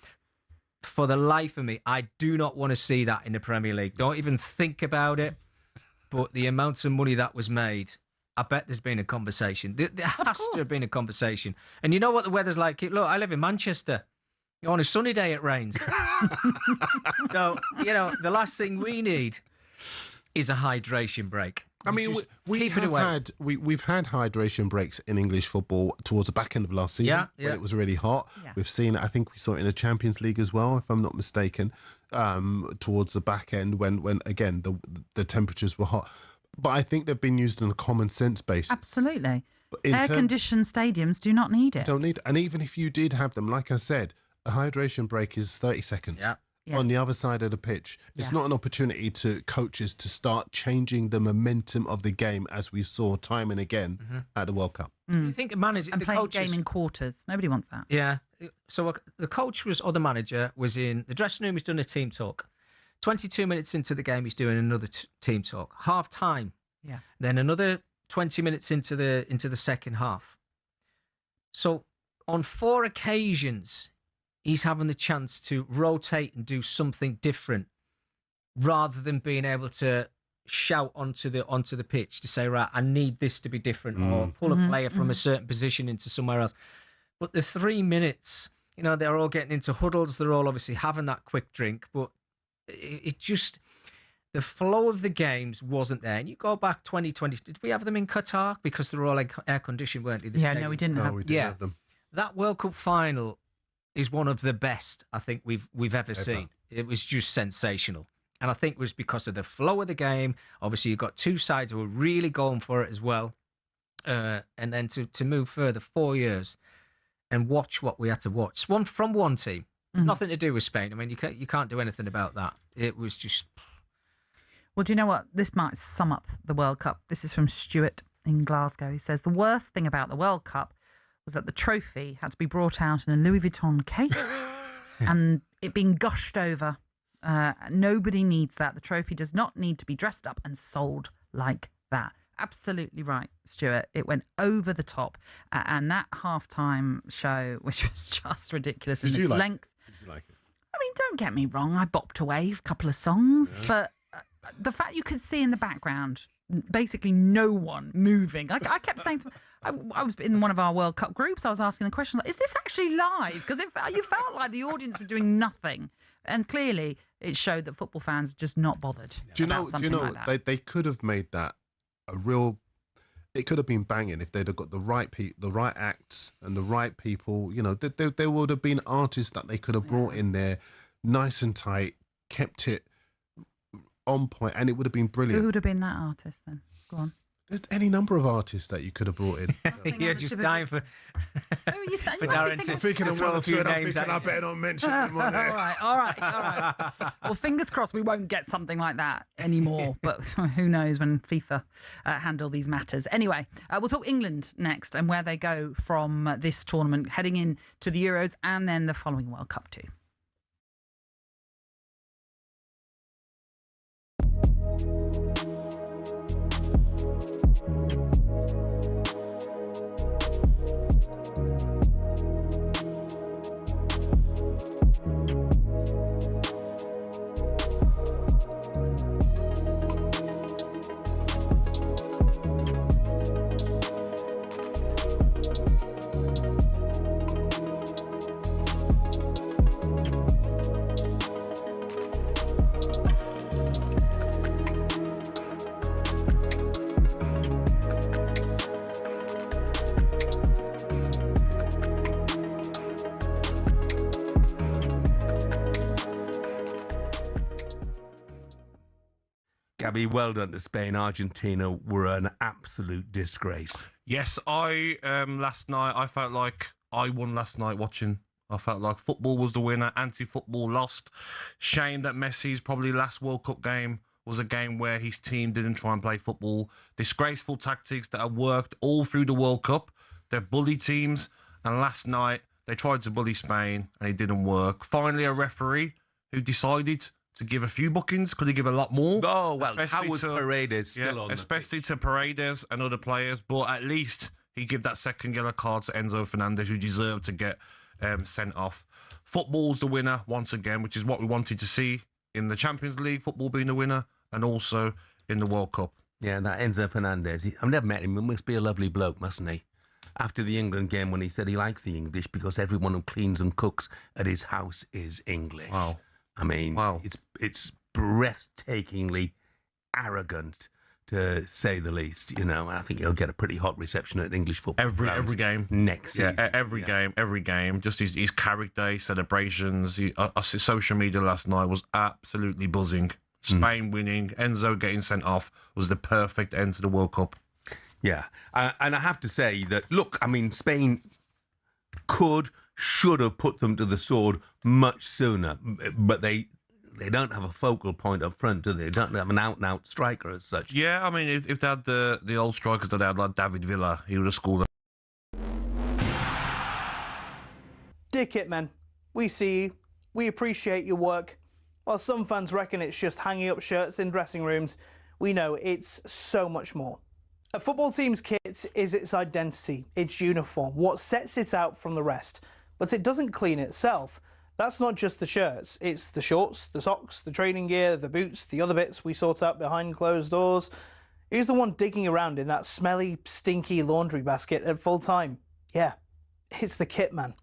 For the life of me, I do not want to see that in the Premier League. Don't even think about it. But the amounts of money that was made, I bet there's been a conversation. There has to have been a conversation. And you know what the weather's like? Look, I live in Manchester. On a sunny day, it rains. So, the last thing we need is a hydration break. I mean, we've had hydration breaks in English football towards the back end of last season when it was really hot. Yeah. We've seen it. I think we saw it in the Champions League as well, if I'm not mistaken, towards the back end when again the temperatures were hot. But I think they've been used on a common sense basis. Absolutely. Air-conditioned stadiums do not need it. Don't need it. And even if you did have them, like I said, a hydration break is 30 seconds. Yeah. On the other side of the pitch. It's not an opportunity to coaches to start changing the momentum of the game as we saw time and again at the World Cup. You think a manager... And playing a game in quarters. Nobody wants that. Yeah. So the coach or the manager was in the dressing room, he's done a team talk. 22 minutes into the game, he's doing another team talk. Half time. Yeah. Then another 20 minutes into the second half. So on 4 occasions... he's having the chance to rotate and do something different rather than being able to shout onto the pitch to say, right, I need this to be different, or pull a player from a certain position into somewhere else. But the 3 minutes, you know, they're all getting into huddles. They're all obviously having that quick drink, but it just, the flow of the games wasn't there. And you go back 2020, did we have them in Qatar? Because they were all air conditioned, weren't they? No, we didn't have them. That World Cup final is one of the best I think we've ever seen. It was just sensational. And I think it was because of the flow of the game. Obviously, you've got two sides who were really going for it as well. And then to move further 4 years and watch what we had to watch. From one team. It's nothing to do with Spain. I mean, you can't do anything about that. It was just... Well, do you know what? This might sum up the World Cup. This is from Stuart in Glasgow. He says, the worst thing about the World Cup was that the trophy had to be brought out in a Louis Vuitton case and it being gushed over. Nobody needs that. The trophy does not need to be dressed up and sold like that. Absolutely right, Stuart. It went over the top. And that halftime show, which was just ridiculous in its length. Did you like it? I mean, don't get me wrong. I bopped away a couple of songs, but the fact you could see in the background basically no one moving. I kept saying to I was in one of our World Cup groups. I was asking the question, like, is this actually live? Because you felt like the audience were doing nothing. And clearly it showed that football fans are just not bothered. Do you know like they could have made that a real... It could have been banging if they'd have got the right acts and the right people. You know, there would have been artists that they could have brought in there, nice and tight, kept it on point, and it would have been brilliant. Who would have been that artist then? Go on. There's any number of artists that you could have brought in. You're just dying for Darren to... I'm thinking of one or two, and I'm thinking I better not mention them on there. All right. Well, fingers crossed we won't get something like that anymore, but who knows when FIFA handle these matters. Anyway, we'll talk England next and where they go from this tournament, heading in to the Euros and then the following World Cup too. Gabby, well done to Spain. Argentina were an absolute disgrace. Yes, last night, I felt like I won last night watching. I felt like football was the winner. Anti-football lost. Shame that Messi's probably last World Cup game was a game where his team didn't try and play football. Disgraceful tactics that have worked all through the World Cup. They're bully teams. And last night, they tried to bully Spain and it didn't work. Finally, a referee who decided to give a few bookings. Could he give a lot more? Oh, well, how was Paredes still on? Especially to Paredes and other players, but at least he gave that second yellow card to Enzo Fernandez, who deserved to get sent off. Football's the winner once again, which is what we wanted to see in the Champions League, football being the winner, and also in the World Cup. Yeah, that Enzo Fernandez, I've never met him. He must be a lovely bloke, mustn't he? After the England game, when he said he likes the English because everyone who cleans and cooks at his house is English. Wow. I mean, it's breathtakingly arrogant, to say the least. You know, I think he'll get a pretty hot reception at English football. Every game next season. Every game. Just his character, his celebrations. Social media last night was absolutely buzzing. Spain winning, Enzo getting sent off was the perfect end to the World Cup. Yeah, and I have to say that, look, I mean, Spain should have put them to the sword much sooner, but they don't have a focal point up front, do they? They don't have an out-and-out striker as such. Yeah, I mean, if they had the old strikers that they had, like David Villa, he would have scored. Dear Kitmen, we see you. We appreciate your work. While some fans reckon it's just hanging up shirts in dressing rooms, we know it's so much more. A football team's kit is its identity, its uniform, what sets it out from the rest. But it doesn't clean itself. That's not just the shirts, it's the shorts, the socks, the training gear, the boots, the other bits we sort out behind closed doors. Who's the one digging around in that smelly, stinky laundry basket at full time? Yeah, it's the kit man.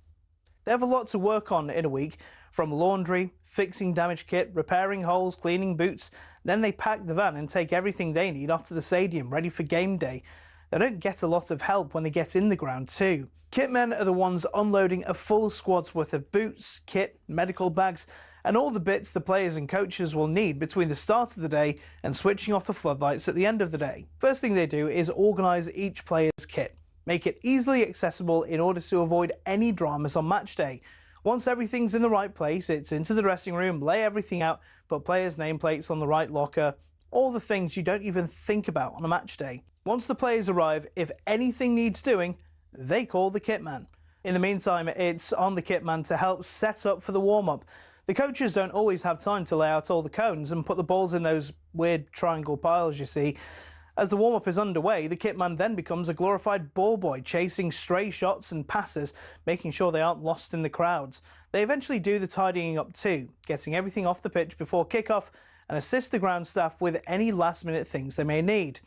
They have a lot to work on in a week, from laundry, fixing damaged kit, repairing holes, cleaning boots. Then they pack the van and take everything they need off to the stadium, ready for game day. They don't get a lot of help when they get in the ground too. Kitmen are the ones unloading a full squad's worth of boots, kit, medical bags, and all the bits the players and coaches will need between the start of the day and switching off the floodlights at the end of the day. First thing they do is organise each player's kit, make it easily accessible in order to avoid any dramas on match day. Once everything's in the right place, it's into the dressing room, lay everything out, put players' nameplates on the right locker, all the things you don't even think about on a match day. Once the players arrive, if anything needs doing, they call the kit man. In the meantime, it's on the kit man to help set up for the warm-up. The coaches don't always have time to lay out all the cones and put the balls in those weird triangle piles you see. As the warm-up is underway, the kit man then becomes a glorified ball boy, chasing stray shots and passes, making sure they aren't lost in the crowds. They eventually do the tidying up too, getting everything off the pitch before kick-off and assist the ground staff with any last-minute things they may need.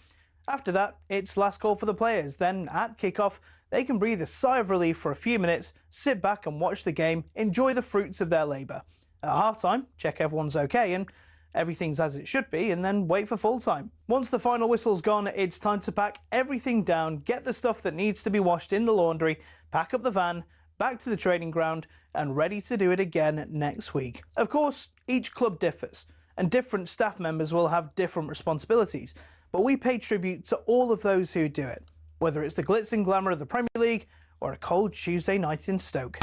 After that, it's last call for the players. Then, at kick-off, they can breathe a sigh of relief for a few minutes, sit back and watch the game, enjoy the fruits of their labour. At half-time, check everyone's okay and everything's as it should be, and then wait for full-time. Once the final whistle's gone, it's time to pack everything down, get the stuff that needs to be washed in the laundry, pack up the van, back to the training ground, and ready to do it again next week. Of course, each club differs, and different staff members will have different responsibilities, but we pay tribute to all of those who do it, whether it's the glitz and glamour of the Premier League or a cold Tuesday night in Stoke.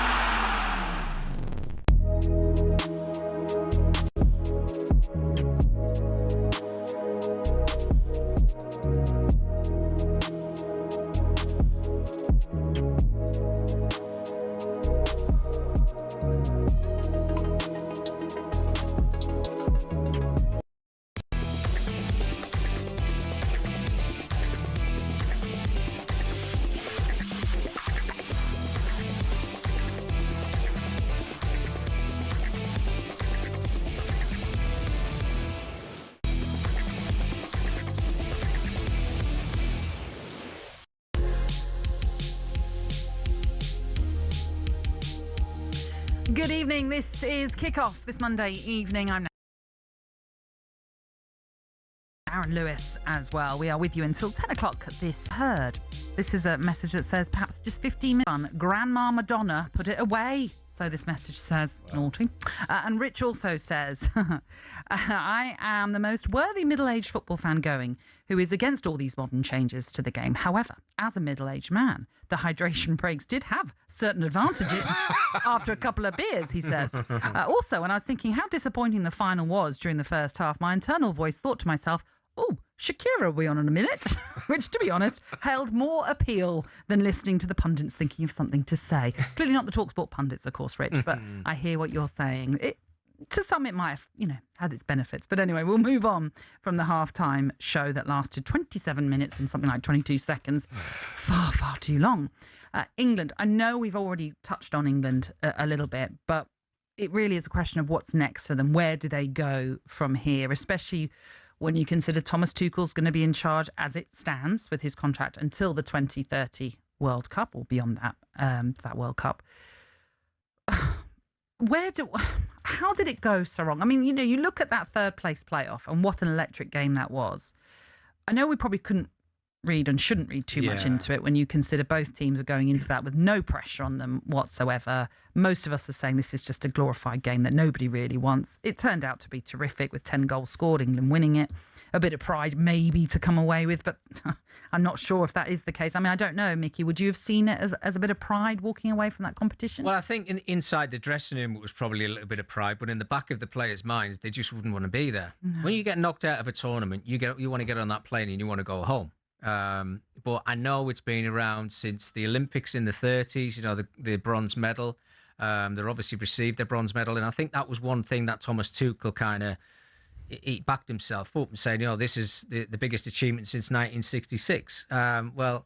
Good evening. This is Kickoff this Monday evening. I'm Darren Lewis as well. We are with you until 10 o'clock this heard. This is a message that says perhaps just 15 minutes on Grandma Madonna put it away. So this message says, naughty. And Rich also says, I am the most worthy middle-aged football fan going who is against all these modern changes to the game. However, as a middle-aged man, the hydration breaks did have certain advantages after a couple of beers, he says. Also, when I was thinking how disappointing the final was during the first half, my internal voice thought to myself, oh, Shakira will be on in a minute, which, to be honest, held more appeal than listening to the pundits thinking of something to say. Clearly not the talkSPORT pundits, of course, Rich, but I hear what you're saying. To some, it might have, had its benefits. But anyway, we'll move on from the halftime show that lasted 27 minutes and something like 22 seconds. Far, far too long. England, I know we've already touched on England a little bit, but it really is a question of what's next for them. Where do they go from here, especially when you consider Thomas Tuchel's going to be in charge as it stands with his contract until the 2030 World Cup or beyond that World Cup. How did it go so wrong? I mean, you look at that third place playoff and what an electric game that was. I know we probably couldn't read and shouldn't read too much into it when you consider both teams are going into that with no pressure on them whatsoever. Most of us are saying this is just a glorified game that nobody really wants. It turned out to be terrific with 10 goals scored, England winning it. A bit of pride maybe to come away with, but I'm not sure if that is the case. I mean, I don't know, Micky, would you have seen it as a bit of pride walking away from that competition? Well, I think inside the dressing room it was probably a little bit of pride, but in the back of the players' minds, they just wouldn't want to be there. No. When you get knocked out of a tournament, you want to get on that plane and you want to go home. But I know it's been around since the Olympics in the 30s, the bronze medal. They're obviously received their bronze medal. And I think that was one thing that Thomas Tuchel kind of, he backed himself up and said, this is the biggest achievement since 1966. Well,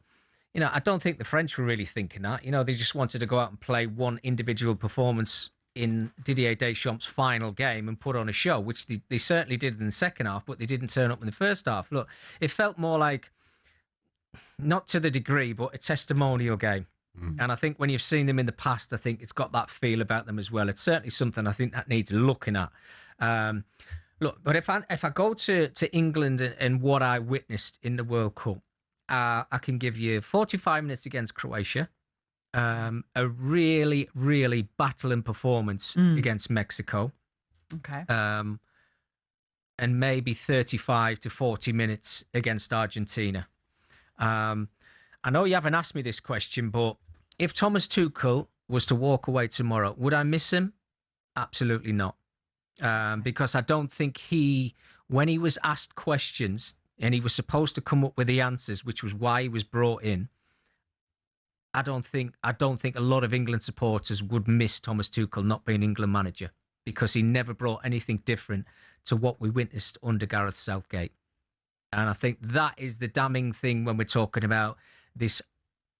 I don't think the French were really thinking that. They just wanted to go out and play one individual performance in Didier Deschamps' final game and put on a show, which they certainly did in the second half, but they didn't turn up in the first half. Look, it felt more like, not to the degree, but a testimonial game. And I think when you've seen them in the past, I think it's got that feel about them as well. It's certainly something I think that needs looking at. Look, but if I go to England and what I witnessed in the World Cup, I can give you 45 minutes against Croatia, a really, really battling performance against Mexico. Okay. And maybe 35 to 40 minutes against Argentina. I know you haven't asked me this question, but if Thomas Tuchel was to walk away tomorrow, would I miss him? Absolutely not. Because I don't think when he was asked questions and he was supposed to come up with the answers, which was why he was brought in, I don't think a lot of England supporters would miss Thomas Tuchel not being England manager, because he never brought anything different to what we witnessed under Gareth Southgate. And I think that is the damning thing when we're talking about this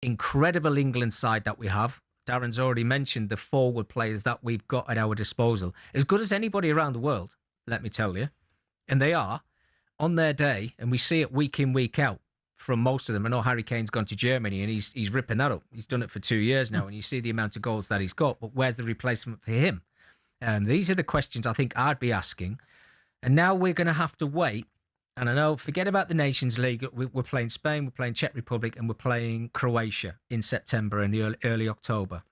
incredible England side that we have. Darren's already mentioned the forward players that we've got at our disposal. As good as anybody around the world, let me tell you. And they are on their day, and we see it week in, week out from most of them. I know Harry Kane's gone to Germany and he's ripping that up. He's done it for 2 years now, and you see the amount of goals that he's got, but where's the replacement for him? These are the questions I think I'd be asking. And now we're going to have to wait. And I know, forget about the Nations League. We're playing Spain, we're playing Czech Republic, and we're playing Croatia in September and the early October.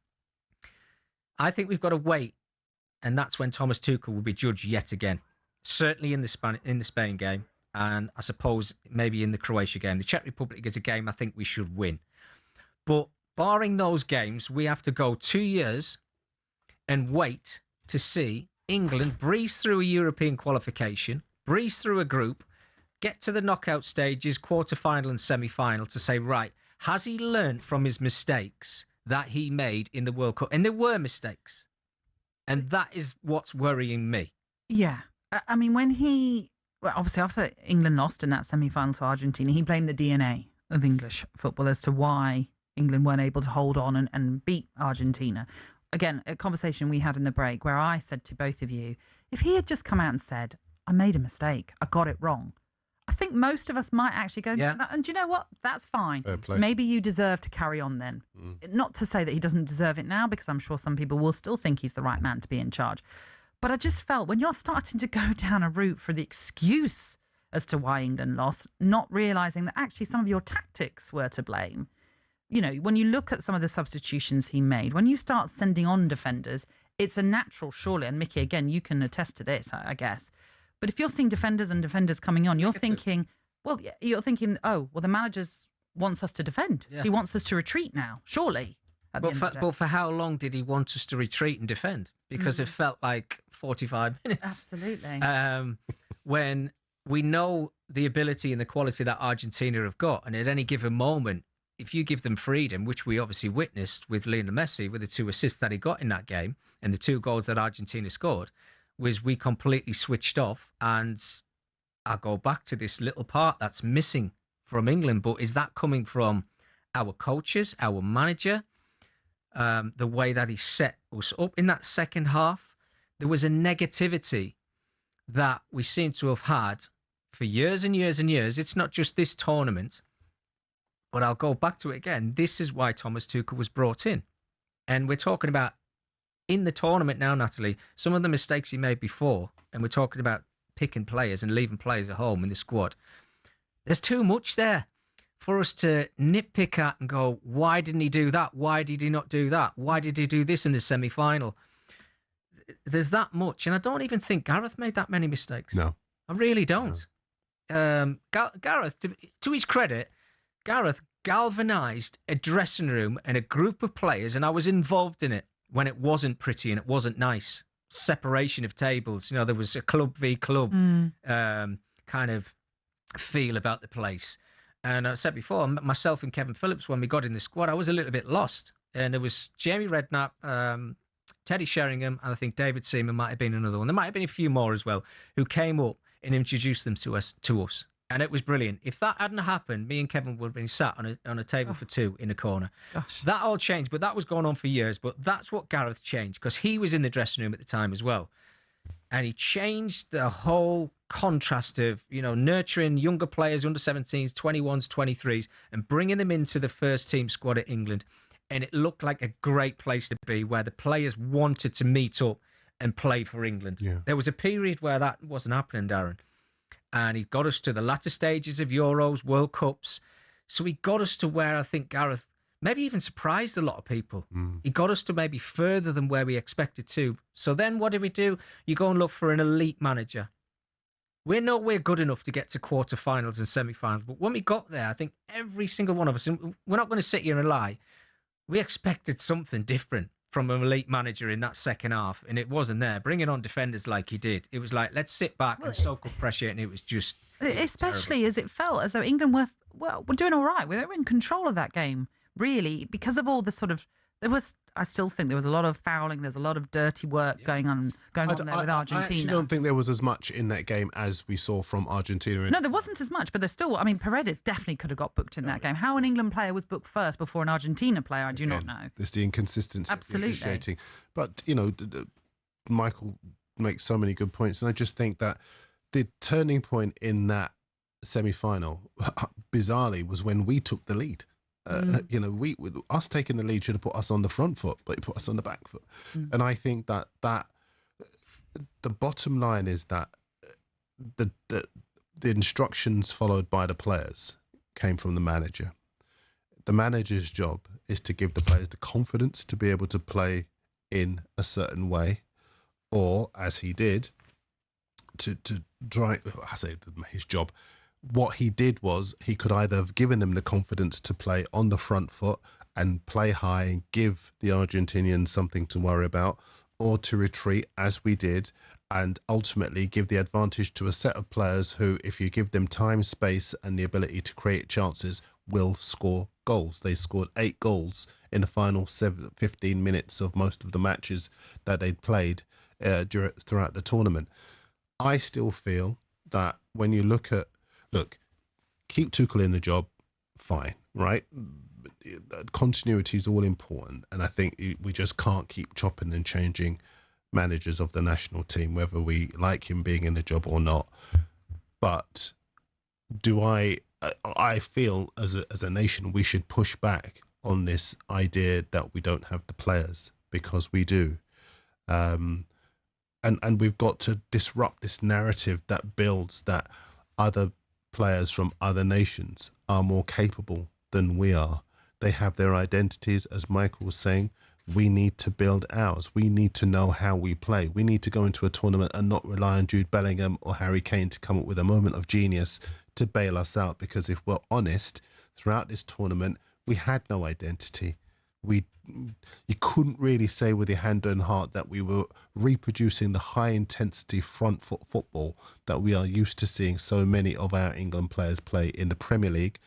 I think we've got to wait, and that's when Thomas Tuchel will be judged yet again. Certainly in the Spain game, and I suppose maybe in the Croatia game. The Czech Republic is a game I think we should win. But barring those games, we have to go 2 years and wait to see England breeze through a European qualification, breeze through a group, get to the knockout stages, quarter-final and semi-final, to say, right, has he learned from his mistakes that he made in the World Cup? And there were mistakes. And that is what's worrying me. Yeah. I mean, obviously after England lost in that semi-final to Argentina, he blamed the DNA of English football as to why England weren't able to hold on and beat Argentina. Again, a conversation we had in the break where I said to both of you, if he had just come out and said, I made a mistake, I got it wrong, I think most of us might actually go, and do you know what? That's fine. Maybe you deserve to carry on then. Not to say that he doesn't deserve it now, because I'm sure some people will still think he's the right man to be in charge. But I just felt when you're starting to go down a route for the excuse as to why England lost, not realising that actually some of your tactics were to blame. You know, when you look at some of the substitutions he made, when you start sending on defenders, it's a natural, surely, and Micky, again, you can attest to this, I guess. But if you're seeing defenders coming on, you're thinking, oh, well, the manager wants us to defend. Yeah. He wants us to retreat now, surely. But for how long did he want us to retreat and defend? Because it felt like 45 minutes. Absolutely. When we know the ability and the quality that Argentina have got, and at any given moment, if you give them freedom, which we obviously witnessed with Lionel Messi, with the 2 assists that he got in that game and the 2 goals that Argentina scored, was we completely switched off. And I'll go back to this little part that's missing from England, but is that coming from our coaches, our manager, the way that he set us up in that second half? There was a negativity that we seem to have had for years and years and years. It's not just this tournament, but I'll go back to it again. This is why Thomas Tuchel was brought in. And we're talking about in the tournament now, Natalie, some of the mistakes he made before, and we're talking about picking players and leaving players at home in the squad. There's too much there for us to nitpick at and go, why didn't he do that? Why did he not do that? Why did he do this in the semi-final? There's that much. And I don't even think Gareth made that many mistakes. No. I really don't. No. Gareth, to his credit, Gareth galvanised a dressing room and a group of players, and I was involved in it when it wasn't pretty and it wasn't nice. Separation of tables. You know, there was a club v club kind of feel about the place. And I said before, myself and Kevin Phillips, when we got in the squad, I was a little bit lost. And there was Jamie Redknapp, Teddy Sheringham, and I think David Seaman might have been another one. There might have been a few more as well, who came up and introduced them to us. And it was brilliant. If that hadn't happened, me and Kevin would have been sat on a table for two in a corner. Gosh. That all changed, but that was going on for years. But that's what Gareth changed, because he was in the dressing room at the time as well. And he changed the whole contrast of, nurturing younger players, under 17s, 21s, 23s, and bringing them into the first team squad at England. And it looked like a great place to be, where the players wanted to meet up and play for England. Yeah. There was a period where that wasn't happening, Darren. And he got us to the latter stages of Euros, World Cups. So he got us to where I think Gareth maybe even surprised a lot of people. He got us to maybe further than where we expected to. So then what did we do? You go and look for an elite manager. We're nowhere good enough to get to quarterfinals and semi-finals. But when we got there, I think every single one of us, and we're not going to sit here and lie, we expected something different from an elite manager in that second half, and it wasn't there. Bringing on defenders like he did, it was like, let's sit back and soak up pressure, and it was just... Especially as it felt as though England were doing all right. They were in control of that game, really, because of all the sort of... I still think there was a lot of fouling. There's a lot of dirty work going on there with Argentina. I actually don't think there was as much in that game as we saw from Argentina. No, there wasn't as much, but there's still... I mean, Paredes definitely could have got booked in that game. How an England player was booked first before an Argentina player, I do not know. There's the inconsistency. Absolutely. Officiating. But, Michael makes so many good points, and I just think that the turning point in that semi-final, bizarrely, was when we took the lead. Us taking the lead should have put us on the front foot, but it put us on the back foot. And I think that the bottom line is that the instructions followed by the players came from the manager. The manager's job is to give the players the confidence to be able to play in a certain way, or as he did, to try. I say his job. What he did was he could either have given them the confidence to play on the front foot and play high and give the Argentinians something to worry about, or to retreat, as we did, and ultimately give the advantage to a set of players who, if you give them time, space, and the ability to create chances, will score goals. They scored 8 goals in the final 15 minutes of most of the matches that they'd played throughout the tournament. I still feel that when you look, keep Tuchel in the job, fine, right? Continuity is all important, and I think we just can't keep chopping and changing managers of the national team, whether we like him being in the job or not. But I feel as a nation we should push back on this idea that we don't have the players, because we do. And we've got to disrupt this narrative that builds that other players from other nations are more capable than we are. They have their identities, as Michael was saying. We need to build ours. We need to know how we play. We need to go into a tournament and not rely on Jude Bellingham or Harry Kane to come up with a moment of genius to bail us out. Because if we're honest, throughout this tournament, we had no identity. You couldn't really say with your hand on heart that we were reproducing the high-intensity front foot football that we are used to seeing so many of our England players play in the Premier League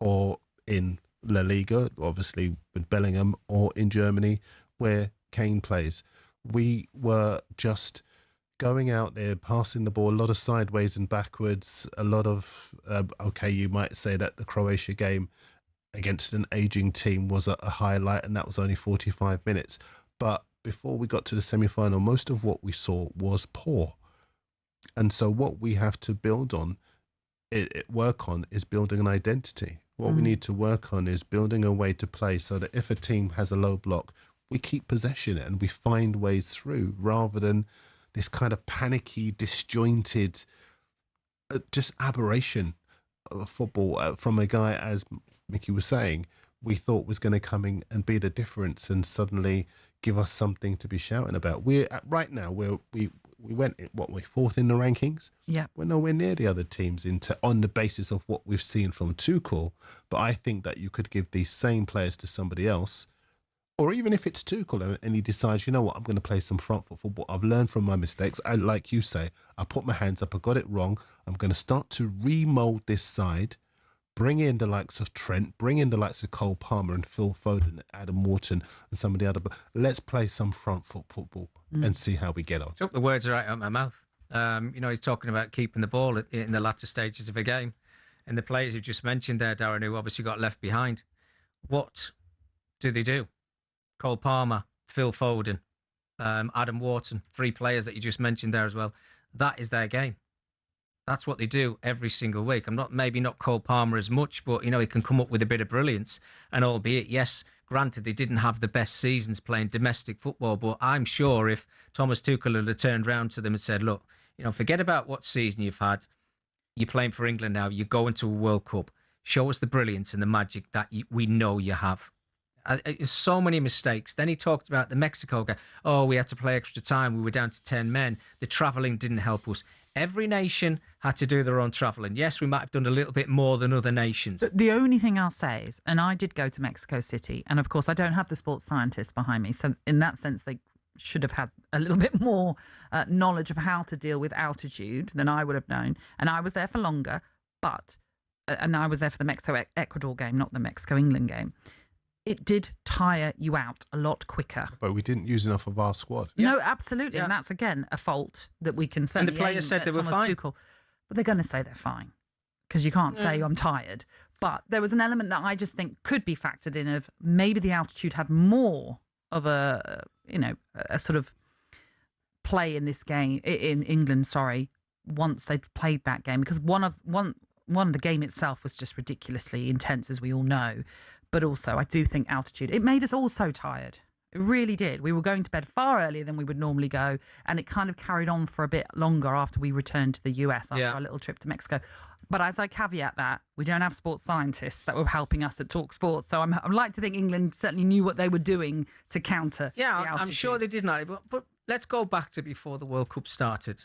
or in La Liga, obviously with Bellingham, or in Germany where Kane plays. We were just going out there, passing the ball, a lot of sideways and backwards, a lot of, you might say that the Croatia game against an aging team was a highlight, and that was only 45 minutes. But before we got to the semi-final, most of what we saw was poor. And so what we have to build on, work on, is building an identity. What we need to work on is building a way to play so that if a team has a low block, we keep possession and we find ways through, rather than this kind of panicky, disjointed, just aberration of football from a guy, as Micky was saying, we thought was going to come in and be the difference and suddenly give us something to be shouting about. We're right now, we went, we're 4th in the rankings? Yeah. We're nowhere near the other teams on the basis of what we've seen from Tuchel. But I think that you could give these same players to somebody else, or even if it's Tuchel and he decides, you know what, I'm going to play some front foot football. I've learned from my mistakes. Like you say, I put my hands up, I got it wrong. I'm going to start to remold this side, bring in the likes of Trent, bring in the likes of Cole Palmer and Phil Foden, Adam Wharton and some of the other. Let's play some front foot football and see how we get on. Took the words right out of my mouth. He's talking about keeping the ball in the latter stages of a game. And the players you just mentioned there, Darren, who obviously got left behind, what do? Cole Palmer, Phil Foden, Adam Wharton, 3 players that you just mentioned there as well. That is their game. That's what they do every single week. Maybe not Cole Palmer as much, but, he can come up with a bit of brilliance. And albeit, yes, granted, they didn't have the best seasons playing domestic football, but I'm sure if Thomas Tuchel had turned round to them and said, look, forget about what season you've had. You're playing for England now. You're going to a World Cup. Show us the brilliance and the magic that we know you have. So many mistakes. Then he talked about the Mexico game. Oh, we had to play extra time. We were down to 10 men. The travelling didn't help us. Every nation had to do their own travelling. Yes, we might have done a little bit more than other nations. The only thing I'll say is, and I did go to Mexico City, and of course I don't have the sports scientists behind me, so in that sense they should have had a little bit more knowledge of how to deal with altitude than I would have known. And I was there for longer, and I was there for the Mexico-Ecuador game, not the Mexico-England game. It did tire you out a lot quicker. But we didn't use enough of our squad. No, absolutely. Yeah. And that's, again, a fault that we can certainly And the players said they were fine. Tuchel. But they're going to say they're fine because you can't say I'm tired. But there was an element that I just think could be factored in of maybe the altitude had more of a sort of play in this game, in England, once they'd played that game. Because one of the game itself was just ridiculously intense, as we all know. But also, I do think altitude, it made us all so tired. It really did. We were going to bed far earlier than we would normally go, and it kind of carried on for a bit longer after we returned to the US after our little trip to Mexico. But as I caveat that, we don't have sports scientists that were helping us at talkSPORT, so I'd like to think England certainly knew what they were doing to counter the altitude. I'm sure they did not. But let's go back to before the World Cup started.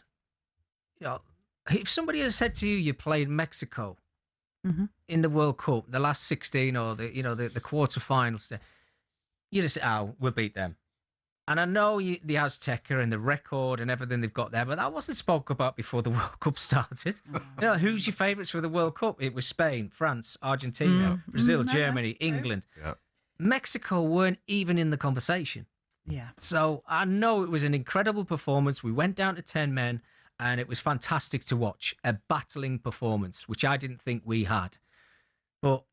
If somebody had said to you, you played Mexico in the World Cup, the last 16 or the quarterfinals, you just say, we'll beat them. And I know the Azteca and the record and everything they've got there, but that wasn't spoke about before the World Cup started. Who's your favourites for the World Cup? It was Spain, France, Argentina, Brazil, Germany, England. Yeah. Mexico weren't even in the conversation. Yeah. So I know it was an incredible performance. We went down to 10 men. And it was fantastic to watch, a battling performance, which I didn't think we had. But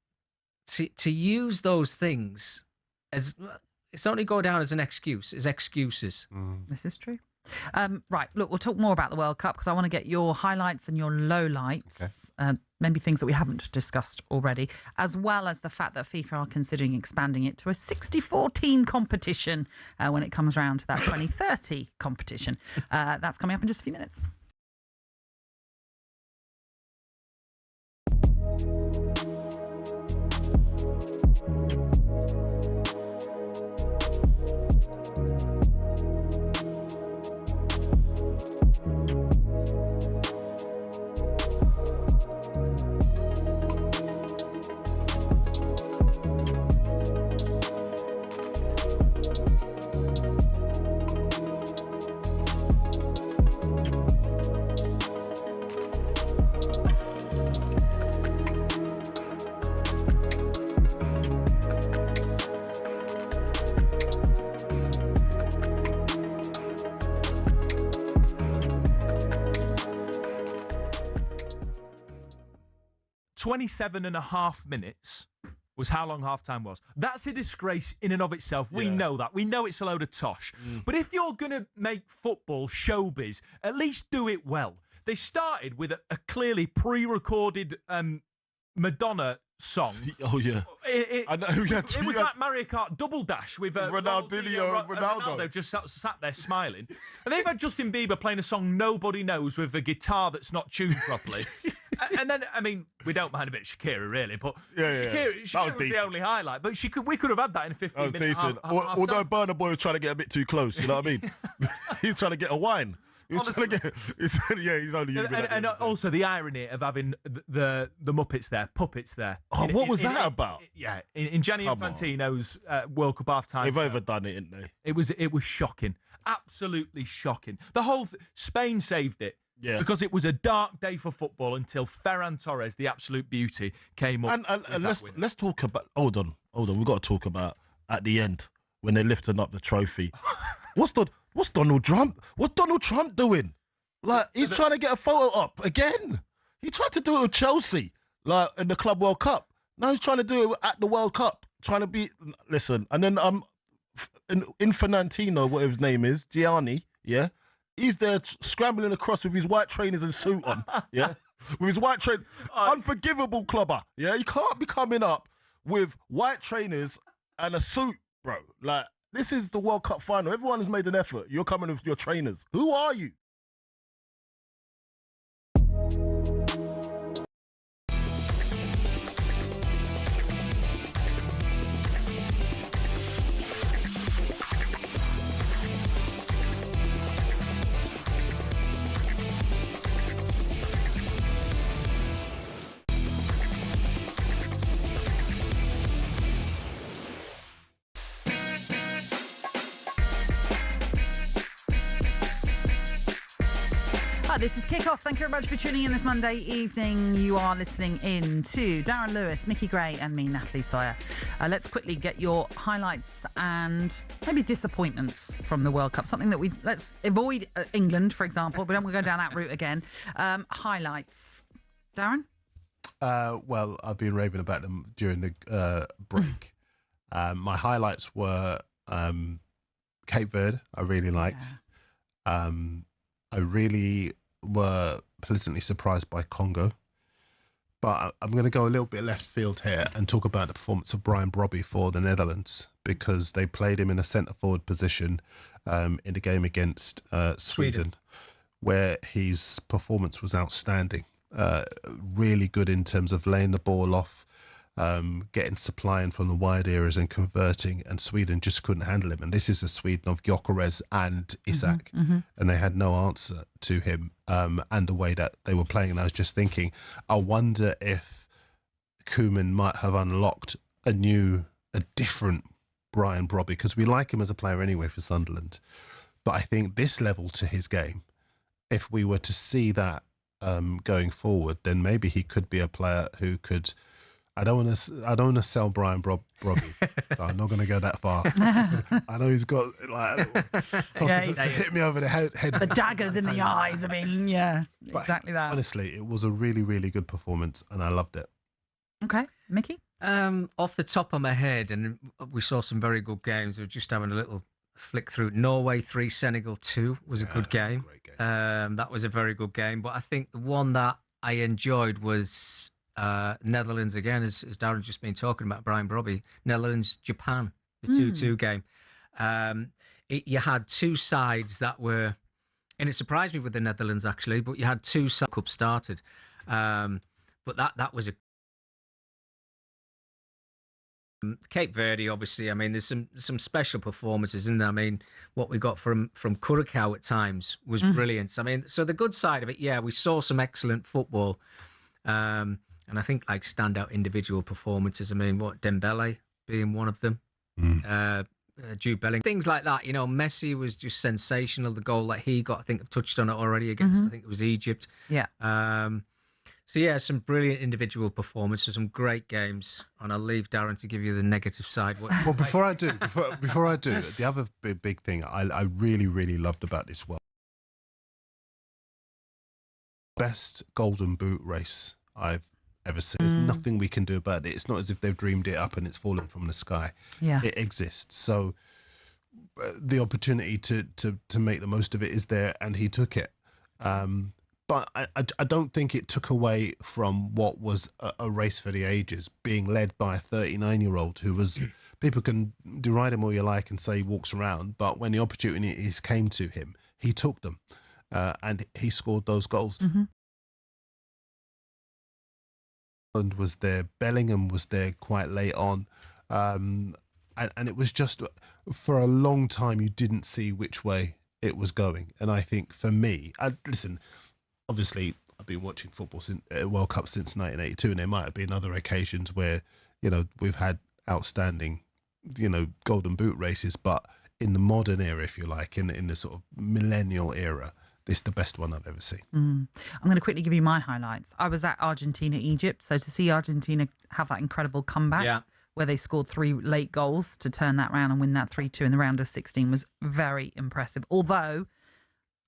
to use those things as, it's only go down as an excuse, as excuses. This is true. Right, look, we'll talk more about the World Cup because I want to get your highlights and your lowlights, maybe things that we haven't discussed already, as well as the fact that FIFA are considering expanding it to a 64-team competition when it comes around to that 2030 competition. That's coming up in just a few minutes. "27 and a half minutes was how long halftime was. That's a disgrace in and of itself. We know that. We know it's a load of tosh. But if you're going to make football showbiz, at least do it well. They started with a clearly pre-recorded Madonna song. Oh, yeah. I know. It was like Mario Kart Double Dash with Ronaldo just sat there smiling. And they've had Justin Bieber playing a song nobody knows with a guitar that's not tuned properly. And then, I mean, we don't mind a bit of Shakira, really, but Shakira was the only highlight. But we could have had that in a 15-minute decent. Although Burna Boy was trying to get a bit too close, you know what I mean? He's trying to get a wine. He's only and also the irony of having the Muppets there, puppets there. Oh, what was that about? In Gianni Infantino's World Cup halftime. They've overdone it, haven't they? It was shocking, absolutely shocking. The whole Spain saved it. Yeah. Because it was a dark day for football until Ferran Torres, the absolute beauty, came up. And let's talk about. Hold on. We've got to talk about at the end when they're lifting up the trophy. What's Donald Trump? What's Donald Trump doing? Like, he's trying to get a photo up again. He tried to do it with Chelsea, like, in the Club World Cup. Now he's trying to do it at the World Cup, trying to be... Listen, and then Infantino, whatever his name is, Gianni, yeah? He's there scrambling across with his white trainers and suit on, yeah? With his white train... Unforgivable clubber, yeah? You can't be coming up with white trainers and a suit, bro. Like, this is the World Cup final. Everyone has made an effort. You're coming with your trainers. Who are you? Hi, this is Kickoff. Thank you very much for tuning in this Monday evening. You are listening in to Darren Lewis, Micky Gray and me, Natalie Sawyer. Let's quickly get your highlights and maybe disappointments from the World Cup. Something that let's avoid England, for example. We don't want to go down that route again. Highlights. Darren? Well, I've been raving about them during the break. My highlights were Cape Verde, I really liked. Yeah. I really were pleasantly surprised by Congo. But I'm going to go a little bit left field here and talk about the performance of Brian Brobby for the Netherlands, because they played him in a centre-forward position in the game against Sweden, where his performance was outstanding. Really good in terms of laying the ball off, getting supplying from the wide areas and converting, and Sweden just couldn't handle him. And this is a Sweden of Gyökeres and Isak, and they had no answer to him and the way that they were playing. And I was just thinking, I wonder if Koeman might have unlocked a different Brian Brobby, because we like him as a player anyway for Sunderland. But I think this level to his game, if we were to see that going forward, then maybe he could be a player who could... I don't want to sell Brian Brobby, so I'm not going to go that far. I know he's got something to hit me over the head. The daggers in the eyes. I mean, yeah, but exactly that. Honestly, it was a really, really good performance, and I loved it. Okay, Micky? Off the top of my head, and we saw some very good games. We were just having a little flick through. Norway 3, Senegal 2 was a good game. Great game. That was a very good game. But I think the one that I enjoyed was... Netherlands again, as Darren's just been talking about, Brian Brobby. Netherlands, Japan, the 2-2 game. You had two sides that were, and it surprised me with the Netherlands actually, but you had two sides cup started. But that was a Cape Verde, obviously. I mean, there's some special performances in there. I mean, what we got from Curacao at times was brilliant. I mean, so the good side of it, yeah, we saw some excellent football. And I think like standout individual performances. I mean, Dembele being one of them, Jude Bellingham, things like that. You know, Messi was just sensational. The goal that he got, I think I've touched on it already against, I think it was Egypt. Yeah. So yeah, some brilliant individual performances, some great games, and I'll leave Darren to give you the negative side. Well, before I do, the other big thing I really, really loved about this best Golden Boot race I've ever seen. There's nothing we can do about it. It's not as if they've dreamed it up and it's fallen from the sky. Yeah, it exists. So the opportunity to make the most of it is there, and he took it. But I don't think it took away from what was a race for the ages, being led by a 39-year-old who was. People can deride him all you like and say he walks around, but when the opportunities came to him, he took them, and he scored those goals. Was there, Bellingham was there quite late on, and it was just for a long time you didn't see which way it was going. And I think for me, listen, obviously I've been watching football since World Cup since 1982, and there might have been other occasions where we've had outstanding Golden Boot races, but in the modern era, if you like, in the sort of millennial era, this is the best one I've ever seen. I'm going to quickly give you my highlights. I was at Argentina-Egypt, so to see Argentina have that incredible comeback where they scored 3 late goals to turn that round and win that 3-2 in the round of 16 was very impressive. Although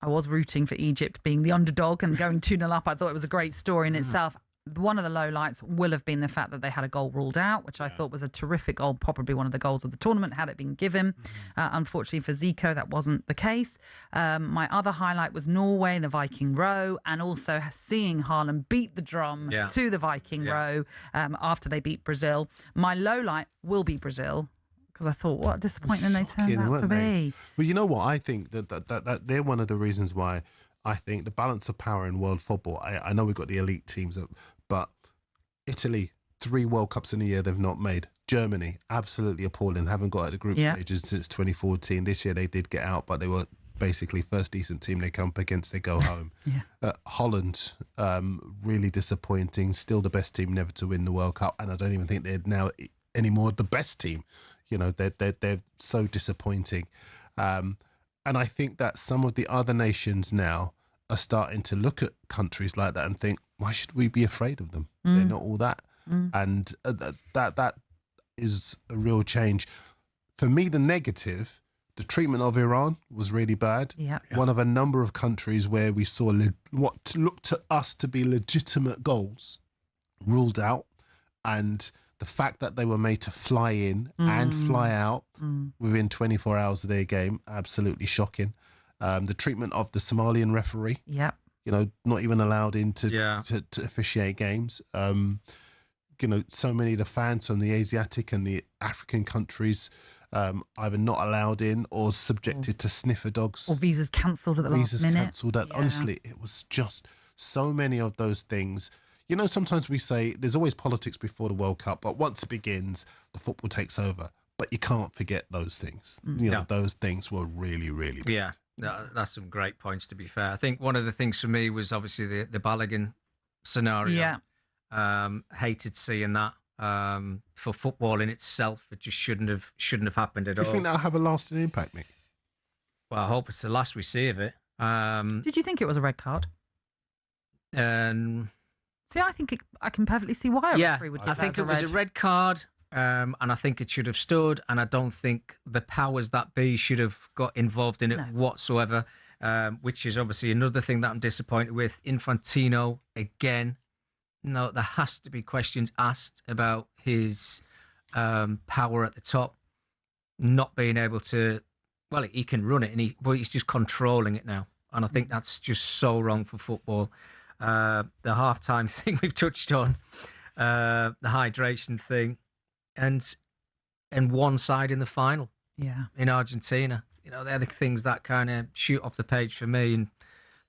I was rooting for Egypt being the underdog and going 2-0 up. I thought it was a great story in itself. One of the lowlights will have been the fact that they had a goal ruled out, which I thought was a terrific goal, probably one of the goals of the tournament had it been given. Unfortunately for Zico, that wasn't the case. My other highlight was Norway, the Viking Row, and also seeing Haaland beat the drum to the Viking Row after they beat Brazil. My lowlight will be Brazil, because I thought, what a disappointment they turned out to be. Well, you know what? I think that they're one of the reasons why I think the balance of power in world football, I know we've got the elite teams, but Italy, 3 World Cups in a year they've not made. Germany, absolutely appalling, haven't got at the group stages since 2014. This year they did get out, but they were basically first decent team they come up against, they go home. Holland, really disappointing, still the best team never to win the World Cup, and I don't even think they're now anymore the best team. You know, they're so disappointing. And I think that some of the other nations now are starting to look at countries like that and think, why should we be afraid of them? They're not all that. And that is a real change. For me, the negative, the treatment of Iran was really bad. One of a number of countries where we saw what looked to us to be legitimate goals ruled out, and the fact that they were made to fly in and fly out within 24 hours of their game, absolutely shocking. The treatment of the Somalian referee, you know, not even allowed in to officiate games. You know, so many of the fans from the Asiatic and the African countries either not allowed in or subjected to sniffer dogs. Or visas cancelled at the last minute. Cancelled. Honestly, it was just so many of those things. You know, sometimes we say there's always politics before the World Cup, but once it begins, the football takes over. But you can't forget those things. You know, those things were really, really bad. Yeah, that's some great points, to be fair. I think one of the things for me was obviously the Balogun scenario. Hated seeing that. For football in itself, it just shouldn't have happened at all. Do you think that'll have a lasting impact, Mick? Well, I hope it's the last we see of it. Did you think it was a red card? See, I think I can perfectly see why a referee would do I think it was a red card, and I think it should have stood, and I don't think the powers that be should have got involved in it whatsoever, which is obviously another thing that I'm disappointed with. Infantino, again, no, there has to be questions asked about his power at the top, not being able to, well, he can run it, but he's just controlling it now, and I think that's just so wrong for football. The halftime thing we've touched on, the hydration thing, and one side in the final, in Argentina. You know, they're the things that kind of shoot off the page for me.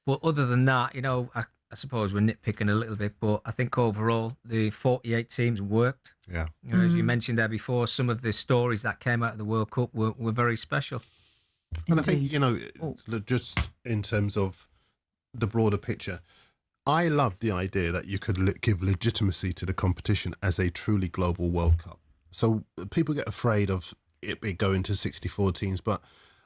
But other than that, you know, I suppose we're nitpicking a little bit, but I think overall the 48 teams worked. Yeah. You know, as you mentioned there before, some of the stories that came out of the World Cup were very special. And I think, you know, just in terms of the broader picture, I love the idea that you could give legitimacy to the competition as a truly global World Cup. So people get afraid of it going to 64 teams, but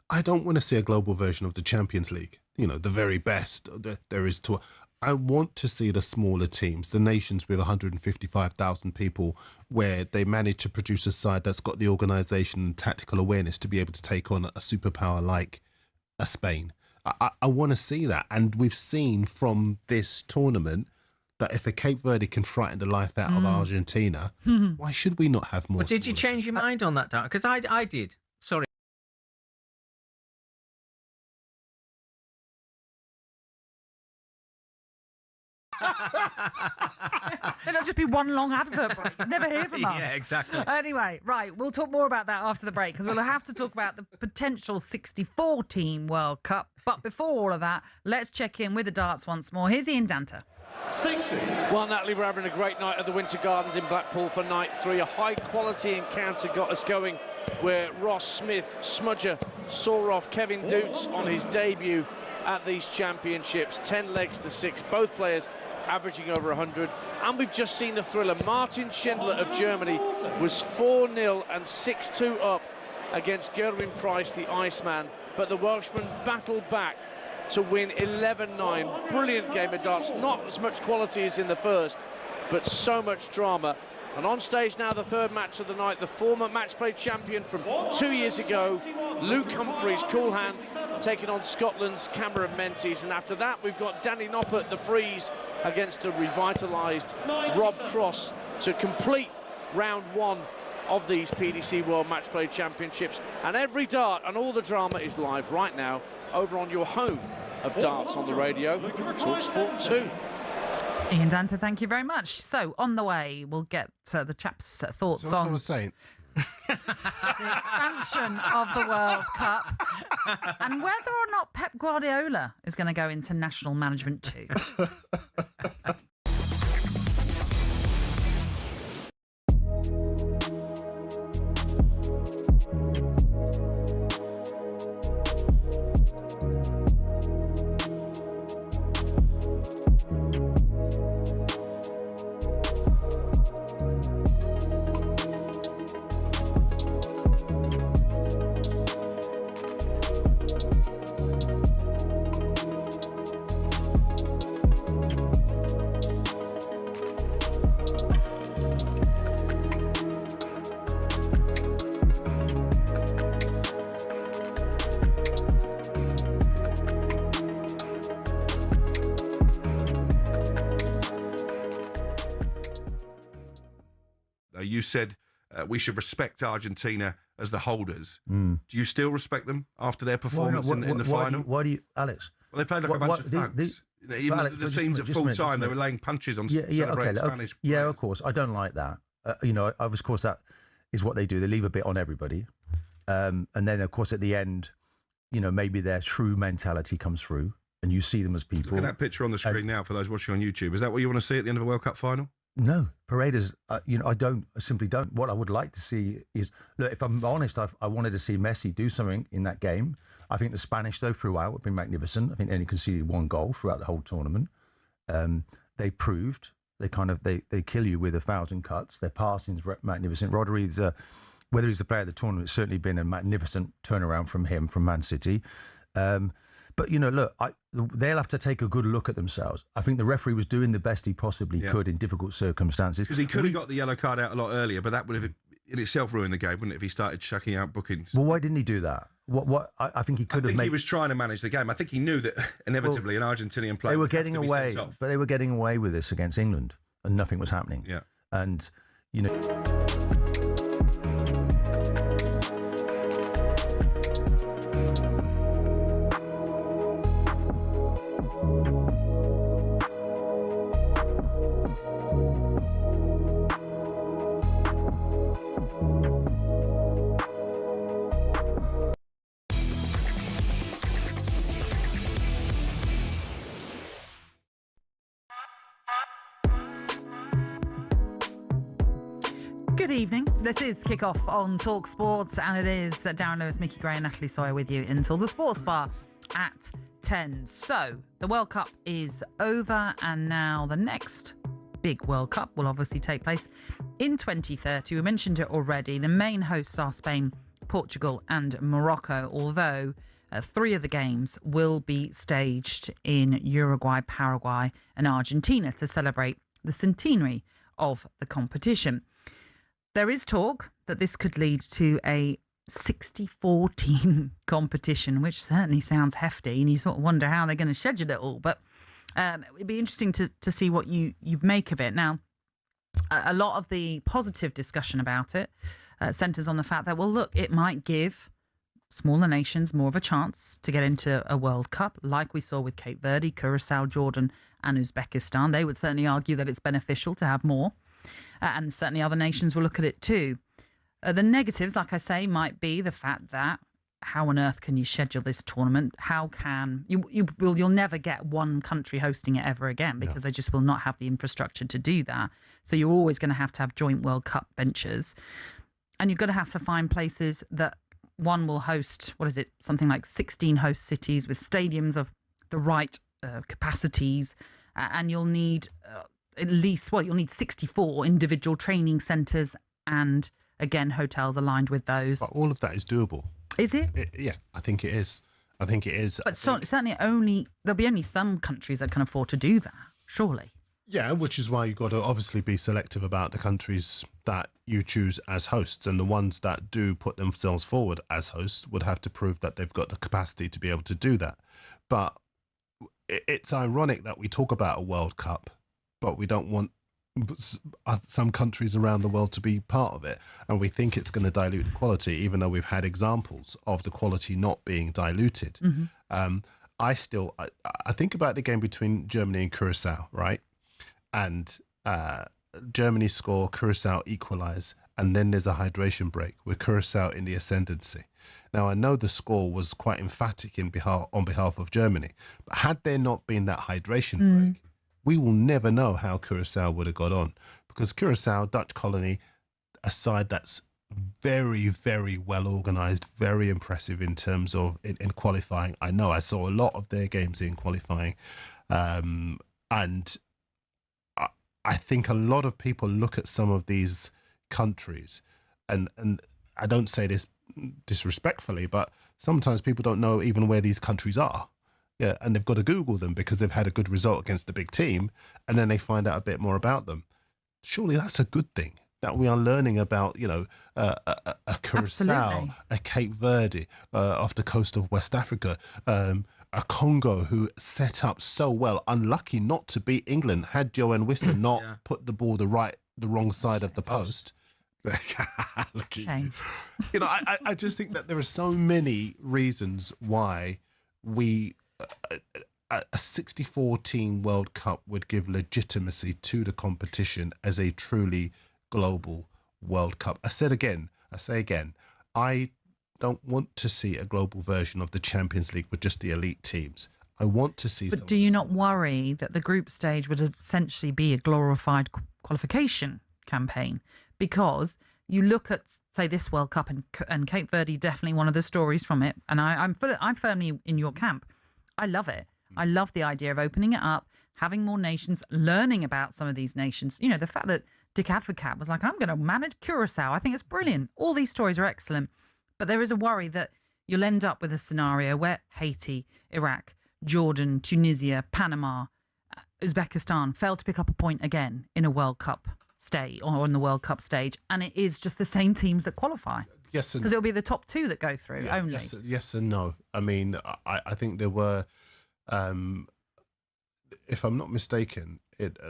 I don't want to see a global version of the Champions League. You know, the very best there is to. I want to see the smaller teams, the nations with 155,000 people, where they manage to produce a side that's got the organisation and tactical awareness to be able to take on a superpower like a Spain. I want to see that. And we've seen from this tournament that if a Cape Verde can frighten the life out of Argentina, why should we not have more? But did you change your mind on that, Darren? Because I did. Sorry. It'll just be one long advert break. You never hear from us. Yeah, exactly. Anyway, right, we'll talk more about that after the break, because we'll have to talk about the potential 64-team World Cup. But before all of that, let's check in with the darts once more. Here's Ian Danter. 60. Well, Natalie, we're having a great night at the Winter Gardens in Blackpool for night 3. A high-quality encounter got us going, where Ross Smith, Smudger, saw off Kevin Doots on his debut at these championships. 10 legs to 6, both players averaging over 100. And we've just seen the thriller. Martin Schindler of Germany was 4-0 and 6-2 up against Gerwin Price, the Iceman. But the Welshman battled back to win 11-9. Brilliant game of darts. Not as much quality as in the first, but so much drama. And on stage now, the third match of the night, the former match play champion from 2 years ago, Luke Humphries, cool hand, taking on Scotland's Cameron Menzies. And after that, we've got Danny Noppert, the freeze, against a revitalised Rob Cross to complete round 1 of these PDC World Match Play Championships. And every dart and all the drama is live right now over on your home of darts on the radio, talkSPORT 2. Ian Danter, thank you very much. So, on the way, we'll get the chaps' thoughts So on I was saying. the expansion of the World Cup and whether or not Pep Guardiola is going to go into national management too. You said we should respect Argentina as the holders. Mm. Do you still respect them after their performance in the final? Why do you, Alex? Well, they played like a bunch of thugs. Even Alex, the scenes at full time, they were laying punches on celebrating Spanish. Yeah, of course. I don't like that. Of course, that is what they do. They leave a bit on everybody. And then, of course, at the end, maybe their true mentality comes through and you see them as people. Look at that picture on the screen now for those watching on YouTube. Is that what you want to see at the end of a World Cup final? No, Paredes, I simply don't. What I would like to see is, look, if I'm honest, I wanted to see Messi do something in that game. I think the Spanish, though, throughout have been magnificent. I think they only conceded 1 goal throughout the whole tournament. They proved they kill you with 1,000 cuts. Their passing's magnificent. Rodri's, whether he's the player of the tournament, it's certainly been a magnificent turnaround from him, from Man City. But, look, they'll have to take a good look at themselves. I think the referee was doing the best he possibly could in difficult circumstances. Because he could have got the yellow card out a lot earlier, but that would have in itself ruined the game, wouldn't it, if he started chucking out bookings? Well, why didn't he do that? I think he could have. He was trying to manage the game. I think he knew that inevitably an Argentinian player they were getting away, but they were getting away with this against England, and nothing was happening. Yeah, and Good evening. This is Kickoff on talkSPORT, and it is Darren Lewis, Micky Gray and Natalie Sawyer with you until the sports bar at 10. So, the World Cup is over, and now the next big World Cup will obviously take place in 2030. We mentioned it already. The main hosts are Spain, Portugal and Morocco, although 3 of the games will be staged in Uruguay, Paraguay and Argentina to celebrate the centenary of the competition. There is talk that this could lead to a 64-team competition, which certainly sounds hefty, and you sort of wonder how they're going to schedule it all. But it'd be interesting to see what you make of it. Now, a lot of the positive discussion about it centres on the fact that, well, look, it might give smaller nations more of a chance to get into a World Cup, like we saw with Cape Verde, Curacao, Jordan and Uzbekistan. They would certainly argue that it's beneficial to have more. And certainly other nations will look at it too. The negatives, like I say, might be the fact that how on earth can you schedule this tournament? How can you'll never get one country hosting it ever again, because they just will not have the infrastructure to do that. So you're always going to have joint World Cup benches, and you're going to have to find places that one will host. What is it? Something like 16 host cities with stadiums of the right capacities, and you'll need at least, you'll need 64 individual training centres and, again, hotels aligned with those. But all of that is doable. Is it? Yeah, I think it is. But certainly there'll be only some countries that can afford to do that, surely. Yeah, which is why you've got to obviously be selective about the countries that you choose as hosts, and the ones that do put themselves forward as hosts would have to prove that they've got the capacity to be able to do that. But it's ironic that we talk about a World Cup, but we don't want some countries around the world to be part of it, and we think it's going to dilute the quality, even though we've had examples of the quality not being diluted. I think about the game between Germany and Curacao, right? And Germany score, Curacao equalise, and then there's a hydration break with Curacao in the ascendancy. Now, I know the score was quite emphatic on behalf of Germany, but had there not been that hydration break, we will never know how Curacao would have got on, because Curacao, Dutch colony, a side that's very, very well organised, very impressive in terms of in qualifying. I know I saw a lot of their games in qualifying, and I think a lot of people look at some of these countries, and I don't say this disrespectfully, but sometimes people don't know even where these countries are. Yeah, and they've got to Google them because they've had a good result against the big team, and then they find out a bit more about them. Surely that's a good thing, that we are learning about, a Curacao, Absolutely. a Cape Verde off the coast of West Africa, a Congo who set up so well, unlucky not to beat England. Had Joanne Wisser not put the ball the wrong side of the post. Look at you. I just think that there are so many reasons why we a 64-team World Cup would give legitimacy to the competition as a truly global World Cup. I say again, I don't want to see a global version of the Champions League with just the elite teams. I want to see. But do you not worry that the group stage would essentially be a glorified qualification campaign? Because you look at, say, this World Cup, and Cape Verde, definitely one of the stories from it. And I'm firmly in your camp. I love it. I love the idea of opening it up, having more nations, learning about some of these nations. You know, the fact that Dick Advocat was like, I'm going to manage Curacao. I think it's brilliant. All these stories are excellent. But there is a worry that you'll end up with a scenario where Haiti, Iraq, Jordan, Tunisia, Panama, Uzbekistan fail to pick up a point again in a World Cup stage or on the World Cup stage. And it is just the same teams that qualify. Yes, because it'll be the top two that go through only. Yes and no. I mean, I think there were, if I'm not mistaken,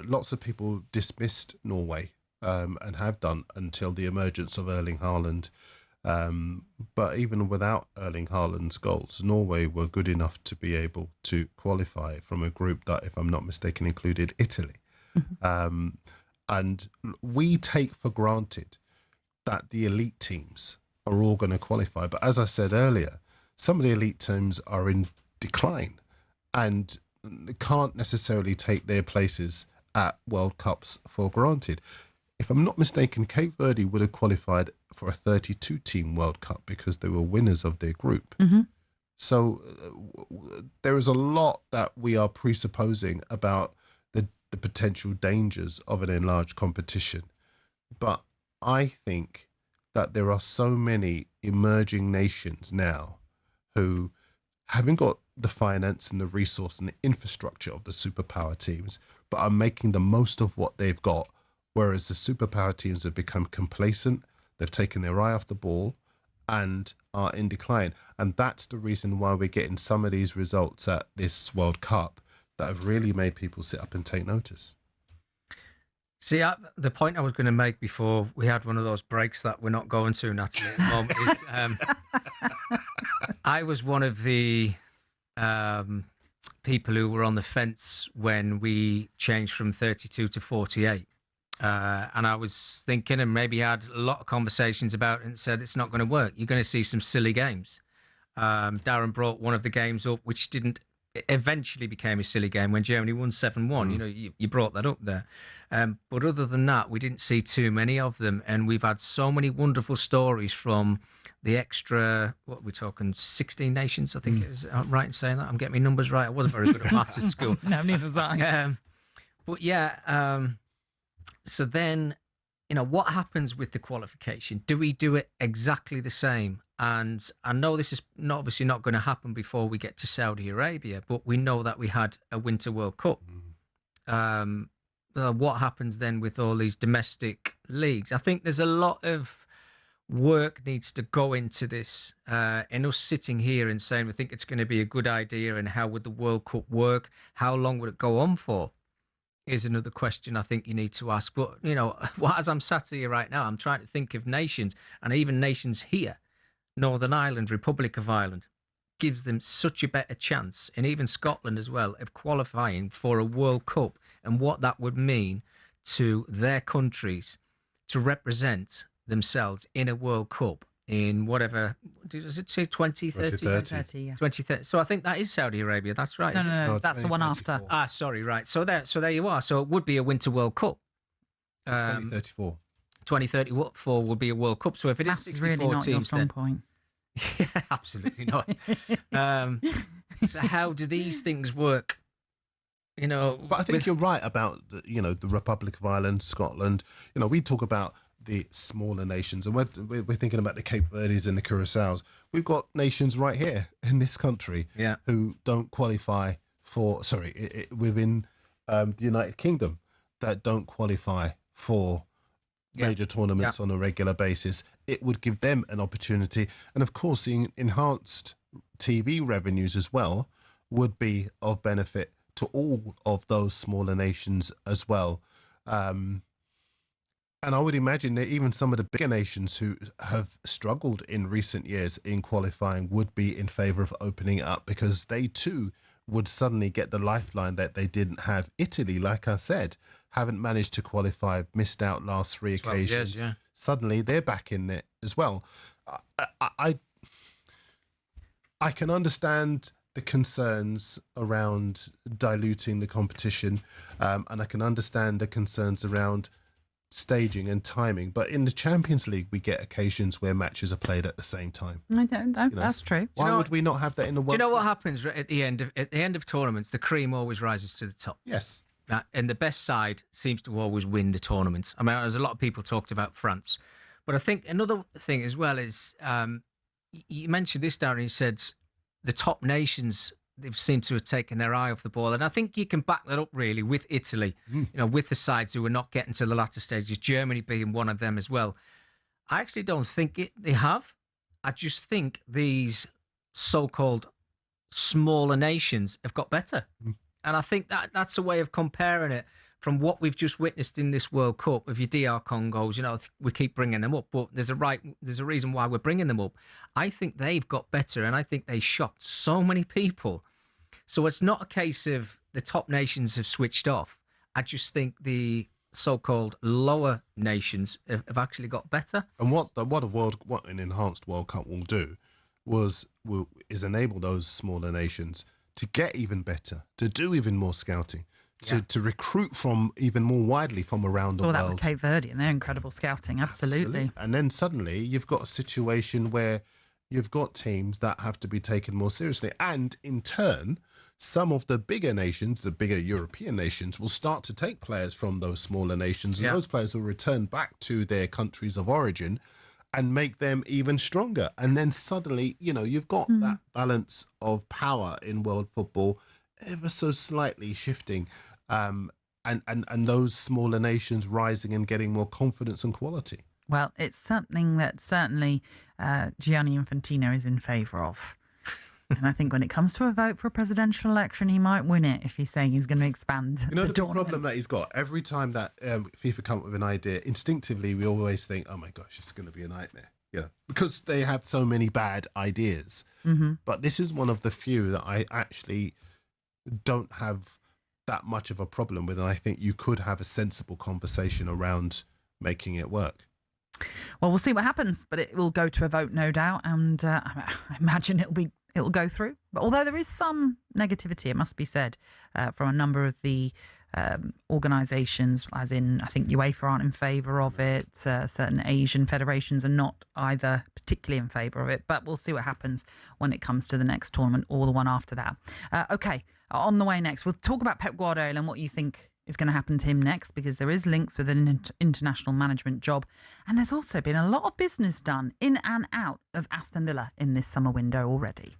lots of people dismissed Norway and have done until the emergence of Erling Haaland. But even without Erling Haaland's goals, Norway were good enough to be able to qualify from a group that, if I'm not mistaken, included Italy. And we take for granted that the elite teams are all going to qualify. But as I said earlier, some of the elite teams are in decline and can't necessarily take their places at World Cups for granted. If I'm not mistaken, Cape Verde would have qualified for a 32-team World Cup because they were winners of their group. So there is a lot that we are presupposing about the potential dangers of an enlarged competition. But I think that there are so many emerging nations now who haven't got the finance and the resource and the infrastructure of the superpower teams, but are making the most of what they've got, whereas the superpower teams have become complacent, they've taken their eye off the ball and are in decline. And that's the reason why we're getting some of these results at this World Cup that have really made people sit up and take notice. See, the point I was going to make before we had one of those breaks that we're not going to, Natalie, at the moment is I was one of the people who were on the fence when we changed from 32 to 48. And I was thinking, and maybe had a lot of conversations about it, and said it's not going to work. You're going to see some silly games. Darren brought one of the games up, which eventually became a silly game when Germany won 7-1. You know, you brought that up there. But other than that, we didn't see too many of them. And we've had so many wonderful stories from the extra, what we're talking, 16 nations, I think it is. I'm right in saying that. I'm getting my numbers right. I wasn't very good at maths at school. No, neither was I. But yeah, so then, you know, what happens with the qualification? Do we do it exactly the same? And I know this is obviously not going to happen before we get to Saudi Arabia, but we know that we had a Winter World Cup. what happens then with all these domestic leagues? I think there's a lot of work needs to go into this. And us sitting here and saying we think it's going to be a good idea and how would the World Cup work? How long would it go on for? Is another question I think you need to ask. But, as I'm sat here right now, I'm trying to think of nations, and even nations here, Northern Ireland, Republic of Ireland, gives them such a better chance, and even Scotland as well, of qualifying for a World Cup and what that would mean to their countries to represent themselves in a World Cup in whatever, does it say 2030? 2030, yeah. 2030. So I think that is Saudi Arabia. That's right. No, that's the one after. Sorry, right. So there you are. So it would be a Winter World Cup. 2034. 2034 would be a World Cup. So if it is 64 really not teams, your strong then, point. yeah, absolutely not. So how do these things work? But I think you're right about the Republic of Ireland, Scotland. We talk about the smaller nations, and we're thinking about the Cape Verdes and the Curaçaos. We've got nations right here in this country who don't qualify for, within the United Kingdom, that don't qualify for major tournaments on a regular basis. It would give them an opportunity. And of course, the enhanced TV revenues as well would be of benefit to all of those smaller nations as well. And I would imagine that even some of the bigger nations who have struggled in recent years in qualifying would be in favour of opening it up, because they too would suddenly get the lifeline that they didn't have. Italy, like I said, haven't managed to qualify, missed out last 3 occasions. Years, Suddenly they're back in it as well. I can understand the concerns around diluting the competition, and I can understand the concerns around staging and timing, but in the Champions League we get occasions where matches are played at the same time. I don't. That's true. Why would we not have that in the World Do you know Cup? what happens at the end of tournaments? The cream always rises to the top. Yes. And the best side seems to always win the tournament. I mean, there's a lot of people talked about France, but I think another thing as well is you mentioned this, Darren. You said the top nations, they've seemed to have taken their eye off the ball. And I think you can back that up really with Italy, with the sides who are not getting to the latter stages, Germany being one of them as well. I actually don't think they have. I just think these so-called smaller nations have got better. And I think that's a way of comparing it from what we've just witnessed in this World Cup with your DR Congos. We keep bringing them up, but there's a reason why we're bringing them up. I think they've got better, and I think they shocked so many people. So it's not a case of the top nations have switched off. I just think the so-called lower nations have actually got better. And what an enhanced World Cup will do is enable those smaller nations to get even better, to do even more scouting, to recruit from even more widely from around the world. Saw that with Cape Verde and their incredible scouting, absolutely. And then suddenly you've got a situation where you've got teams that have to be taken more seriously. And in turn, some of the bigger nations, the bigger European nations, will start to take players from those smaller nations, and those players will return back to their countries of origin and make them even stronger. And then suddenly, you've got that balance of power in world football ever so slightly shifting, and those smaller nations rising and getting more confidence and quality. Well, it's something that certainly Gianni Infantino is in favour of. And I think when it comes to a vote for a presidential election, he might win it if he's saying he's going to expand the problem that he's got, every time that FIFA come up with an idea, instinctively we always think, oh my gosh, it's going to be a nightmare. Yeah, because they have so many bad ideas. But this is one of the few that I actually don't have that much of a problem with, and I think you could have a sensible conversation around making it work. Well, we'll see what happens, but it will go to a vote, no doubt, and I imagine it'll go through. But although there is some negativity, it must be said, from a number of the organisations, as in I think UEFA aren't in favour of it, certain Asian federations are not either particularly in favour of it, but we'll see what happens when it comes to the next tournament or the one after that. Okay, on the way next, we'll talk about Pep Guardiola and what you think is going to happen to him next, because there is links with an international management job, and there's also been a lot of business done in and out of Aston Villa in this summer window already.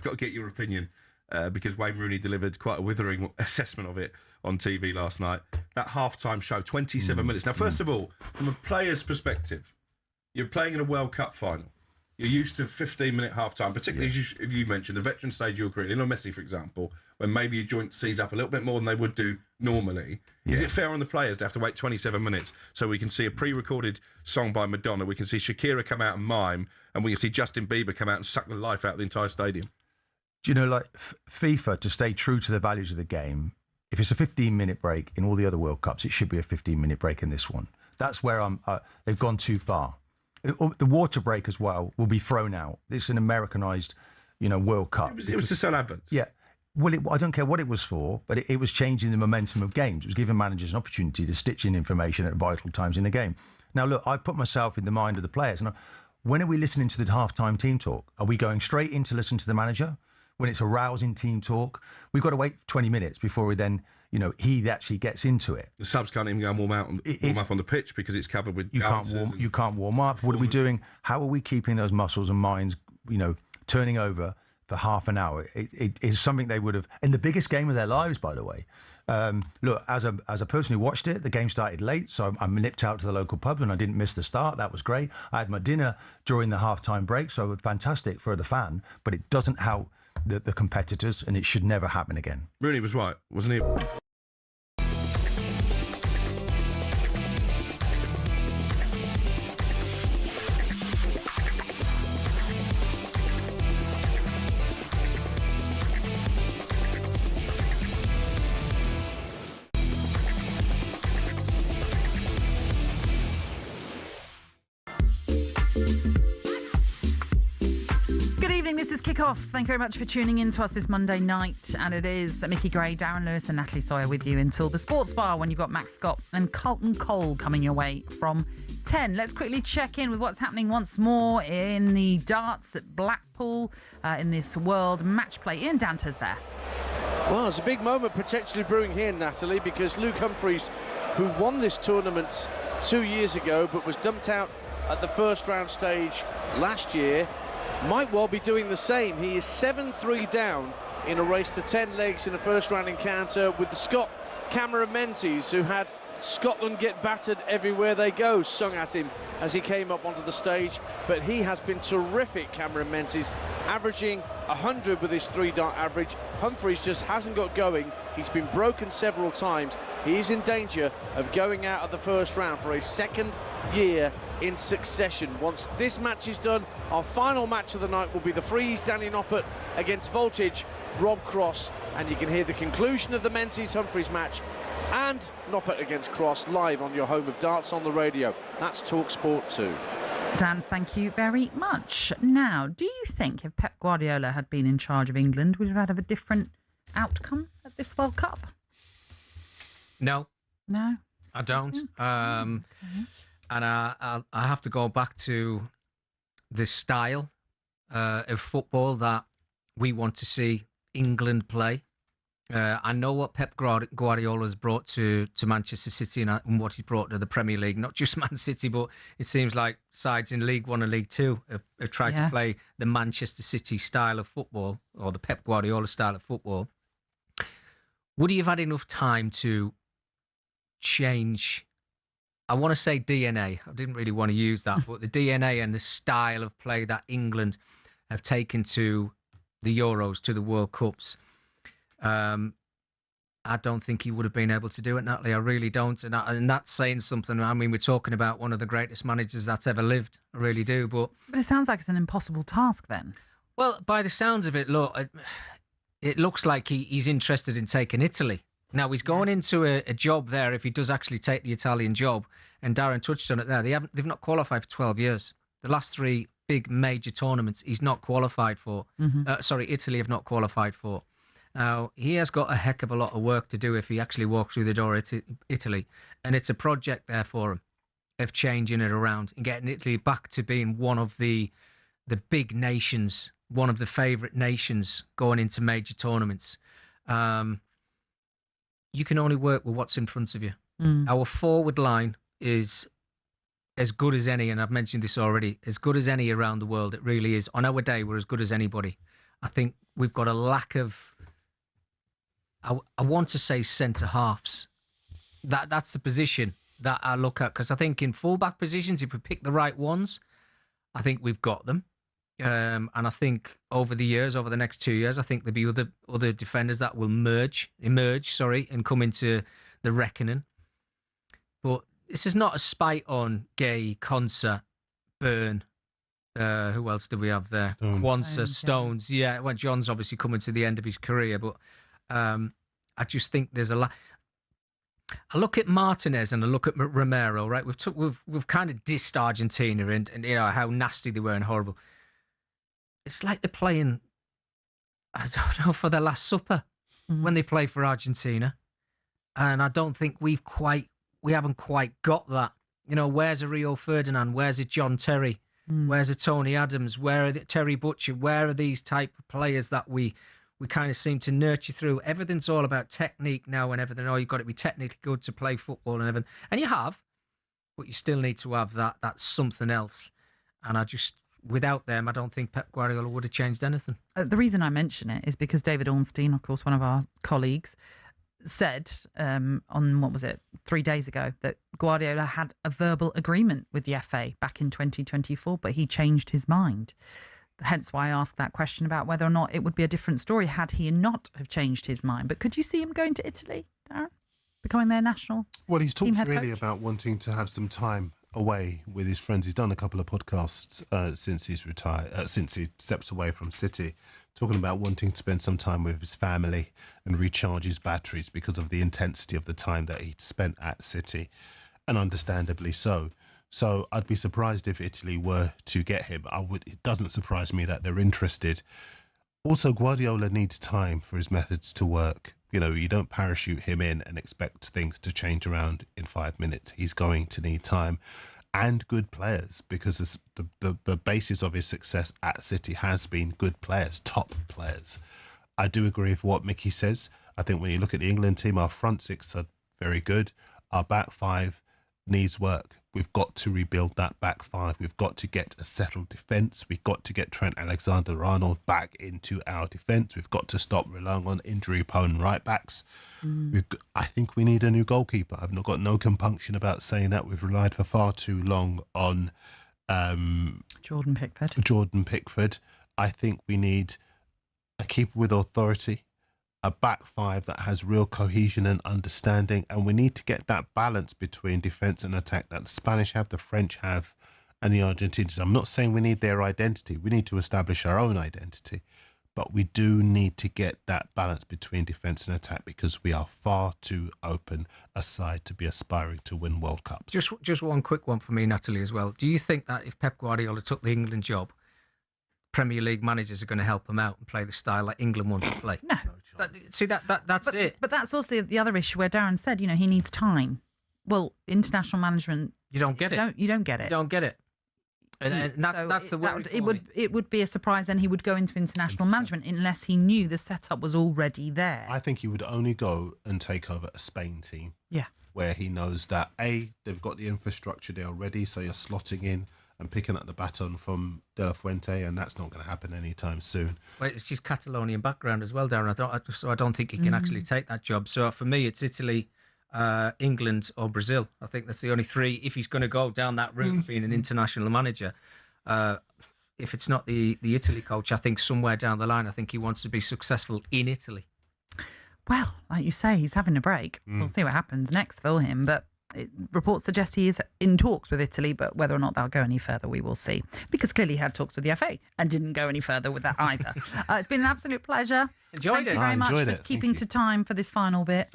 I've got to get your opinion because Wayne Rooney delivered quite a withering assessment of it on TV last night. That half-time show, 27 minutes. Now, first of all, from a player's perspective, you're playing in a World Cup final. You're used to 15-minute half-time, particularly as you mentioned, the veteran stage of your career. Messi, for example, when maybe your joint sees up a little bit more than they would do normally. Is it fair on the players to have to wait 27 minutes so we can see a pre-recorded song by Madonna, we can see Shakira come out and mime, and we can see Justin Bieber come out and suck the life out of the entire stadium? Do you know, like FIFA, to stay true to the values of the game, if it's a 15-minute break in all the other World Cups, it should be a 15-minute break in this one. That's where they've gone too far. The water break as well will be thrown out. It's an Americanized, World Cup. It was to sell adverts. Yeah. Well, I don't care what it was for, but it was changing the momentum of games. It was giving managers an opportunity to stitch in information at vital times in the game. Now, look, I put myself in the mind of the players. And when are we listening to the halftime team talk? Are we going straight in to listen to the manager? When it's a rousing team talk, we've got to wait 20 minutes before we then, he actually gets into it. The subs can't even go and warm up on the pitch because it's covered with you can't warm up. What are we doing? How are we keeping those muscles and minds, turning over for half an hour? It is something they would have in the biggest game of their lives, by the way. Look, as a person who watched it, the game started late, so I nipped out to the local pub and I didn't miss the start. That was great. I had my dinner during the halftime break, so it was fantastic for the fan, but it doesn't help the competitors, and it should never happen again. Rooney was right, wasn't he? Kick-off. Thank you very much for tuning in to us this Monday night. And it is Micky Gray, Darren Lewis and Natalie Sawyer with you until the Sports Bar when you've got Max Scott and Carlton Cole coming your way from 10. Let's quickly check in with what's happening once more in the darts at Blackpool in this World Match Play. Ian Danter's there. Well, it's a big moment potentially brewing here, Natalie, because Luke Humphries, who won this tournament 2 years ago but was dumped out at the first round stage last year, might well be doing the same. He is 7-3 down in a race to 10 legs in a first round encounter with the Scot Cameron Menzies, who had Scotland get battered everywhere they go sung at him as he came up onto the stage. But he has been terrific, Cameron Menzies, averaging 100 with his 3-dart average. Humphries just hasn't got going. He's been broken several times. He is in danger of going out of the first round for a second year in succession. Once this match is done, our final match of the night will be the Freeze, Danny Noppert against Voltage, Rob Cross, and you can hear the conclusion of the Menzies-Humphries match and Noppert against Cross live on your home of darts on the radio. That's talkSPORT 2. Dan, thank you very much. Now, do you think if Pep Guardiola had been in charge of England, we'd have had a different outcome at this World Cup? No. No? I don't. And I have to go back to the style of football that we want to see England play. I know what Pep Guardiola has brought to Manchester City and what he's brought to the Premier League. Not just Man City, but it seems like sides in League One and League Two have tried to play the Manchester City style of football, or the Pep Guardiola style of football. Would he have had enough time to change? I want to say DNA. I didn't really want to use that, but the DNA and the style of play that England have taken to the Euros, to the World Cups. I don't think he would have been able to do it, Natalie. I really don't. And that's saying something. I mean, we're talking about one of the greatest managers that's ever lived. I really do. But it sounds like it's an impossible task then. Well, by the sounds of it, look, it looks like he's interested in taking Italy. Now, he's going into a job there, if he does actually take the Italian job, and Darren touched on it there, they've not qualified for 12 years. The last three big major tournaments he's not qualified for. Italy have not qualified for. Now, he has got a heck of a lot of work to do if he actually walks through the door at Italy. And it's a project there for him of changing it around and getting Italy back to being one of the big nations, one of the favourite nations going into major tournaments. You can only work with what's in front of you. Our forward line is as good as any, and I've mentioned this already, as good as any around the world. It really is. On our day, we're as good as anybody. I think we've got a lack of, I want to say centre halves. That's the position that I look at, because I think in fullback positions, if we pick the right ones, I think we've got them. And I think over the next 2 years, I think there'll be other defenders that will emerge, and come into the reckoning. But this is not a spite on Gay, Konsa, Byrne. Who else do we have there? Quansah, Stones. Yeah, well, John's obviously coming to the end of his career, but I just think there's a lot. I look at Martinez and I look at Romero. Right, we've kind of dissed Argentina and you know how nasty they were and horrible. It's like they're playing, I don't know, for their Last Supper when they play for Argentina, and I don't think we haven't quite got that. You know, where's a Rio Ferdinand? Where's a John Terry? Where's a Tony Adams? Where are Terry Butcher? Where are these type of players that we kind of seem to nurture through? Everything's all about technique now and everything. Oh, you've got to be technically good to play football and everything. And you have, but you still need to have that something else. And without them, I don't think Pep Guardiola would have changed anything. The reason I mention it is because David Ornstein, of course, one of our colleagues, said on, 3 days ago, that Guardiola had a verbal agreement with the FA back in 2024, but he changed his mind. Hence why I asked that question about whether or not it would be a different story had he not have changed his mind. But could you see him going to Italy, Darren? Becoming their national Well, he's talked really coach? about wanting to have some time away with his friends. He's done a couple of podcasts since he's retired, since he steps away from City, talking about wanting to spend some time with his family and recharge his batteries because of the intensity of the time that he spent at City, and understandably so. So I'd be surprised if Italy were to get him. It doesn't surprise me that they're interested. Also, Guardiola needs time for his methods to work. You know, you don't parachute him in and expect things to change around in 5 minutes. He's going to need time and good players, because the basis of his success at City has been good players, top players. I do agree with what Micky says. I think when you look at the England team, our front six are very good. Our back five needs work. We've got to rebuild that back five. We've got to get a settled defence. We've got to get Trent Alexander-Arnold back into our defence. We've got to stop relying on injury-prone right-backs. I think we need a new goalkeeper. I've got no compunction about saying that. We've relied for far too long on Jordan Pickford. I think we need a keeper with authority, a back five that has real cohesion and understanding, and we need to get that balance between defence and attack that the Spanish have, the French have, and the Argentinians. I'm not saying we need their identity. We need to establish our own identity, but we do need to get that balance between defence and attack, because we are far too open a side to be aspiring to win World Cups. Just one quick one for me, Natalie, as well. Do you think that if Pep Guardiola took the England job, Premier League managers are going to help him out and play the style that England want to play? No. That's it. But that's also the other issue where Darren said, you know, he needs time. Well, international management, you don't get it. You don't get it. You don't get it. And that's the worry. It would be a surprise then he would go into international management unless he knew the setup was already there. I think he would only go and take over a Spain team. Yeah. Where he knows that they've got the infrastructure there already, so you're slotting in and picking up the baton from De La Fuente, and that's not going to happen anytime soon. Well, it's just Catalonian background as well, Darren. I don't think he can actually take that job. So for me, it's Italy, England or Brazil. I think that's the only three, if he's going to go down that route of being an international manager. If it's not the Italy coach, I think somewhere down the line, I think he wants to be successful in Italy. Well, like you say, he's having a break. We'll see what happens next for him, but reports suggest he is in talks with Italy, but whether or not they'll go any further, we will see. Because clearly he had talks with the FA and didn't go any further with that either. It's been an absolute pleasure. Enjoyed Thank you very much for keeping to time for this final bit.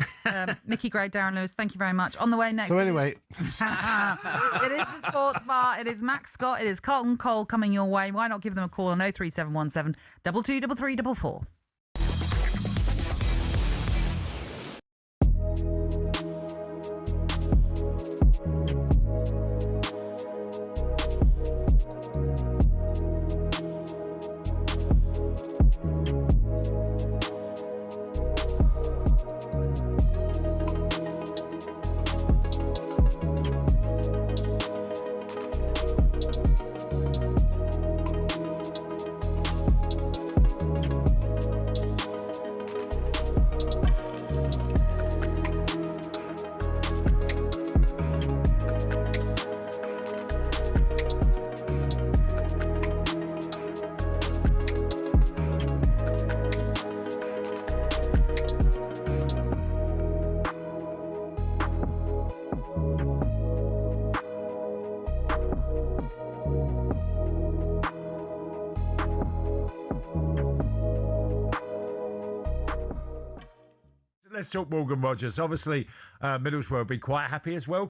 Micky Gray, Darren Lewis, thank you very much. On the way next. So anyway. It is the Sports Bar. It is Max Scott. It is Carlton Cole coming your way. Why not give them a call on 03717 223344. Let's talk Morgan Rogers. Obviously, Middlesbrough will be quite happy as well.